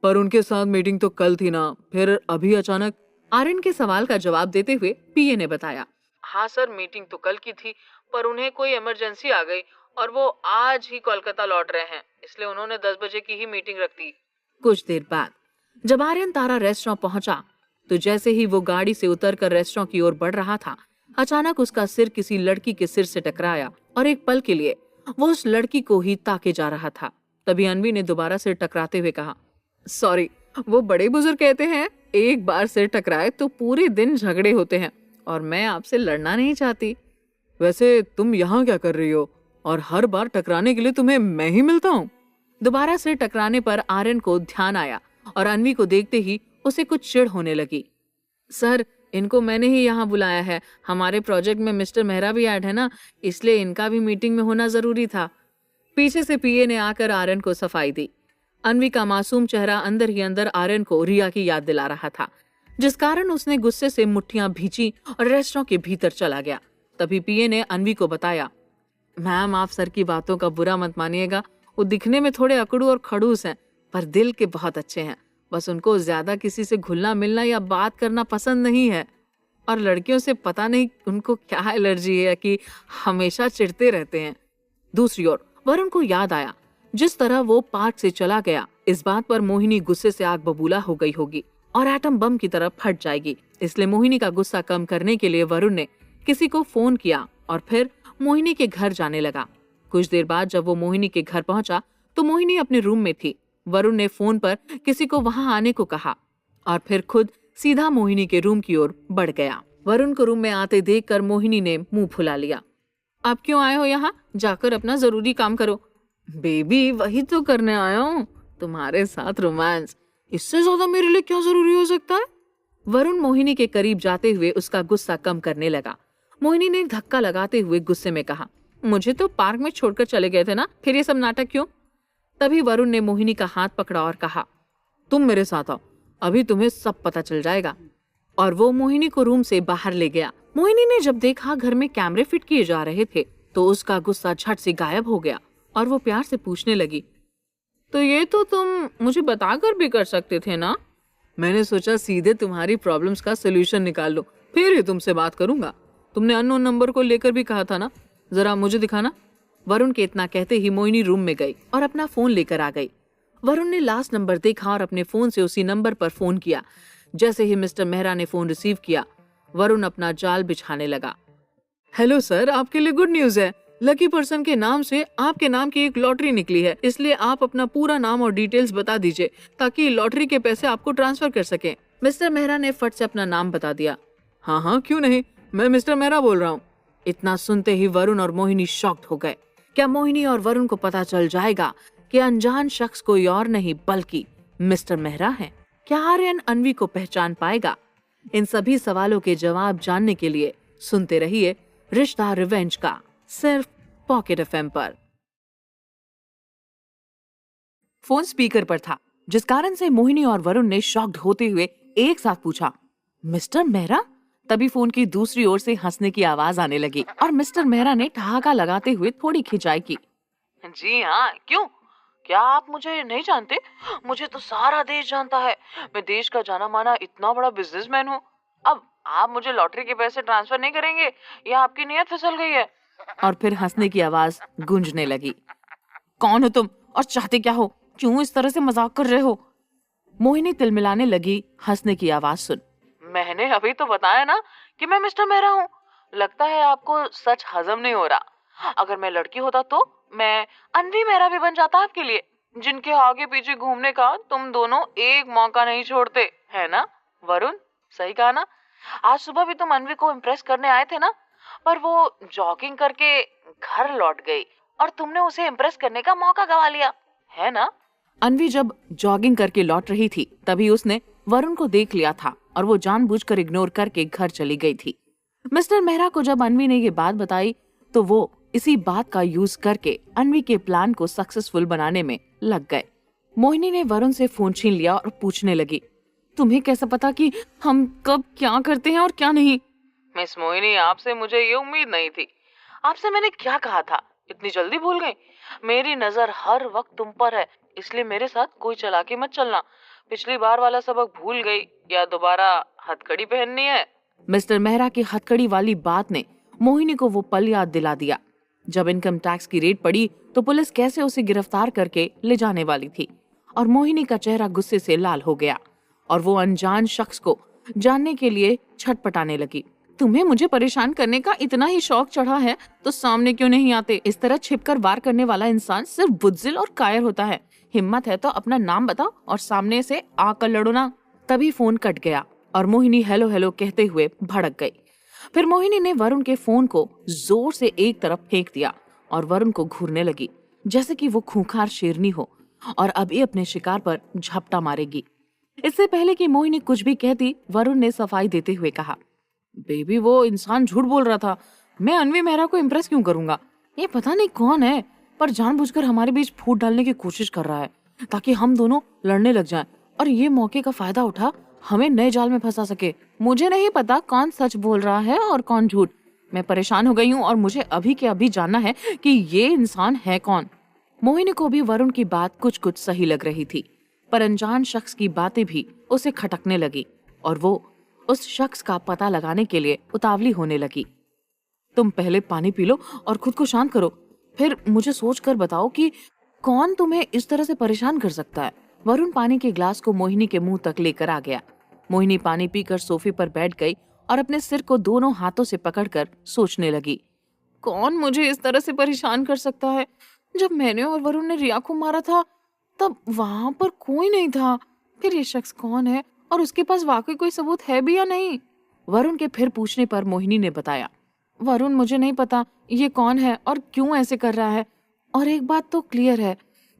Speaker 1: पर उनके साथ मीटिंग तो कल थी ना, फिर अभी अचानक? आर्यन के सवाल का जवाब देते हुए पीए ने बताया, हाँ सर, मीटिंग तो कल की थी, पर उन्हें कोई इमरजेंसी आ गई और वो आज ही कोलकाता लौट रहे हैं, इसलिए उन्होंने 10 बजे की ही मीटिंग रख दी। कुछ देर बाद जब आर्यन तारा रेस्टोरेंट पहुंचा तो जैसे ही वो गाड़ी से उतरकर रेस्टोरेंट की ओर बढ़ रहा था, अचानक उसका सिर किसी लड़की के सिर से टकराया और एक पल के लिए वो उस लड़की को ही ताके जा रहा था। तभी अनवी ने दोबारा सिर टकराते हुए कहा, सॉरी, वो बड़े बुजुर्ग कहते हैं एक बार सिर टकराए तो पूरे दिन झगड़े होते हैं और मैं आपसे लड़ना नहीं चाहती। वैसे तुम यहाँ क्या कर रही हो और हर बार टकराने के लिए तुम्हें मैं ही मिलता हूँ? दोबारा सिर टकराने पर आर्यन को ध्यान आया और अनवी को देखते ही उसे कुछ चिढ़ होने लगी। सर, इनको मैंने ही यहाँ बुलाया है, हमारे प्रोजेक्ट में मिस्टर मेहरा भी ऐड है ना, इसलिए इनका भी मीटिंग में होना जरूरी था। पीछे से पीए ने आकर आर्यन को सफाई दी। अनवी का मासूम चेहरा अंदर ही अंदर आर्यन को रिया की याद दिला रहा था, जिस कारण उसने गुस्से से मुट्ठियां भींची और रेस्टोरेंट के भीतर चला गया। तभी पीए ने अनवी को बताया, मैम आप सर की बातों का बुरा मत मानिएगा, वो दिखने में थोड़े अकड़ू और खड़ूस हैं, पर दिल के बहुत अच्छे हैं। बस उनको ज्यादा किसी से घुलना मिलना या बात करना पसंद नहीं है, और लड़कियों से पता नहीं उनको क्या एलर्जी है कि हमेशा चिढ़ते रहते हैं। दूसरी ओर वरुण को याद आया, जिस तरह वो पार्क से चला गया, इस बात पर मोहिनी गुस्से से आग बबूला हो गई होगी और एटम बम की तरह फट जाएगी। इसलिए मोहिनी का गुस्सा कम करने के लिए वरुण ने किसी को फोन किया और फिर मोहिनी के घर जाने लगा। कुछ देर बाद जब वो मोहिनी के घर पहुंचा तो मोहिनी अपने रूम में थी। वरुण ने फोन पर किसी को वहां आने को कहा और फिर खुद सीधा मोहिनी के रूम की ओर बढ़ गया। वरुण को रूम में आते देखकर मोहिनी ने मुंह फुला लिया। आप क्यों आए हो यहाँ? जाकर अपना जरूरी काम करो। बेबी, वही तो करने आया हूँ, तुम्हारे साथ रोमांस, इससे ज्यादा मेरे लिए क्या जरूरी हो सकता है? वरुण मोहिनी के करीब जाते हुए उसका गुस्सा कम करने लगा। मोहिनी ने धक्का लगाते हुए गुस्से में कहा, मुझे तो पार्क में छोड़कर चले गए थे ना, फिर ये सब नाटक क्यों? तभी वरुण ने मोहिनी का हाथ पकड़ा और कहा, तुम मेरे साथ आओ, अभी तुम्हें सब पता चल जाएगा। और वो मोहिनी को रूम से बाहर ले गया। मोहिनी ने जब देखा घर में कैमरे फिट किए जा रहे थे तो उसका गुस्सा झट से गायब हो गया और वो प्यार से पूछने लगी, तो ये तो तुम मुझे बताकर भी कर सकते थे ना? मैंने सोचा सीधे तुम्हारी प्रॉब्लम्स का सोल्यूशन निकाल लो, फिर ही तुमसे बात करूंगा। तुमने अननोन नंबर को लेकर भी कहा था ना, जरा मुझे दिखाना। वरुण के इतना कहते ही मोहिनी रूम में गई और अपना फोन लेकर आ गई। वरुण ने लास्ट नंबर देखा और अपने फोन से उसी नंबर पर फोन किया। जैसे ही मिस्टर मेहरा ने फोन रिसीव किया, वरुण अपना जाल बिछाने लगा। हेलो सर, आपके लिए गुड न्यूज है, लकी पर्सन के नाम से आपके नाम की एक लॉटरी निकली है, इसलिए आप अपना पूरा नाम और डिटेल्स बता दीजिए ताकि लॉटरी के पैसे आपको ट्रांसफर कर सके। मिस्टर मेहरा ने फट से अपना नाम बता दिया। हाँ हाँ, क्यों नहीं, मैं मिस्टर मेहरा बोल रहा हूँ। इतना सुनते ही वरुण और मोहिनी शॉक्ड हो गए। क्या मोहिनी और वरुण को पता चल जाएगा कि अनजान शख्स कोई और नहीं बल्कि मिस्टर मेहरा है? क्या आर्यन अनवी को पहचान पाएगा? इन सभी सवालों के जवाब जानने के लिए सुनते रहिए रिश्ता रिवेंज का, सिर्फ पॉकेट एफएम पर। फोन स्पीकर पर था, जिस कारण से मोहिनी और वरुण ने शॉक्ड होते हुए एक साथ पूछा, मिस्टर मेहरा? तभी फोन की दूसरी ओर से हंसने की आवाज आने लगी और मिस्टर मेहरा ने ठहाका लगाते हुए थोड़ी खिंचाई की। जी हाँ, क्यों? क्या आप मुझे नहीं जानते? मुझे तो सारा देश जानता है, मैं देश का जाना माना इतना बड़ा बिजनेसमैन हूँ। अब आप मुझे लॉटरी के पैसे ट्रांसफर नहीं करेंगे या आपकी नीयत फिसल गई है? और फिर हंसने की आवाज गूंजने लगी। कौन हो तुम और चाहते क्या हो? क्यों इस तरह से मजाक कर रहे हो? मोहिनी तिलमिलाने लगी हंसने की आवाज सुन। मैंने अभी तो बताया ना कि मैं मिस्टर मेहरा हूँ। लगता है आपको सच हजम नहीं हो रहा। अगर मैं लड़की होता तो मैं अनवी मेहरा भी बन जाता आपके लिए, जिनके आगे पीछे घूमने का तुम दोनों एक मौका नहीं छोड़ते, है ना वरुण? सही कहा ना? आज सुबह भी तुम अनवी को इम्प्रेस करने आए थे ना, पर वो जॉगिंग करके घर लौट गई और तुमने उसे इम्प्रेस करने का मौका गवा लिया, है ना? अनवी जब जॉगिंग करके लौट रही थी तभी उसने वरुण को देख लिया था और वो जानबूझकर इग्नोर करके घर चली गई थी। मिस्टर मेहरा को जब अनवी ने ये बात बताई तो वो इसी बात का यूज करके अनवी के प्लान को सक्सेसफुल बनाने में लग गए। मोहिनी ने वरुण से फोन छीन लिया और पूछने लगी, तुम्हें कैसे पता कि हम कब क्या करते हैं और क्या नहीं? मिस मोहिनी, आपसे मुझे ये उम्मीद नहीं थी। आपसे मैंने क्या कहा था इतनी जल्दी भूल गई? मेरी नजर हर वक्त तुम पर है, इसलिए मेरे साथ कोई चालाकी मत चलना। पिछली बार वाला सबक भूल गई या दोबारा हथकड़ी पहननी है? मिस्टर मेहरा की हथकड़ी वाली बात ने मोहिनी को वो पल याद दिला दिया जब इनकम टैक्स की रेड पड़ी तो पुलिस कैसे उसे गिरफ्तार करके ले जाने वाली थी। और मोहिनी का चेहरा गुस्से से लाल हो गया और वो अनजान शख्स को जानने के लिए छटपटाने लगी। तुम्हें मुझे परेशान करने का इतना ही शौक चढ़ा है तो सामने क्यों नहीं आते? इस तरह छिपकर वार करने वाला इंसान सिर्फ बुज़दिल और कायर होता है। हिम्मत है तो अपना नाम बताओ और सामने से आकर लड़ो ना। तभी फोन कट गया और मोहिनी हेलो हेलो कहते हुए भड़क गई। फिर मोहिनी ने वरुण के फोन को जोर से एक तरफ फेंक दिया और वरुण को घूरने लगी जैसे कि वो खूंखार शेरनी हो और अभी अपने शिकार पर झपटा मारेगी। इससे पहले कि मोहिनी कुछ भी कहती, वरुण ने सफाई देते हुए कहा, बेबी वो इंसान झूठ बोल रहा था। मैं अनवी मेहरा को इम्प्रेस क्यों करूंगा? ये पता नहीं कौन है पर जानबूझकर हमारे बीच फूट डालने की कोशिश कर रहा है ताकि हम दोनों लड़ने लग जाएं और ये मौके का फायदा उठा हमें नए जाल में फंसा सके। मुझे नहीं पता कौन सच बोल रहा है और कौन झूठ। मैं परेशान हो गई हूँ और मुझे अभी के अभी जानना है कि ये इंसान है कौन। मोहिनी को भी वरुण की बात कुछ कुछ सही लग रही थी पर अनजान शख्स की बातें भी उसे खटकने लगी और वो उस शख्स का पता लगाने के लिए उतावली होने लगी। तुम पहले पानी पी लो और खुद को शांत करो, फिर मुझे सोच कर बताओ कि कौन तुम्हें इस तरह से परेशान कर सकता है। वरुण पानी के ग्लास को मोहिनी के मुंह तक लेकर आ गया। मोहिनी पानी पीकर सोफे पर बैठ गई और अपने सिर को दोनों हाथों से पकड़कर सोचने लगी, कौन मुझे इस तरह से परेशान कर सकता है? जब मैंने और वरुण ने रिया को मारा था तब वहां पर कोई नहीं था। फिर ये शख्स कौन है और उसके पास वाकई कोई सबूत है भी या नहीं? वरुण के फिर पूछने पर मोहिनी ने बताया, वरुण मुझे नहीं पता ये कौन है और क्यों ऐसे कर रहा है। और एक बात तो क्लियर है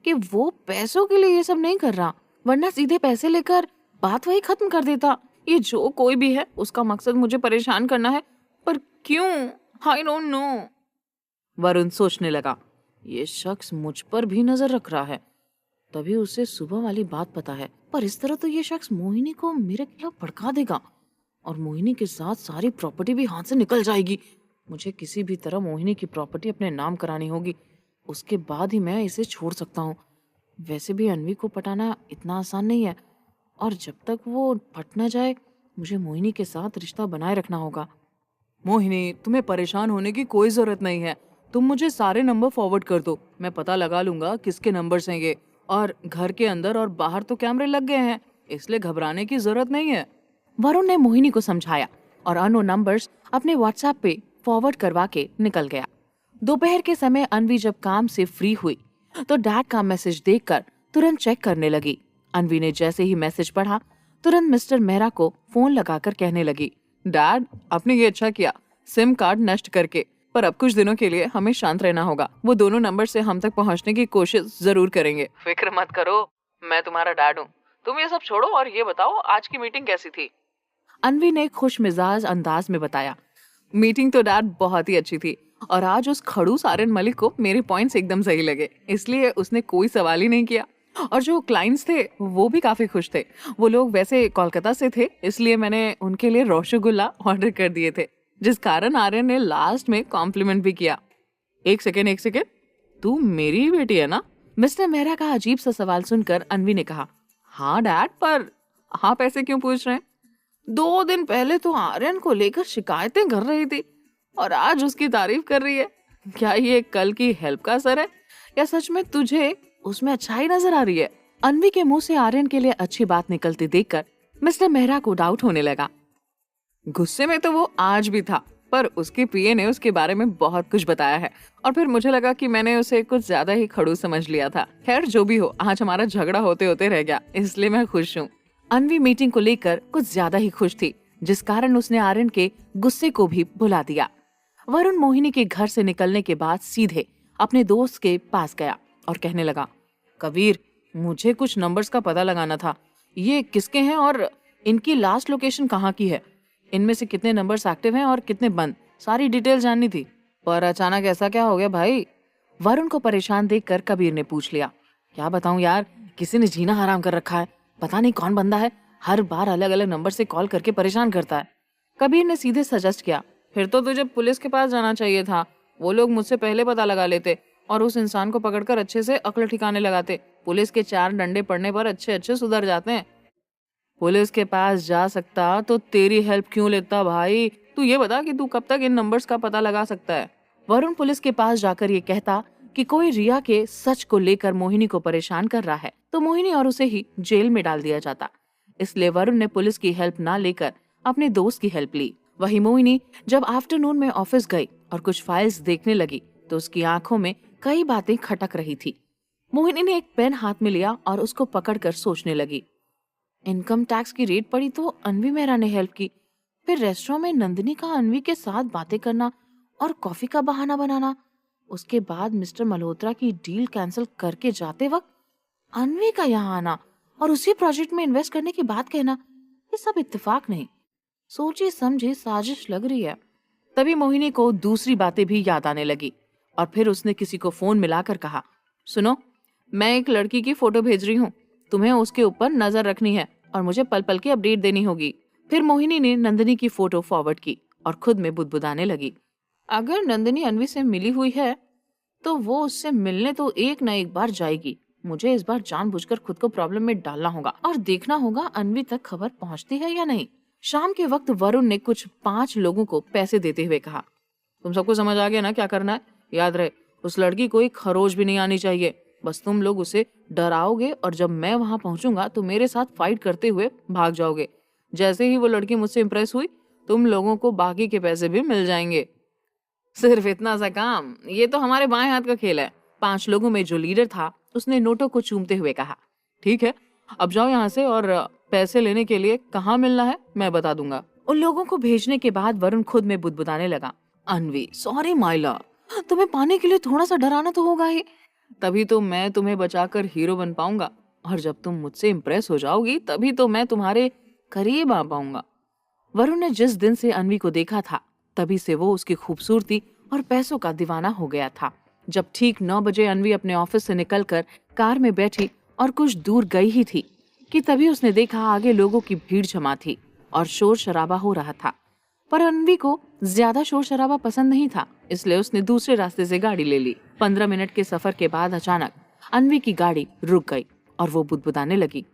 Speaker 1: कि वो पैसों के लिए ये सब नहीं कर रहा, वरना सीधे पैसे लेकर बात वही खत्म कर देता। ये जो कोई भी है उसका मकसद मुझे परेशान करना है, पर क्यों? I don't know. वरुण सोचने लगा, ये शख्स मुझ पर भी नजर रख रहा है, तभी उसे सुबह वाली बात पता है। पर इस तरह तो ये शख्स मोहिनी को मेरे खिलाफ भड़का देगा और मोहिनी के साथ सारी प्रॉपर्टी भी हाथ से निकल जाएगी। मुझे किसी भी तरह मोहिनी की प्रॉपर्टी अपने नाम करानी होगी, उसके बाद ही मैं इसे छोड़ सकता हूँ। वैसे भी अनवी को पटाना इतना आसान नहीं है और जब तक वो पट न जाए मुझे मोहिनी के साथ रिश्ता बनाए रखना होगा। मोहिनी, तुम्हें परेशान होने की कोई जरूरत नहीं है। तुम मुझे सारे नंबर फॉरवर्ड कर दो, मैं पता लगा लूंगा किसके नंबर्स हैं ये। और घर के अंदर और बाहर तो कैमरे लग गए हैं, इसलिए घबराने की जरूरत नहीं है। वरुण ने मोहिनी को समझाया और अननोन नंबर्स अपने व्हाट्सएप पे फॉरवर्ड करवा के निकल गया। दोपहर के समय अनवी जब काम से फ्री हुई तो डैड का मैसेज देखकर तुरंत चेक करने लगी। अनवी ने जैसे ही मैसेज पढ़ा तुरंत मिस्टर मेहरा को फोन लगाकर कहने लगी, डैड आपने ये अच्छा किया सिम कार्ड नष्ट करके, पर अब कुछ दिनों के लिए हमें शांत रहना होगा। वो दोनों नंबर से हम तक पहुंचने की कोशिश जरूर करेंगे। फिक्र मत करो, मैं तुम्हारा डैड हूँ। तुम ये सब छोड़ो और ये बताओ आज की मीटिंग कैसी थी? अनवी ने खुश मिजाज अंदाज में बताया, मीटिंग तो डैड बहुत ही अच्छी थी और आज उस खड़ूस आर्यन मलिक को मेरे पॉइंट्स एकदम सही लगे, इसलिए उसने कोई सवाल ही नहीं किया। और जो क्लाइंट्स थे वो भी काफी खुश थे। वो लोग वैसे कोलकाता से थे, इसलिए मैंने उनके लिए रसगुल्ला ऑर्डर कर दिए थे, जिस कारण आर्यन ने लास्ट में कॉम्प्लीमेंट भी किया। एक सेकेंड, तू मेरी ही बेटी है ना? मिस्टर मेहरा का अजीब सा सवाल सुनकर अनवी ने कहा, हाँ डैड, पर आप ऐसे क्यों पूछ रहे हैं? 2 दिन पहले तो आर्यन को लेकर शिकायतें कर रही थी और आज उसकी तारीफ कर रही है। क्या ये कल की हेल्प का असर है या सच में तुझे उसमें अच्छाई नजर आ रही है? अनवी के मुंह से आर्यन के लिए अच्छी बात निकलती देखकर मिस्टर मेहरा को डाउट होने लगा। गुस्से में तो वो आज भी था, पर उसके पीए ने उसके बारे में बहुत कुछ बताया है और फिर मुझे लगा कि मैंने उसे कुछ ज्यादा ही खड़ूस समझ लिया था। खैर जो भी हो, आज हमारा झगड़ा होते होते रह गया, इसलिए मैं खुश हूँ। अनवी मीटिंग को लेकर कुछ ज्यादा ही खुश थी, जिस कारण उसने आर्यन के गुस्से को भी भुला दिया। वरुण मोहिनी के घर से निकलने के बाद सीधे अपने दोस्त के पास गया और कहने लगा, कबीर मुझे कुछ नंबर्स का पता लगाना था। ये किसके हैं और इनकी लास्ट लोकेशन कहाँ की है? इनमें से कितने नंबर्स एक्टिव हैं और कितने बंद, सारी डिटेल जाननी थी। पर अचानक ऐसा क्या हो गया भाई? वरुण को परेशान देखकर कबीर ने पूछ लिया। क्या बताऊं यार, किसी ने जीना हराम कर रखा है। पता नहीं कौन बंदा है, हर बार अलग अलग नंबर से कॉल करके परेशान करता है। कबीर ने सीधे सजेस्ट किया, फिर तो तुझे पुलिस के पास जाना चाहिए था, वो लोग मुझसे पहले पता लगा लेते और उस इंसान को पकड़कर अच्छे से अक्ल ठिकाने लगाते। पुलिस के 4 डंडे पड़ने पर अच्छे अच्छे सुधर जाते हैं। पुलिस के पास जा सकता तो तेरी हेल्प क्यों लेता भाई? तू ये बता कि तू कब तक इन नंबर्स का पता लगा सकता है? वरुण पुलिस के पास जाकर ये कहता कि कोई रिया के सच को लेकर मोहिनी को परेशान कर रहा है तो मोहिनी और उसे ही जेल में डाल दिया जाता। इसलिए वरुण ने पुलिस की हेल्प ना लेकर अपने दोस्त की हेल्प ली। वही मोहिनी जब आफ्टरनून में ऑफिस गई और कुछ फाइल्स देखने लगी तो उसकी आंखों में कई बातें खटक रही थी। मोहिनी ने एक पेन हाथ में लिया और उसको पकड़कर सोचने लगी। इनकम टैक्स की रेड पड़ी तो अनवी मेहरा ने हेल्प की, फिर रेस्टोरेंट में नंदिनी का अनवी के साथ बातें करना और कॉफी का बहाना बनाना, उसके बाद मिस्टर मल्होत्रा की डील कैंसिल करके जाते वक्त अनवी का यहाँ आना और उसी प्रोजेक्ट में इन्वेस्ट करने की बात कहना, ये सब इत्तेफाक नहीं, सोची समझी साजिश लग रही है। तभी मोहिनी को दूसरी बातें भी याद आने लगी और फिर उसने किसी को फोन मिलाकर कहा, सुनो, मैं एक लड़की की फोटो भेज रही हूँ, तुम्हें उसके ऊपर नजर रखनी है और मुझे पल पल की अपडेट देनी होगी। फिर मोहिनी ने नंदिनी की फोटो फॉरवर्ड की और खुद में बुदबुदाने लगी, अगर नंदिनी अनवी से मिली हुई है तो वो उससे मिलने तो एक न एक बार जाएगी। मुझे इस बार जानबूझकर खुद को प्रॉब्लम में डालना होगा और देखना होगा अनवी तक खबर पहुंचती है या नहीं। शाम के वक्त वरुण ने कुछ 5 लोगों को पैसे देते हुए कहा, तुम सबको समझ आ गया ना क्या करना है? याद रहे, उस लड़की को एक खरोच भी नहीं आनी चाहिए। बस तुम लोग उसे डराओगे और जब मैं वहां पहुंचूंगा तो मेरे साथ फाइट करते हुए भाग जाओगे। जैसे ही वो लड़की मुझसे इम्प्रेस हुई तुम लोगों को बाकी के पैसे भी मिल जाएंगे। सिर्फ इतना सा काम, ये तो हमारे बाएं हाथ का खेल है। 5 लोगों में जो लीडर था उसने नोटों को चूमते हुए कहा, ठीक है, अब जाओ यहाँ से और पैसे लेने के लिए कहाँ मिलना है मैं बता दूंगा। उन लोगों को भेजने के बाद वरुण खुद में बुदबुदाने लगा, अनवी सॉरी माइला, तुम्हें पाने के लिए थोड़ा सा डराना तो होगा ही, तभी तो मैं तुम्हें बचाकर हीरो बन पाऊंगा और जब तुम मुझसे इम्प्रेस हो जाओगी तभी तो मैं तुम्हारे करीब आ पाऊंगा। वरुण ने जिस दिन से अनवी को देखा था तभी से वो उसकी खूबसूरती और पैसों का दीवाना हो गया था। जब ठीक 9 बजे अनवी अपने ऑफिस से निकलकर कार में बैठी और कुछ दूर गई ही थी कि तभी उसने देखा आगे लोगों की भीड़ जमा थी और शोर शराबा हो रहा था। पर अनवी को ज्यादा शोर शराबा पसंद नहीं था, इसलिए उसने दूसरे रास्ते से गाड़ी ले ली। 15 मिनट के सफर के बाद अचानक अनवी की गाड़ी रुक गई और वो बुदबुदाने लगी,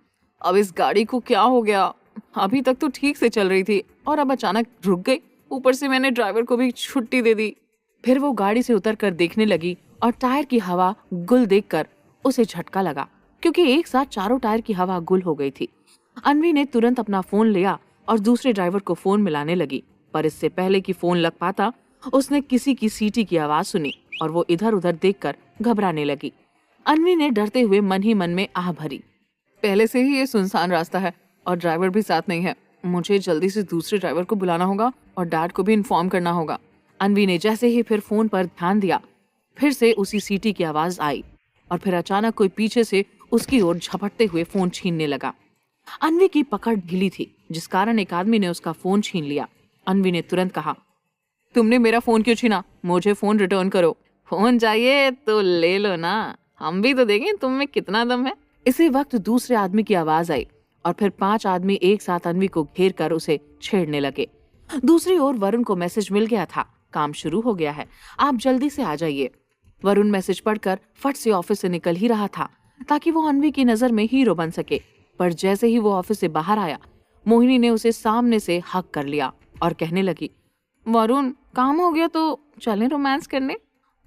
Speaker 1: अब इस गाड़ी को क्या हो गया? अभी तक तो ठीक से चल रही थी और अब अचानक रुक गई। ऊपर से मैंने ड्राइवर को भी छुट्टी दे दी। फिर वो गाड़ी से उतरकर देखने लगी और टायर की हवा गुल देखकर उसे झटका लगा क्योंकि एक साथ चारों टायर की हवा गुल हो गई थी। अनवी ने तुरंत अपना फोन लिया और दूसरे ड्राइवर को फोन मिलाने लगी, पर इससे पहले कि फोन लग पाता उसने किसी की सीटी की आवाज सुनी और वो इधर उधर देखकर घबराने लगी। अनवी ने डरते हुए मन ही मन में आह भरी, पहले से ही ये सुनसान रास्ता है और ड्राइवर भी साथ नहीं है, मुझे जल्दी से दूसरे ड्राइवर को बुलाना होगा और डैड को भी इन्फॉर्म करना होगा। अनवी ने जैसे ही फिर फोन पर ध्यान दिया फिर से उसी सीटी की आवाज आई और फिर अचानक कोई पीछे से उसकी ओर झपटते हुए फोन छीनने लगा। अनवी की पकड़ ढीली थी जिस कारण एक आदमी ने उसका फोन छीन लिया। अनवी ने तुरंत कहा, तुमने मेरा फोन क्यों छीना? मुझे फोन रिटर्न करो। फोन चाहिए तो ले लो ना, हम भी तो देखें तुम में कितना दम है। इसी वक्त दूसरे आदमी की आवाज आई और फिर 5 आदमी एक साथ अनवी को घेर कर उसे छेड़ने लगे। दूसरी ओर वरुण को मैसेज मिल गया था, काम शुरू हो गया है, आप जल्दी से आ जाइए। वरुण मैसेज पढ़कर फट से ऑफिस से निकल ही रहा था ताकि वो अनवी की नजर में हीरो बन सके, पर जैसे ही वो ऑफिस से बाहर आया मोहिनी ने उसे सामने से हक कर लिया और कहने लगी, वरुण काम हो गया तो चलें रोमांस करने।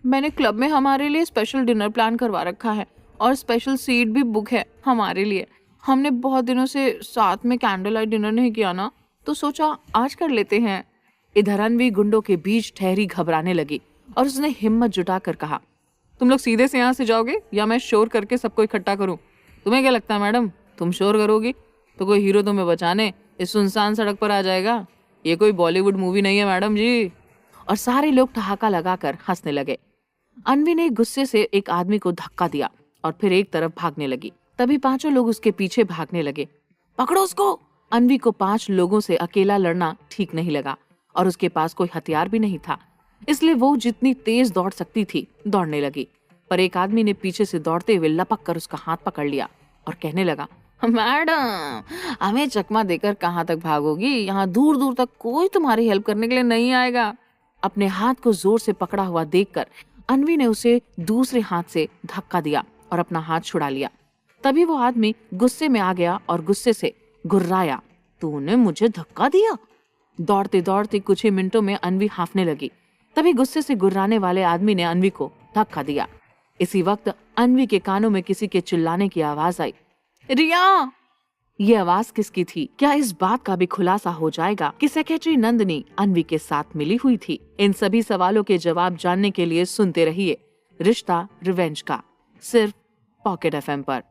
Speaker 1: मैंने क्लब में हमारे लिए स्पेशल डिनर प्लान करवा रखा है और स्पेशल सीट भी बुक है हमारे लिए। हमने बहुत दिनों से साथ में कैंडल लाइट डिनर नहीं किया ना, तो सोचा आज कर लेते हैं। इधर अनवी गुंडों के बीच ठहरी घबराने लगी और उसने हिम्मत जुटाकर कहा, तुम लोग सीधे से यहाँ से जाओगे या मैं शोर करके सबको इकट्ठा करूं? तुम्हें क्या लगता है मैडम, तुम शोर करोगी तो कोई हीरो तुम्हें बचाने इस सुनसान सड़क पर आ जाएगा? ये कोई बॉलीवुड मूवी नहीं है मैडम जी। और सारे लोग ठहाका लगाकर हंसने लगे। अनवी ने गुस्से से एक आदमी को धक्का दिया और फिर एक तरफ भागने लगी। तभी 5 लोग उसके पीछे भागने लगे। पकड़ो उसको। अनवी को 5 लोगों से अकेला लड़ना ठीक नहीं लगा और उसके पास कोई हथियार भी नहीं था, इसलिए वो जितनी तेज दौड़ सकती थी दौड़ने लगी। पर एक आदमी ने पीछे से दौड़ते हुए लपक कर उसका हाथ पकड़ लिया और कहने लगा, मैडम हमें चकमा देकर कहाँ तक भागोगी? यहाँ दूर दूर तक कोई तुम्हारी हेल्प करने के लिए नहीं आएगा। अपने हाथ को जोर से पकड़ा हुआ देखकर अन्वी ने उसे दूसरे हाथ से धक्का दिया और अपना हाथ छुड़ा लिया। तभी वो आदमी गुस्से में आ गया और गुस्से से गुर्राया, तूने मुझे धक्का दिया? दौड़ते दौड़ते कुछ ही मिनटों में अन्वी हांफने लगी। तभी गुस्से से गुर्राने वाले आदमी ने अन्वी को धक्का दिया। इसी वक्त अन्वी के कानों में किसी के चिल्लाने की आवाज आई, रिया! ये आवाज किसकी थी? क्या इस बात का भी खुलासा हो जाएगा कि सेक्रेटरी नंदिनी अन्वी के साथ मिली हुई थी? इन सभी सवालों के जवाब जानने के लिए सुनते रहिए रिश्ता रिवेंज का, सिर्फ पॉकेट एफएम पर।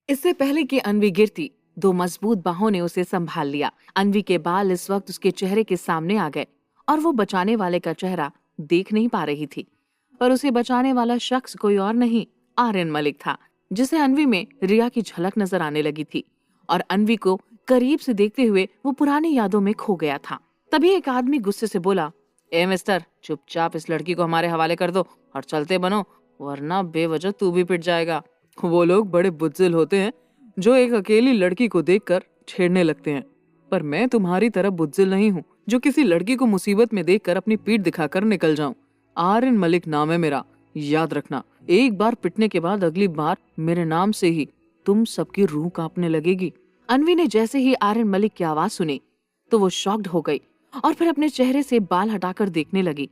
Speaker 1: इससे पहले कि अन्वी गिरती, दो मजबूत बाहों ने उसे संभाल लिया। अन्वी के बाल इस वक्त उसके चेहरे के सामने आ गए और वो बचाने वाले का चेहरा देख नहीं पा रही थी। पर उसे बचाने वाला शख्स कोई और नहीं, आर्यन मलिक था, जिसे अन्वी में रिया की झलक नजर आने लगी थी और अन्वी को करीब से देखते हुए वो पुरानी यादों में खो गया था। तभी एक आदमी गुस्से से बोला, ए मिस्टर, चुपचाप इस लड़की को हमारे हवाले कर दो और चलते बनो, वरना बेवजह तू भी पिट जाएगा। वो लोग बड़े बुज़दिल होते हैं जो एक अकेली लड़की को देखकर छेड़ने लगते हैं, पर मैं तुम्हारी तरह बुज़दिल नहीं हूँ जो किसी लड़की को मुसीबत में देखकर अपनी पीठ दिखाकर निकल जाऊं। आर्यन मलिक नाम है मेरा, याद रखना। एक बार पिटने के बाद अगली बार मेरे नाम से ही तुम सबकी रूह कांपने लगेगी। अन्वी ने जैसे ही आर्यन मलिक की आवाज सुनी तो वो शॉक्ड हो गई और फिर अपने चेहरे से बाल हटाकर देखने लगी।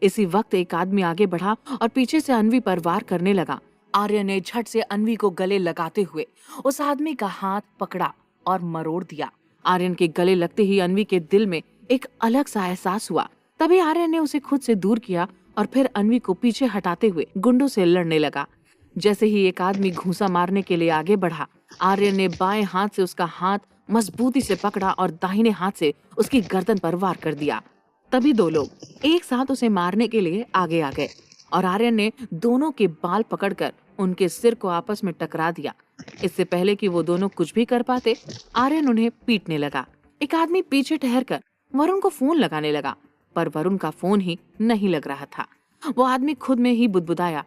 Speaker 1: इसी वक्त एक आदमी आगे बढ़ा और पीछे से अन्वी पर वार करने लगा। आर्यन ने झट से अन्वी को गले लगाते हुए उस आदमी का हाथ पकड़ा और मरोड़ दिया। आर्यन के गले लगते ही अन्वी के दिल में एक अलग सा एहसास हुआ। तभी आर्यन ने उसे खुद से दूर किया और फिर अन्वी को पीछे हटाते हुए गुंडों से लड़ने लगा। जैसे ही एक आदमी घूंसा मारने के लिए आगे बढ़ा, आर्यन ने बाएं हाथ से उसका हाथ मजबूती से पकड़ा और दाहिने हाथ से उसकी गर्दन पर वार कर दिया। तभी दो लोग एक साथ उसे मारने के लिए आगे आ गए और आर्यन ने दोनों के बाल पकड़कर उनके सिर को आपस में टकरा दिया। इससे पहले कि वो दोनों कुछ भी कर पाते, आर्यन उन्हें पीटने लगा। एक आदमी पीछे ठहरकर वरुण को फोन लगाने लगा, पर वरुण का फोन ही नहीं लग रहा था। वो आदमी खुद में ही बुदबुदाया,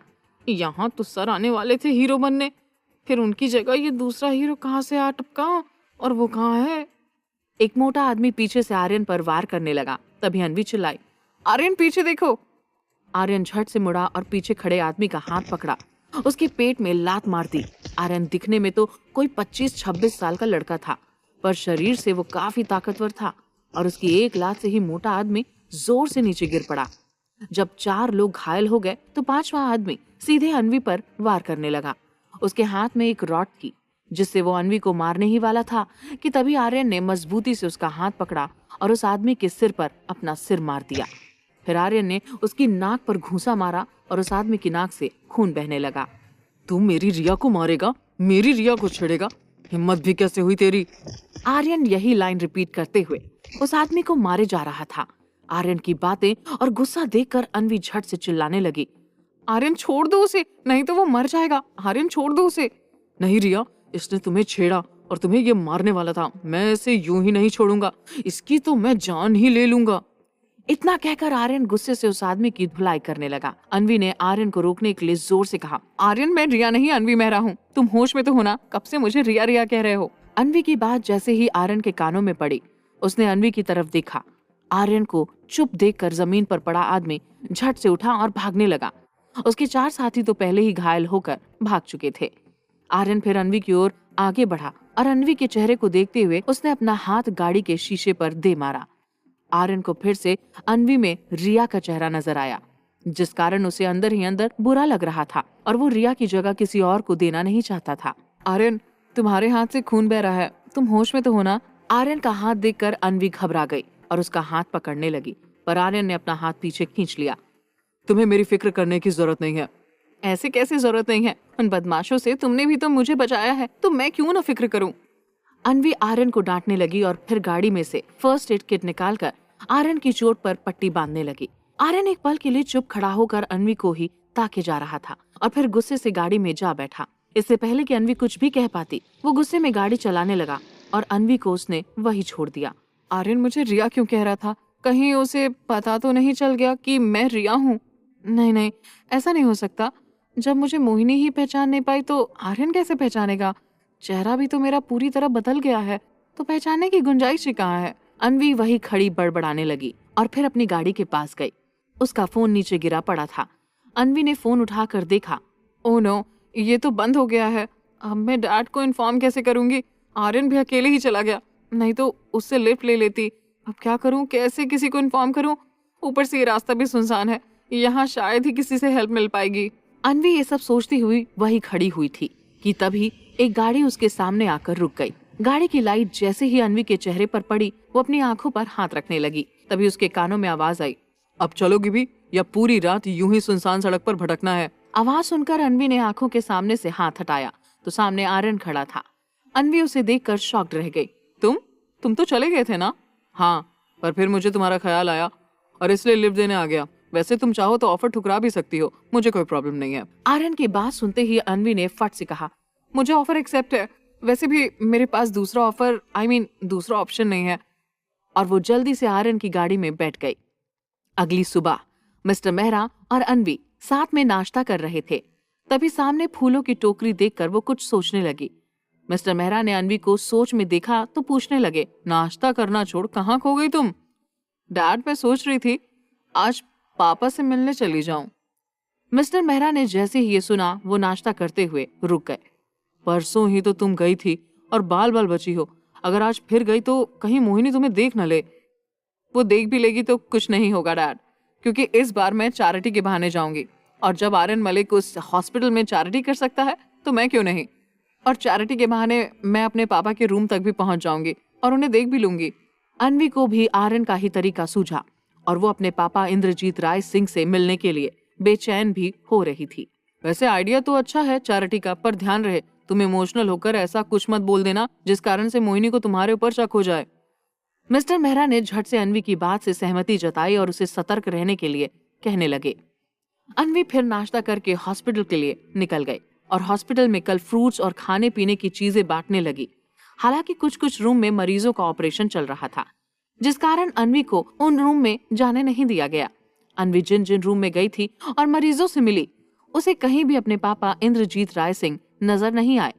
Speaker 1: यहाँ तो सर आने वाले थे हीरो बनने, फिर उनकी जगह ये दूसरा हीरो कहाँ से आ टपका, और वो कहाँ है? एक मोटा आदमी पीछे से आर्यन पर वार करने लगा। तभी अन्वी चिल्लाई, आर्यन पीछे देखो। आर्यन झट से मुड़ा और पीछे खड़े आदमी का हाथ पकड़ा, उसके पेट में लात मार दी। आर्यन दिखने में तो कोई 25-26 साल का लड़का था, पर शरीर से वो काफी ताकतवर था और उसकी एक लात से ही मोटा आदमी जोर से नीचे गिर पड़ा। जब 4 लोग घायल हो गए तो 5वां आदमी सीधे अन्वी पर वार करने लगा। उसके हाथ में एक रॉड थी जिससे वो अन्वी को मारने ही वाला था कि तभी आर्यन ने मजबूती से उसका हाथ पकड़ा और उस आदमी के सिर पर अपना सिर मार दिया। फिर आर्यन ने उसकी नाक पर घूंसा मारा और उस आदमी की नाक से खून बहने लगा। तू मेरी रिया को मारेगा, मेरी रिया को छेड़ेगा, हिम्मत भी कैसे हुई तेरी? आर्यन यही लाइन रिपीट करते हुए उस आदमी को मारे जा रहा था। आर्यन की बातें और गुस्सा देखकर अन्वी झट से चिल्लाने लगी, आर्यन छोड़ दो उसे, नहीं तो वो मर जाएगा। आर्यन छोड़ दो उसे। नहीं रिया, इसने तुम्हें छेड़ा और तुम्हें ये मारने वाला था। मैं इसे यूं ही नहीं छोड़ूंगा, इसकी तो मैं जान ही ले लूंगा। इतना कहकर आर्यन गुस्से से उस आदमी की धुलाई करने लगा। अन्वी ने आर्यन को रोकने के लिए जोर से कहा, आर्यन मैं रिया नहीं अन्वी मेहरा हूँ, तुम होश में तो हो ना? कब से मुझे रिया रिया कह रहे हो? अन्वी की बात जैसे ही आर्यन के कानों में पड़ी, उसने अन्वी की तरफ देखा। आर्यन को चुप देखकर जमीन पर पड़ा आदमी झट से उठा और भागने लगा। उसके 4 साथी तो पहले ही घायल होकर भाग चुके थे। आर्यन फिर अन्वी की ओर आगे बढ़ा और अन्वी के चेहरे को देखते हुए उसने अपना हाथ गाड़ी के शीशे पर दे मारा। आर्यन को फिर से अन्वी में रिया का चेहरा नजर आया, जिस कारण उसे अंदर ही अंदर बुरा लग रहा था और वो रिया की जगह किसी और को देना नहीं चाहता था। आर्यन, तुम्हारे हाथ से खून बह रहा है, तुम होश में तो हो ना? आर्यन का हाथ देखकर अन्वी घबरा गई और उसका हाथ पकड़ने लगी, पर आर्यन ने अपना हाथ पीछे खींच लिया। तुम्हें मेरी फिक्र करने की जरूरत नहीं है। ऐसे कैसे जरूरत नहीं है? उन बदमाशों से तुमने भी तो मुझे बचाया है, तो मैं क्यों ना फिक्र करूं? अन्वी आर्यन को डांटने लगी और फिर गाड़ी में से फर्स्ट एड किट निकालकर आर्यन की चोट पर पट्टी बांधने लगी। आर्यन एक पल के लिए चुप खड़ा होकर अन्वी को ही ताके जा रहा था और फिर गुस्से से गाड़ी में जा बैठा। इससे पहले कि अन्वी कुछ भी कह पाती, वो गुस्से में गाड़ी चलाने लगा और अन्वी को उसने वही छोड़ दिया। आर्यन मुझे रिया क्यों कह रहा था? कहीं उसे पता तो नहीं चल गया कि मैं रिया हूँ? नहीं नहीं, ऐसा नहीं हो सकता। जब मुझे मोहिनी ही पहचान नहीं पाई तो आर्यन कैसे पहचानेगा? चेहरा भी तो मेरा पूरी तरह बदल गया है, तो पहचानने की गुंजाइश ही कहाँ है? अन्वी वही खड़ी बड़बड़ाने लगी और फिर अपनी गाड़ी के पास गई। उसका फोन नीचे गिरा पड़ा था। अन्वी ने फोन उठाकर देखा। ओह नो, ये तो बंद हो गया है। अब मैं डैड को इन्फॉर्म कैसे करूंगी? आर्यन भी अकेले ही चला गया, नहीं तो उससे लिफ्ट ले लेती। अब क्या करूं, कैसे किसी को इन्फॉर्म करूं? ऊपर से ये रास्ता भी सुनसान है, यहाँ शायद ही किसी से हेल्प मिल पाएगी। अन्वी ये सब सोचती हुई वही खड़ी हुई थी कि तभी एक गाड़ी उसके सामने आकर रुक गई। गाड़ी की लाइट जैसे ही अन्वी के चेहरे पर पड़ी, वो अपनी आंखों पर हाथ रखने लगी। तभी उसके कानों में आवाज आई, अब चलोगी भी या पूरी रात यूं ही सुनसान सड़क पर भटकना है? आवाज सुनकर अन्वी ने आंखों के सामने से हाथ हटाया तो सामने आर्यन खड़ा था। अन्वी उसे देखकर शॉक्ड रह गई। तुम तो चले गए थे ना? हाँ, पर फिर मुझे तुम्हारा ख्याल आया और इसलिए लिफ्ट देने आ गया। वैसे तुम चाहो तो ऑफर ठुकरा भी सकती हो, मुझे कोई प्रॉब्लम नहीं है। आर्यन की बात सुनते ही अन्वी ने फट से कहा, मुझे ऑफर एक्सेप्ट है, वैसे भी मेरे पास दूसरा ऑफर दूसरा ऑप्शन नहीं है। और वो जल्दी से आर्यन की गाड़ी में बैठ गई। अगली सुबह मिस्टर मेहरा और अन्वी साथ में नाश्ता कर रहे थे। तभी सामने फूलों की टोकरी देखकर वो कुछ सोचने लगी। मिस्टर मेहरा ने अन्वी को सोच में देखा तो पूछने लगे, नाश्ता करना छोड़ कहाँ खो गई तुम? डैड, मैं सोच रही थी आज पापा से मिलने चली जाऊं। मिस्टर मेहरा ने जैसे ही ये सुना वो नाश्ता करते हुए रुक गए। परसों ही तो तुम गई थी और बाल बाल बची हो। अगर आज फिर गई तो कहीं मोहिनी तुम्हें देख न ले। वो देख भी लेगी तो कुछ नहीं होगा डैड, क्योंकि इस बार मैं चैरिटी के बहाने जाऊंगी और जब आर्यन मलिक उस हॉस्पिटल में चैरिटी कर सकता है तो मैं क्यों नहीं? और चैरिटी के बहाने मैं अपने पापा के रूम तक भी पहुंच जाऊंगी और उन्हें देख भी लूंगी। अन्वी को भी आर्यन का ही तरीका सूझा और वो अपने पापा इंद्रजीत राय सिंह से मिलने के लिए बेचैन भी हो रही थी। वैसे आइडिया तो अच्छा है चैरिटी का, पर ध्यान रहे तुम इमोशनल होकर ऐसा कुछ मत बोल देना जिस कारण से मोहिनी को तुम्हारे ऊपर शक हो जाए। मिस्टर मेहरा ने झट से अन्वी की बात से सहमति जताई और उसे सतर्क रहने के लिए कहने लगे। अन्वी फिर नाश्ता करके हॉस्पिटल के लिए निकल गई और हॉस्पिटल में कल फ्रूट्स और खाने पीने की चीजें बांटने लगी। हालांकि कुछ कुछ रूम में मरीजों का ऑपरेशन चल रहा था, जिस कारण अन्वी को उन रूम में जाने नहीं दिया गया। अन्वी जिन जिन रूम में गई थी और मरीजों से मिली, उसे कहीं भी अपने पापा इंद्रजीत राय सिंह नजर नहीं आए।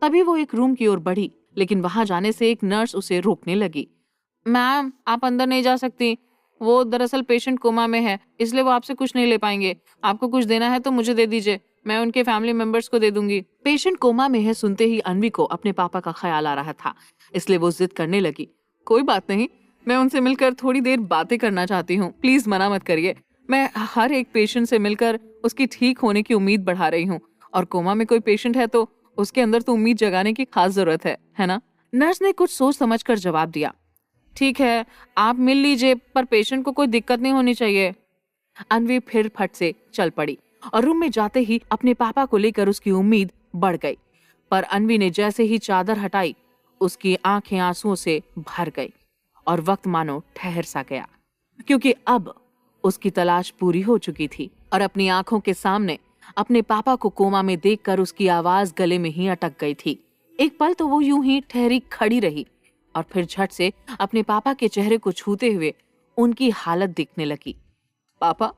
Speaker 1: तभी वो एक रूम की ओर बढ़ी, लेकिन वहां जाने से एक नर्स उसे रोकने लगी। मैम, आप अंदर नहीं जा सकती। वो दरअसल पेशेंट कोमा में है, इसलिए वो आपसे कुछ नहीं ले पाएंगे। आपको कुछ देना है तो मुझे दे दीजिए, मैं उनके फैमिली मेंबर्स को दे दूंगी। पेशेंट कोमा में है सुनते ही अन्वी को अपने पापा का ख्याल आ रहा था, इसलिए वो जिद करने लगी। कोई बात नहीं, मैं उनसे मिलकर थोड़ी देर बातें करना चाहती हूँ, प्लीज मना मत करिए। मैं हर एक पेशेंट से मिलकर उसकी ठीक होने की उम्मीद बढ़ा रही हूँ, और कोमा में कोई पेशेंट है तो उसके अंदर तो उम्मीद जगाने की खास जरूरत है ना? नर्स ने कुछ सोच समझकर जवाब दिया। ठीक है, आप मिल लीजिए, पर पेशेंट को कोई दिक्कत नहीं होनी चाहिए। अन्वी फिर फट से चल पड़ी और रूम में जाते ही अपने पापा को लेकर उसकी उम्मीद बढ़ गई। पर अन्वी ने जैसे ही चादर हटाई, उसकी आंखें आंसुओं से भर गई और वक्त मानो ठहर सा गया, क्योंकि अब उसकी तलाश पूरी हो चुकी थी और अपनी आंखों के सामने अपने पापा को कोमा में देखकर उसकी आवाज गले में ही अटक गई थी। एक पल तो वो यूं ही ठहरी खड़ी रही और फिर झट से अपने पापा के चेहरे को छूते हुए उनकी हालत देखने लगी। पापा,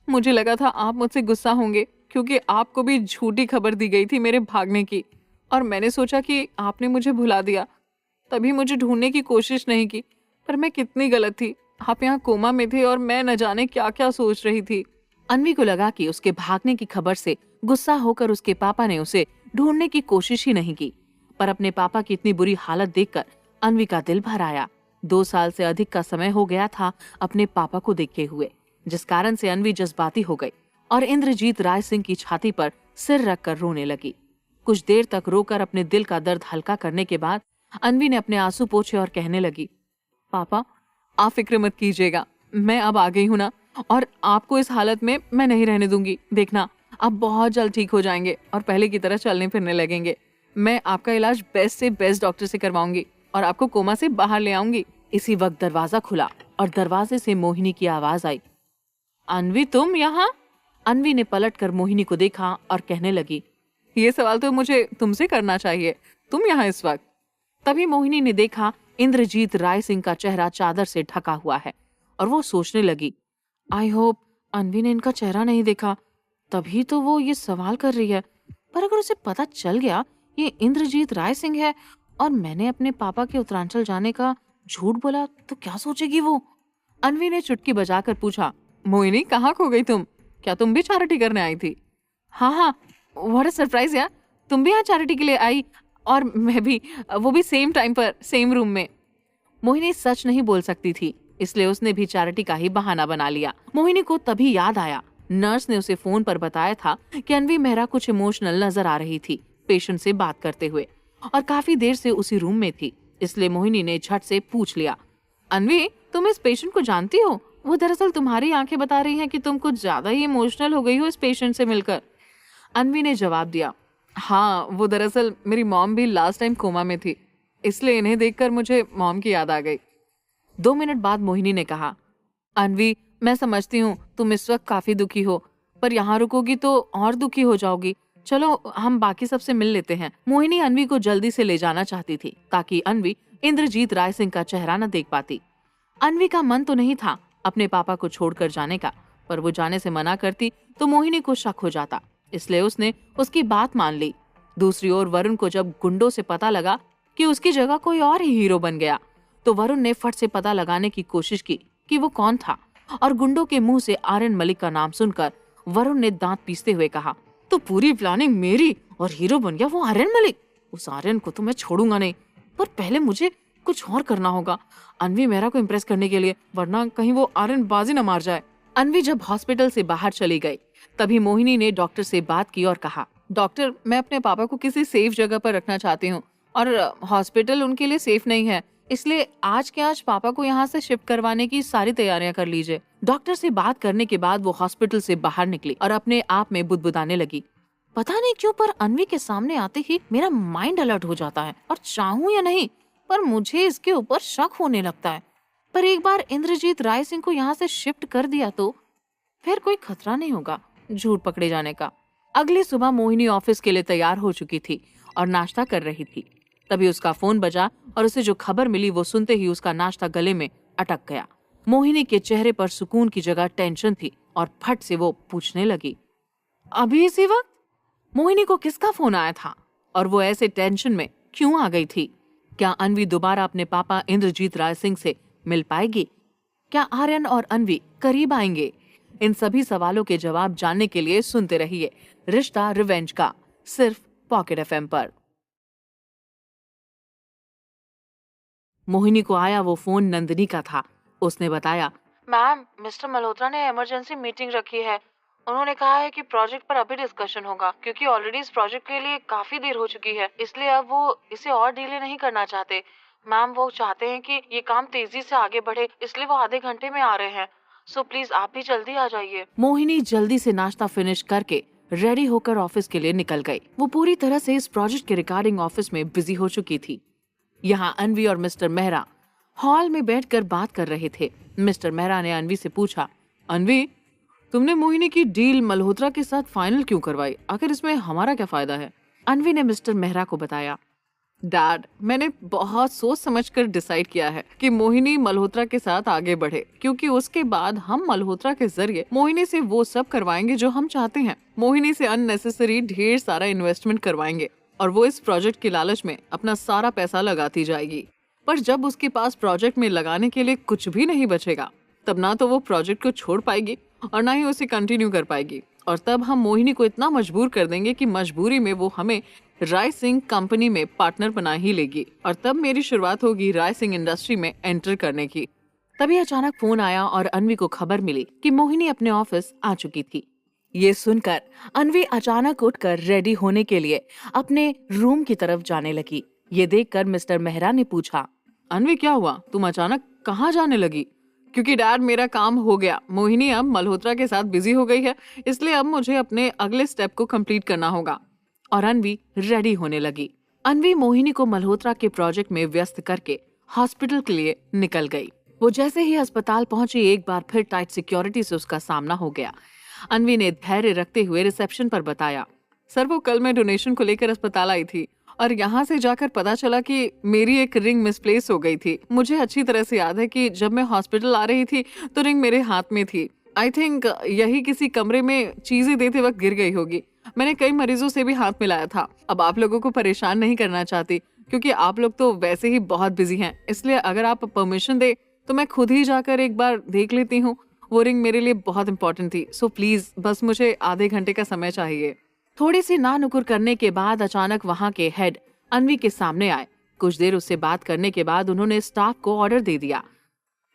Speaker 1: मुझे लगा था आप मुझसे गुस्सा होंगे, क्योंकि आपको भी झूठी खबर दी गई थी मेरे भागने की, और मैंने सोचा कि आपने मुझे भुला दिया, तभी मुझे ढूंढने की कोशिश नहीं की। पर मैं कितनी गलत थी, आप यहाँ कोमा में थे और मैं न जाने क्या क्या सोच रही थी। अन्वी को लगा कि उसके भागने की खबर से गुस्सा होकर उसके पापा ने उसे ढूंढने की कोशिश ही नहीं की, पर अपने पापा की इतनी बुरी हालत देखकर अन्वी का दिल भर आया। 2 साल से अधिक का समय हो गया था अपने पापा को देखे हुए, जिस कारण से अन्वी जज्बाती हो गई और इंद्रजीत राय सिंह की छाती पर सिर रखकर रोने लगी। कुछ देर तक रोकर अपने दिल का दर्द हल्का करने के बाद अन्वी ने अपने आंसू पोंछे और कहने लगी, पापा, आप फिक्र मत कीजिएगा, मैं अब आ गई हूँ ना, और आपको इस हालत में मैं नहीं रहने दूंगी। देखना, आप बहुत जल्द ठीक हो जाएंगे और पहले की तरह चलने फिरने लगेंगे। मैं आपका इलाज बेस्ट से बेस्ट डॉक्टर से करवाऊंगी और आपको कोमा से बाहर ले आऊंगी। इसी वक्त दरवाजा खुला और दरवाजे से मोहिनी की आवाज आई। अन्वी, तुम यहाँ? अन्वी ने पलटकर मोहिनी को देखा और कहने लगी, ये सवाल तो मुझे तुमसे करना चाहिए, तुम यहाँ इस वक्त? तभी मोहिनी ने देखा इंद्रजीत राय सिंह का चेहरा चादर से ढका हुआ है और वो सोचने लगी, आई होप अन्वी ने इनका चेहरा नहीं देखा, तभी तो वो ये सवाल कर रही है। पर अगर उसे पता चल गया ये इंद्रजीत राय सिंह है और मैंने अपने पापा के उत्तरांचल जाने का झूठ बोला तो क्या सोचेगी वो? अनवी ने चुटकी बजाकर पूछा, मोहिनी कहाँ खो गई तुम? क्या तुम भी चैरिटी करने आई थी? हाँ हाँ, व्हाट अ सरप्राइज यार, तुम भी यहाँ चैरिटी के लिए आई और मैं भी, वो भी सेम टाइम पर सेम रूम में। मोहिनी सच नहीं बोल सकती थी, इसलिए उसने भी चैरिटी का ही बहाना बना लिया। मोहिनी को तभी याद आया, नर्स ने उसे फोन पर बताया था कि अनवी मेहरा कुछ इमोशनल नजर आ रही थी पेशेंट से बात करते हुए, और काफी देर से उसी रूम में थी। इसलिए मोहिनी ने झट से पूछ लिया, अनवी तुम इस पेशेंट को जानती हो? वो दरअसल तुम्हारी आंखें बता रही हैं कि तुम कुछ ज्यादा ही इमोशनल हो गई हो इस पेशेंट से मिलकर। अनवी ने जवाब दिया, हाँ वो दरअसल मेरी मॉम भी लास्ट टाइम कोमा में थी, इसलिए इन्हें देखकर मुझे मॉम की याद आ गई। 2 मिनट बाद मोहिनी ने कहा, अनवी मैं समझती हूँ तुम इस वक्त काफी दुखी हो, पर यहाँ रुकोगी तो और दुखी हो जाओगी। चलो हम बाकी सबसे मिल लेते हैं। मोहिनी अनवी को जल्दी से ले जाना चाहती थी ताकि अनवी इंद्रजीत राय सिंह का चेहरा न देख पाती। अनवी का मन तो नहीं था अपने पापा को छोड़कर जाने का, पर वो जाने से मना करती तो मोहिनी को शक हो जाता, इसलिए उसने उसकी बात मान ली। दूसरी ओर वरुण को जब गुंडों से पता लगा कि उसकी जगह कोई और ही हीरो बन गया, तो वरुण ने फट से पता लगाने की कोशिश की कि वो कौन था, और गुंडों के मुंह से आर्यन मलिक का नाम सुनकर वरुण ने दांत पीसते हुए कहा, तो पूरी प्लानिंग मेरी और हीरो बन गया वो आर्यन मलिक। उस आर्यन को तो मैं छोड़ूंगा नहीं, पर पहले मुझे कुछ और करना होगा अनवी मेहरा को इम्प्रेस करने के लिए, वरना कहीं वो आर्यन बाजी न मार जाए। अनवी जब हॉस्पिटल से बाहर चली गई, तभी मोहिनी ने डॉक्टर से बात की और कहा, डॉक्टर मैं अपने पापा को किसी सेफ जगह पर रखना चाहती हूँ और हॉस्पिटल उनके लिए सेफ नहीं है, इसलिए आज के आज पापा को यहाँ से शिफ्ट करवाने की सारी तैयारियां कर लीजिए। डॉक्टर से बात करने के बाद वो हॉस्पिटल से बाहर निकली और अपने आप में बुदबुदाने लगी, पता नहीं क्यों पर अनवी के सामने आते ही मेरा माइंड अलर्ट हो जाता है, और चाहूं या नहीं पर मुझे इसके ऊपर शक होने लगता है। पर एक बार इंद्रजीत राय सिंह को यहाँ से शिफ्ट कर दिया तो फिर कोई खतरा नहीं होगा झूठ पकड़े जाने का। अगली सुबह मोहिनी ऑफिस के लिए तैयार हो चुकी थी और नाश्ता कर रही थी। तभी उसका फोन बजा और उसे जो खबर मिली वो सुनते ही उसका नाश्ता गले में अटक गया। मोहिनी के चेहरे पर सुकून की जगह टेंशन थी और फट से वो पूछने लगी, अभी इसी वक्त? मोहिनी को किसका फोन आया था और वो ऐसे टेंशन में क्यों आ गई थी? क्या अनवी दोबारा अपने पापा इंद्रजीत राय सिंह से मिल पाएगी? क्या आर्यन और अनवी करीब आएंगे? इन सभी सवालों के जवाब जानने के लिए सुनते रहिए रिश्ता रिवेंज का, सिर्फ पॉकेट एफएम पर। मोहिनी को आया वो फोन नंदिनी का था। उसने बताया, मैम मिस्टर मल्होत्रा ने इमरजेंसी मीटिंग रखी है। उन्होंने कहा है कि प्रोजेक्ट पर अभी डिस्कशन होगा, क्योंकि ऑलरेडी इस प्रोजेक्ट के लिए काफी देर हो चुकी है, इसलिए अब वो इसे और डिले नहीं करना चाहते। मैम वो चाहते हैं कि ये काम तेजी से आगे बढ़े, इसलिए वो आधे घंटे में आ रहे हैं। सो प्लीज आप भी जल्दी आ जाइए। मोहिनी जल्दी से नाश्ता फिनिश करके रेडी होकर ऑफिस के लिए निकल गई। वो पूरी तरह से इस प्रोजेक्ट के रिगार्डिंग ऑफिस में बिजी हो चुकी थी। यहाँ अनवी और मिस्टर मेहरा हॉल में बैठकर बात कर रहे थे। मिस्टर मेहरा ने अनवी से पूछा, अनवी तुमने मोहिनी की डील मल्होत्रा के साथ फाइनल क्यों करवाई? आखिर इसमें हमारा क्या फायदा है? अनवी ने मिस्टर मेहरा को बताया, डैड मैंने बहुत सोच समझकर डिसाइड किया है कि मोहिनी मल्होत्रा के साथ आगे बढ़े, क्योंकि उसके बाद हम मल्होत्रा के जरिए मोहिनी से वो सब करवाएंगे जो हम चाहते हैं। मोहिनी से अननेसेसरी ढेर सारा इन्वेस्टमेंट करवाएंगे और वो इस प्रोजेक्ट के लालच में अपना सारा पैसा लगाती जाएगी, पर जब उसके पास प्रोजेक्ट में लगाने के लिए कुछ भी नहीं बचेगा, तब ना तो वो प्रोजेक्ट को छोड़ पाएगी और ना ही उसे कंटिन्यू कर पाएगी, और तब हम मोहिनी को इतना मजबूर कर देंगे कि मजबूरी में वो हमें राय सिंह कंपनी में पार्टनर बना ही लेगी, और तब मेरी शुरुआत होगी राय सिंह इंडस्ट्री में एंटर करने की। तभी अचानक फोन आया और अनवी को खबर मिली कि मोहिनी अपने ऑफिस आ चुकी थी। ये सुनकर अनवी अचानक उठकर रेडी होने के लिए अपने रूम की तरफ जाने लगी। ये देखकर मिस्टर मेहरा ने पूछा, अनवी क्या हुआ, तुम अचानक कहाँ जाने लगी? क्योंकि डैड मेरा काम हो गया, मोहिनी अब मल्होत्रा के साथ बिजी हो गई है, इसलिए अब मुझे अपने अगले स्टेप को कंप्लीट करना होगा। और अनवी रेडी होने लगी। अनवी मोहिनी को मल्होत्रा के प्रोजेक्ट में व्यस्त करके हॉस्पिटल के लिए निकल गई। वो जैसे ही अस्पताल पहुंची, एक बार फिर टाइट सिक्योरिटी से उसका सामना हो गया। अनवी ने धैर्य रखते हुए रिसेप्शन पर बताया, सर वो कल मैं डोनेशन को लेकर अस्पताल आई थी और यहाँ से जाकर पता चला कि मेरी एक रिंग मिसप्लेस हो गई थी। मुझे अच्छी तरह से याद है कि जब मैं हॉस्पिटल आ रही थी तो रिंग मेरे हाथ में थी। आई थिंक यही किसी कमरे में चीजें देते वक्त गिर गई होगी। मैंने कई मरीजों से भी हाथ मिलाया था। अब आप लोगों को परेशान नहीं करना चाहती, क्योंकि आप लोग तो वैसे ही बहुत बिजी हैं, इसलिए अगर आप परमिशन दे तो मैं खुद ही जाकर एक बार देख लेती हूँ। वो रिंग मेरे लिए बहुत इंपॉर्टेंट थी, सो प्लीज बस मुझे आधे घंटे का समय चाहिए। थोड़ी सी नानुकुर करने के बाद अचानक वहाँ के हेड अनवी के सामने आए। कुछ देर उससे बात करने के बाद उन्होंने स्टाफ को ऑर्डर दे दिया।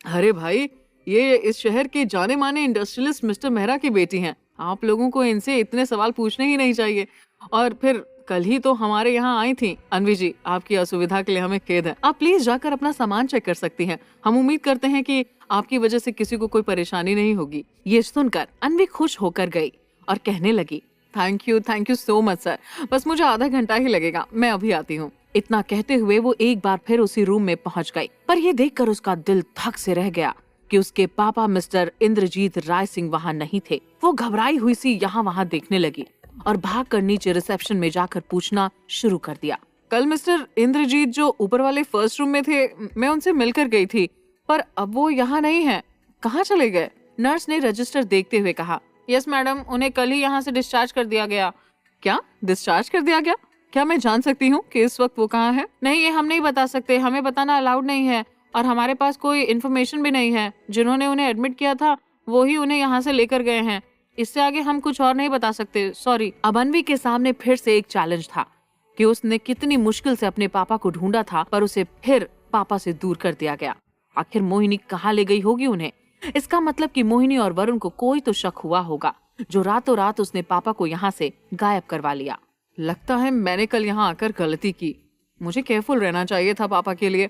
Speaker 1: अरे भाई, ये इस शहर के जाने माने इंडस्ट्रियलिस्ट मिस्टर मेहरा की बेटी हैं। आप लोगों को इनसे इतने सवाल पूछने ही नहीं चाहिए। और फिर कल ही तो हमारे यहाँ आई थी। अनवी जी, आपकी असुविधा के लिए हमें खेद है। आप प्लीज जाकर अपना सामान चेक कर सकती हैं। हम उम्मीद करते हैं कि आपकी वजह से किसी को कोई परेशानी नहीं होगी। ये सुनकर अनवी खुश होकर गई और कहने लगी, thank you so much sir. बस मुझे आधा घंटा ही लगेगा, मैं अभी आती हूँ। इतना कहते हुए वो एक बार फिर उसी रूम में पहुंच गई। पर ये देखकर उसका दिल धक से रह गया कि उसके पापा मिस्टर इंद्रजीत राय सिंह वहाँ नहीं थे। वो घबराई हुई सी यहाँ वहाँ देखने लगी और भागकर नीचे रिसेप्शन में जाकर पूछना शुरू कर दिया। कल मिस्टर इंद्रजीत जो ऊपर वाले फर्स्ट रूम में थे, मैं उनसे मिलकर गई थी, पर अब वो यहाँ नहीं है। कहाँ चले गए? नर्स ने रजिस्टर देखते हुए कहा। यस मैडम, उन्हें कल ही यहाँ से डिस्चार्ज कर दिया गया। क्या डिस्चार्ज कर दिया गया? क्या मैं जान सकती हूँ कि इस वक्त वो कहाँ है? नहीं, ये हम नहीं बता सकते, हमें बताना अलाउड नहीं है और हमारे पास कोई इन्फॉर्मेशन भी नहीं है। जिन्होंने उन्हें एडमिट किया था वो ही उन्हें यहाँ से लेकर गए हैं। इससे आगे हम कुछ और नहीं बता सकते, सॉरी। अब अनवी के सामने फिर से एक चैलेंज था कि उसने कितनी मुश्किल से अपने पापा को ढूंढा था, पर उसे फिर पापा से दूर कर दिया गया। आखिर मोहिनी कहाँ ले गई होगी उन्हें? इसका मतलब कि मोहिनी और वरुण को कोई तो शक हुआ होगा, जो रातों रात उसने पापा को यहाँ से गायब करवा लिया। लगता है मैंने कल यहाँ आकर गलती की। मुझे केयरफुल रहना चाहिए था पापा के लिए।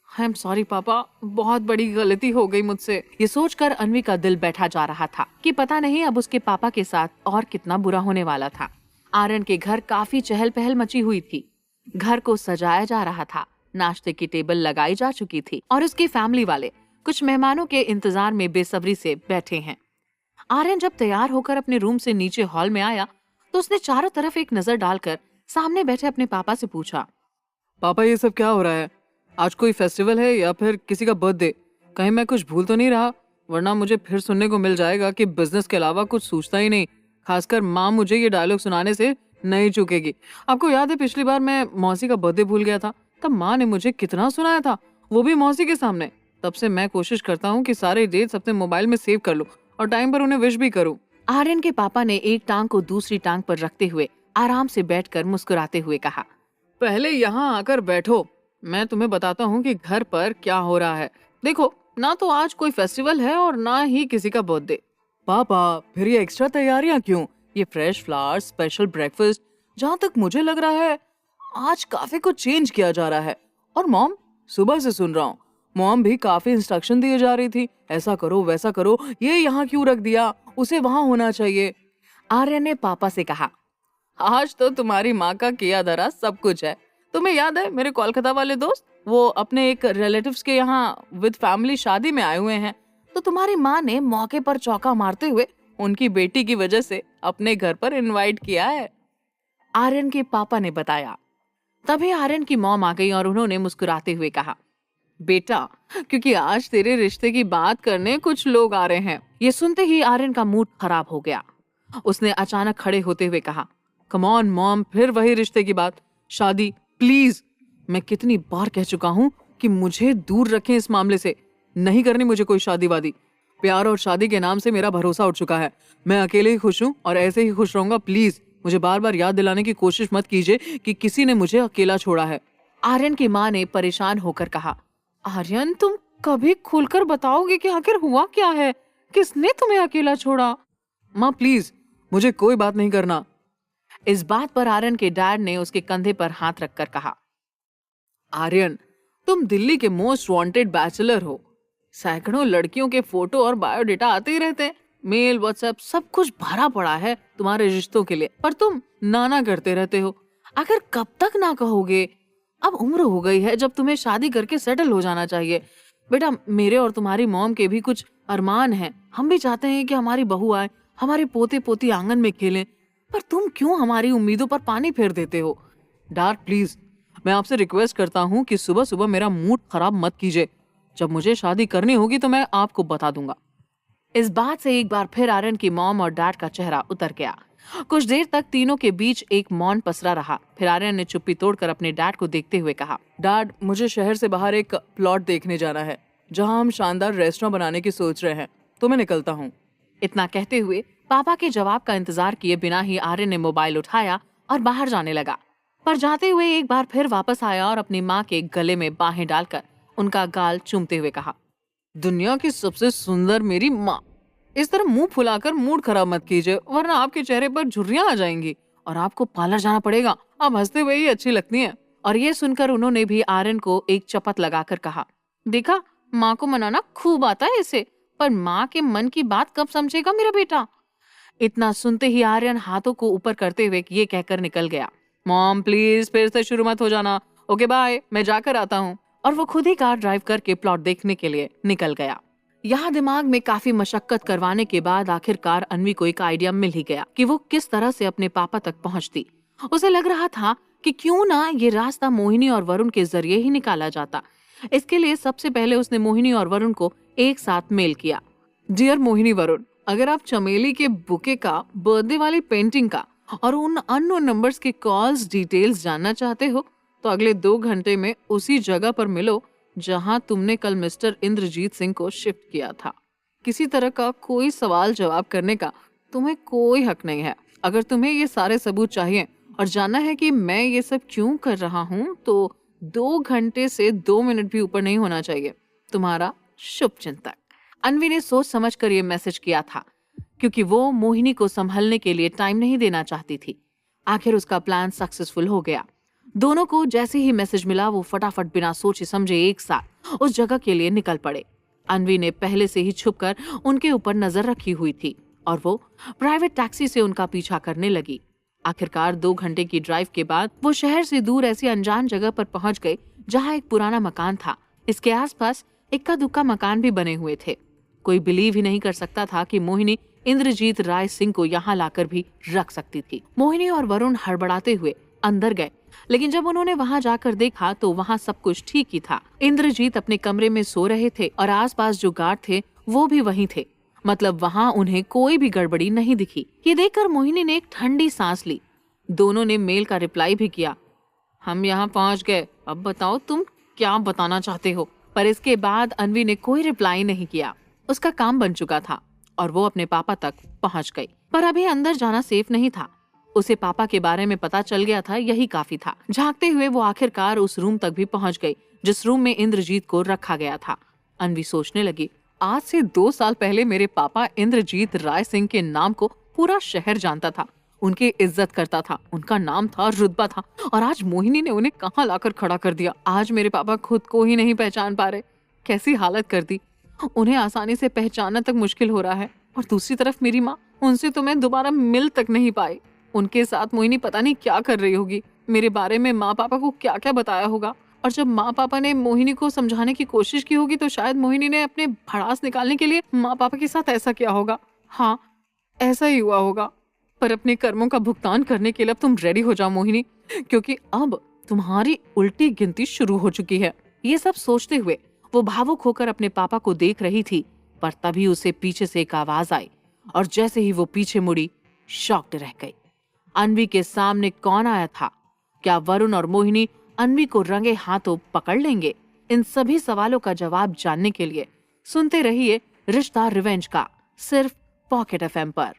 Speaker 1: आई एम सॉरी पापा, बहुत बड़ी गलती हो गई मुझसे। ये सोचकर अनवी का दिल बैठा जा रहा था कि पता नहीं अब उसके पापा के साथ और कितना बुरा होने वाला था। आर्यन के घर काफी चहल पहल मची हुई थी। घर को सजाया जा रहा था, नाश्ते की टेबल लगाई जा चुकी थी और उसकी फैमिली वाले कुछ मेहमानों के इंतजार में बेसब्री से बैठे हैं। आर्यन जब तैयार होकर अपने रूम से नीचे हॉल में आया तो उसने चारों तरफ एक नजर डालकर सामने बैठे अपने पापा से पूछा, पापा ये सब क्या हो रहा है? आज कोई फेस्टिवल है या फिर किसी का बर्थडे? कहीं मैं कुछ भूल तो नहीं रहा? वरना मुझे फिर सुनने को मिल जाएगा कि बिजनेस के अलावा कुछ सोचता ही नहीं। खासकर माँ मुझे ये डायलॉग सुनाने से नहीं चूकेगी। आपको याद है पिछली बार मैं मौसी का बर्थडे भूल गया था, तब माँ ने मुझे कितना सुनाया था, वो भी मौसी के सामने। तब से मैं कोशिश करता हूँ कि सारे डेट्स अपने मोबाइल में सेव कर लूं और टाइम पर उन्हें विश भी करूं। आर्यन के पापा ने एक टांग को दूसरी टांग पर रखते हुए आराम से बैठकर मुस्कुराते हुए कहा, पहले यहाँ आकर बैठो, मैं तुम्हें बताता हूँ कि घर पर क्या हो रहा है। देखो, ना तो आज कोई फेस्टिवल है और ना ही किसी का बर्थडे। पापा, फिर ये एक्स्ट्रा तैयारियां क्यों? ये फ्रेश फ्लावर्स, स्पेशल ब्रेकफास्ट, जहाँ तक मुझे लग रहा है आज काफी कुछ चेंज किया जा रहा है। और मॉम, सुबह से सुन रहा हूँ, मॉम भी काफी इंस्ट्रक्शन दिए जा रही थी, ऐसा करो वैसा करो, ये यहाँ क्यों रख दिया, उसे वहाँ होना चाहिए। आर्यन ने पापा से कहा, आज तो तुम्हारी माँ का किया धरा सब कुछ है। तुम्हें याद है मेरे कोलकाता वाले दोस्त, वो अपने एक रिलेटिव्स के यहाँ विद फैमिली शादी में आए हुए हैं, तो तुम्हारी माँ ने मौके पर चौका मारते हुए उनकी बेटी की वजह से अपने घर पर इनवाइट किया है। आर्यन के पापा ने बताया। तभी आर्यन की मॉम आ गई और उन्होंने मुस्कुराते हुए कहा, बेटा, क्योंकि आज तेरे रिश्ते की बात करने कुछ लोग आ रहे हैं। ये सुनते ही आर्यन का मूड खराब हो गया। उसने अचानक खड़े होते हुए कहा, कम ऑन मॉम, फिर वही रिश्ते की बात, शादी प्लीज। मैं कितनी बार कह चुका हूँ कि मुझे दूर रखें इस मामले से, नहीं करनी मुझे कोई शादी वादी। प्यार और शादी के नाम से मेरा भरोसा उठ चुका है। मैं अकेले ही खुश हूँ और ऐसे ही खुश रहूंगा। प्लीज मुझे बार बार याद दिलाने की कोशिश मत कीजिए कि किसी ने मुझे अकेला छोड़ा है। आर्यन की माँ ने परेशान होकर कहा, आर्यन, तुम कभी खुलकर बताओगे कि आखिर हुआ क्या है? किसने तुम्हें अकेला छोड़ा? माँ प्लीज, मुझे कोई बात नहीं करना। इस बात पर आर्यन के डैड ने उसके कंधे पर हाथ रखकर कहा, आर्यन, तुम दिल्ली के मोस्ट वांटेड बैचलर हो। सैकड़ों लड़कियों के फोटो और बायोडेटा आते ही रहते हैं, मेल, व्हाट्सएप, सब कुछ भरा पड़ा है तुम्हारे रिश्तों के लिए, पर तुम नाना करते रहते हो। आखिर कब तक ना कहोगे? अब उम्र हो गई है जब तुम्हें शादी करके सेटल हो जाना चाहिए। बेटा, मेरे और तुम्हारी मॉम के भी कुछ अरमान हैं। हम भी चाहते हैं कि हमारी बहू आए, हमारे पोते पोती आंगन में खेलें, पर तुम क्यों हमारी उम्मीदों पर पानी फेर देते हो? डैड प्लीज, मैं आपसे रिक्वेस्ट करता हूँ कि सुबह सुबह मेरा मूड खराब मत कीजिए। जब मुझे शादी करनी होगी तो मैं आपको बता दूंगा। इस बात से एक बार फिर आर्यन की मॉम और डैड का चेहरा उतर गया। कुछ देर तक तीनों के बीच एक मौन पसरा रहा। फिर आर्यन ने चुप्पी तोड़कर अपने डैड को देखते हुए कहा, डैड, मुझे शहर से बाहर एक प्लॉट देखने जाना है जहां हम शानदार रेस्टोरेंट बनाने की सोच रहे हैं, तो मैं निकलता हूँ। इतना कहते हुए पापा के जवाब का इंतजार किए बिना ही आर्यन ने मोबाइल उठाया और बाहर जाने लगा। पर जाते हुए एक बार फिर वापस आया और अपनी माँ के गले में बाहें डालकर उनका गाल चूमते हुए कहा, दुनिया की सबसे सुंदर मेरी माँ, इस तरह मुंह फुलाकर मूड खराब मत कीजिए, वरना आपके चेहरे पर झुर्रियां आ जाएंगी और आपको पार्लर जाना पड़ेगा। आप हंसते हुए ही अच्छी लगती हैं। और ये सुनकर उन्होंने भी आर्यन को एक चपत लगाकर कहा, देखा, माँ को मनाना खूब आता है इसे, पर माँ के मन की बात कब समझेगा मेरा बेटा। इतना सुनते ही आर्यन हाथों को ऊपर करते हुए ये कहकर निकल गया, मॉम प्लीज फिर से शुरू मत हो जाना, ओके बाय, मैं जाकर आता हूँ। और वो खुद ही कार ड्राइव करके प्लॉट देखने के लिए निकल गया। यहाँ दिमाग में काफी मशक्कत करवाने के बाद आखिरकार अन्वी को एक आइडिया मिल ही गया कि वो किस तरह से अपने पापा तक पहुँचती। उसे लग रहा था कि क्यों ना ये रास्ता मोहिनी और वरुण के जरिए ही निकाला जाता। इसके लिए सबसे पहले उसने मोहिनी और वरुण को एक साथ मेल किया, डियर मोहिनी वरुण, अगर आप चमेली के बुके का, बर्थडे वाली पेंटिंग का और उन अननोन नंबर्स के कॉल्स डिटेल्स जानना चाहते हो तो अगले 2 घंटे में उसी जगह पर मिलो जहां तुमने कल मिस्टर इंद्रजीत सिंह को शिफ्ट किया था। किसी तरह का कोई सवाल जवाब करने का तुम्हें कोई हक नहीं है। अगर तुम्हें ये सारे सबूत चाहिए और जानना है कि मैं ये सब क्यों कर रहा हूँ तो 2 घंटे से 2 मिनट भी ऊपर नहीं होना चाहिए। तुम्हारा शुभ चिंतक। अन्वी ने सोच समझ कर ये मैसेज किया था क्योंकि वो मोहिनी को संभलने के लिए टाइम नहीं देना चाहती थी। आखिर उसका प्लान सक्सेसफुल हो गया। दोनों को जैसे ही मैसेज मिला वो फटाफट बिना सोचे समझे एक साथ उस जगह के लिए निकल पड़े। अन्वी ने पहले से ही छुपकर उनके ऊपर नजर रखी हुई थी और वो प्राइवेट टैक्सी से उनका पीछा करने लगी। आखिरकार 2 घंटे की ड्राइव के बाद वो शहर से दूर ऐसी अनजान जगह पर पहुंच गए जहां एक पुराना मकान था। इसके आसपास इक्का दुक्का मकान भी बने हुए थे। कोई बिलीव ही नहीं कर सकता था कि मोहिनी इंद्रजीत राय सिंह को यहाँ लाकर भी रख सकती थी। मोहिनी और वरुण हड़बड़ाते हुए अंदर गए, लेकिन जब उन्होंने वहां जाकर देखा तो वहां सब कुछ ठीक ही था। इंद्रजीत अपने कमरे में सो रहे थे और आसपास जो गार्ड थे वो भी वहीं थे। मतलब वहां उन्हें कोई भी गड़बड़ी नहीं दिखी। ये देखकर मोहिनी ने एक ठंडी सांस ली। दोनों ने मेल का रिप्लाई भी किया, हम यहाँ पहुंच गए, अब बताओ तुम क्या बताना चाहते हो। पर इसके बाद अन्वी ने कोई रिप्लाई नहीं किया। उसका काम बन चुका था और वो अपने पापा तक पहुंच गई। पर अभी अंदर जाना सेफ नहीं था। उसे पापा के बारे में पता चल गया था, यही काफी था। झांकते हुए वो आखिरकार उस रूम तक भी पहुंच गई जिस रूम में इंद्रजीत को रखा गया था। अन्वी सोचने लगी, आज से 2 साल पहले मेरे पापा इंद्रजीत राय सिंह के नाम को पूरा शहर जानता था, उनकी इज्जत करता था, उनका नाम था, रुतबा था, और आज मोहिनी ने उन्हें कहाँ लाकर खड़ा कर दिया। आज मेरे पापा खुद को ही नहीं पहचान पा रहे। कैसी हालत कर दी, उन्हें आसानी से पहचानना तक मुश्किल हो रहा है। और दूसरी तरफ मेरी माँ, उनसे तो मैं दोबारा मिल तक नहीं पाई। उनके साथ मोहिनी पता नहीं क्या कर रही होगी। मेरे बारे में माँ पापा को क्या क्या बताया होगा। और जब माँ पापा ने मोहिनी को समझाने की कोशिश की होगी तो शायद मोहिनी ने अपने भड़ास निकालने के लिए माँ पापा के साथ ऐसा किया होगा। हाँ, ऐसा ही हुआ होगा। पर अपने कर्मों का भुगतान करने के लिए अब तुम रेडी हो जाओ मोहिनी, क्योंकि अब तुम्हारी उल्टी गिनती शुरू हो चुकी है। ये सब सोचते हुए वो भावुक होकर अपने पापा को देख रही थी, पर तभी उसे पीछे से एक आवाज आई और जैसे ही वो पीछे मुड़ी, शॉक्ड रह गई। अन्वी के सामने कौन आया था? क्या वरुण और मोहिनी अन्वी को रंगे हाथों पकड़ लेंगे? इन सभी सवालों का जवाब जानने के लिए सुनते रहिए रिश्ता रिवेंज का, सिर्फ पॉकेट एफएम पर।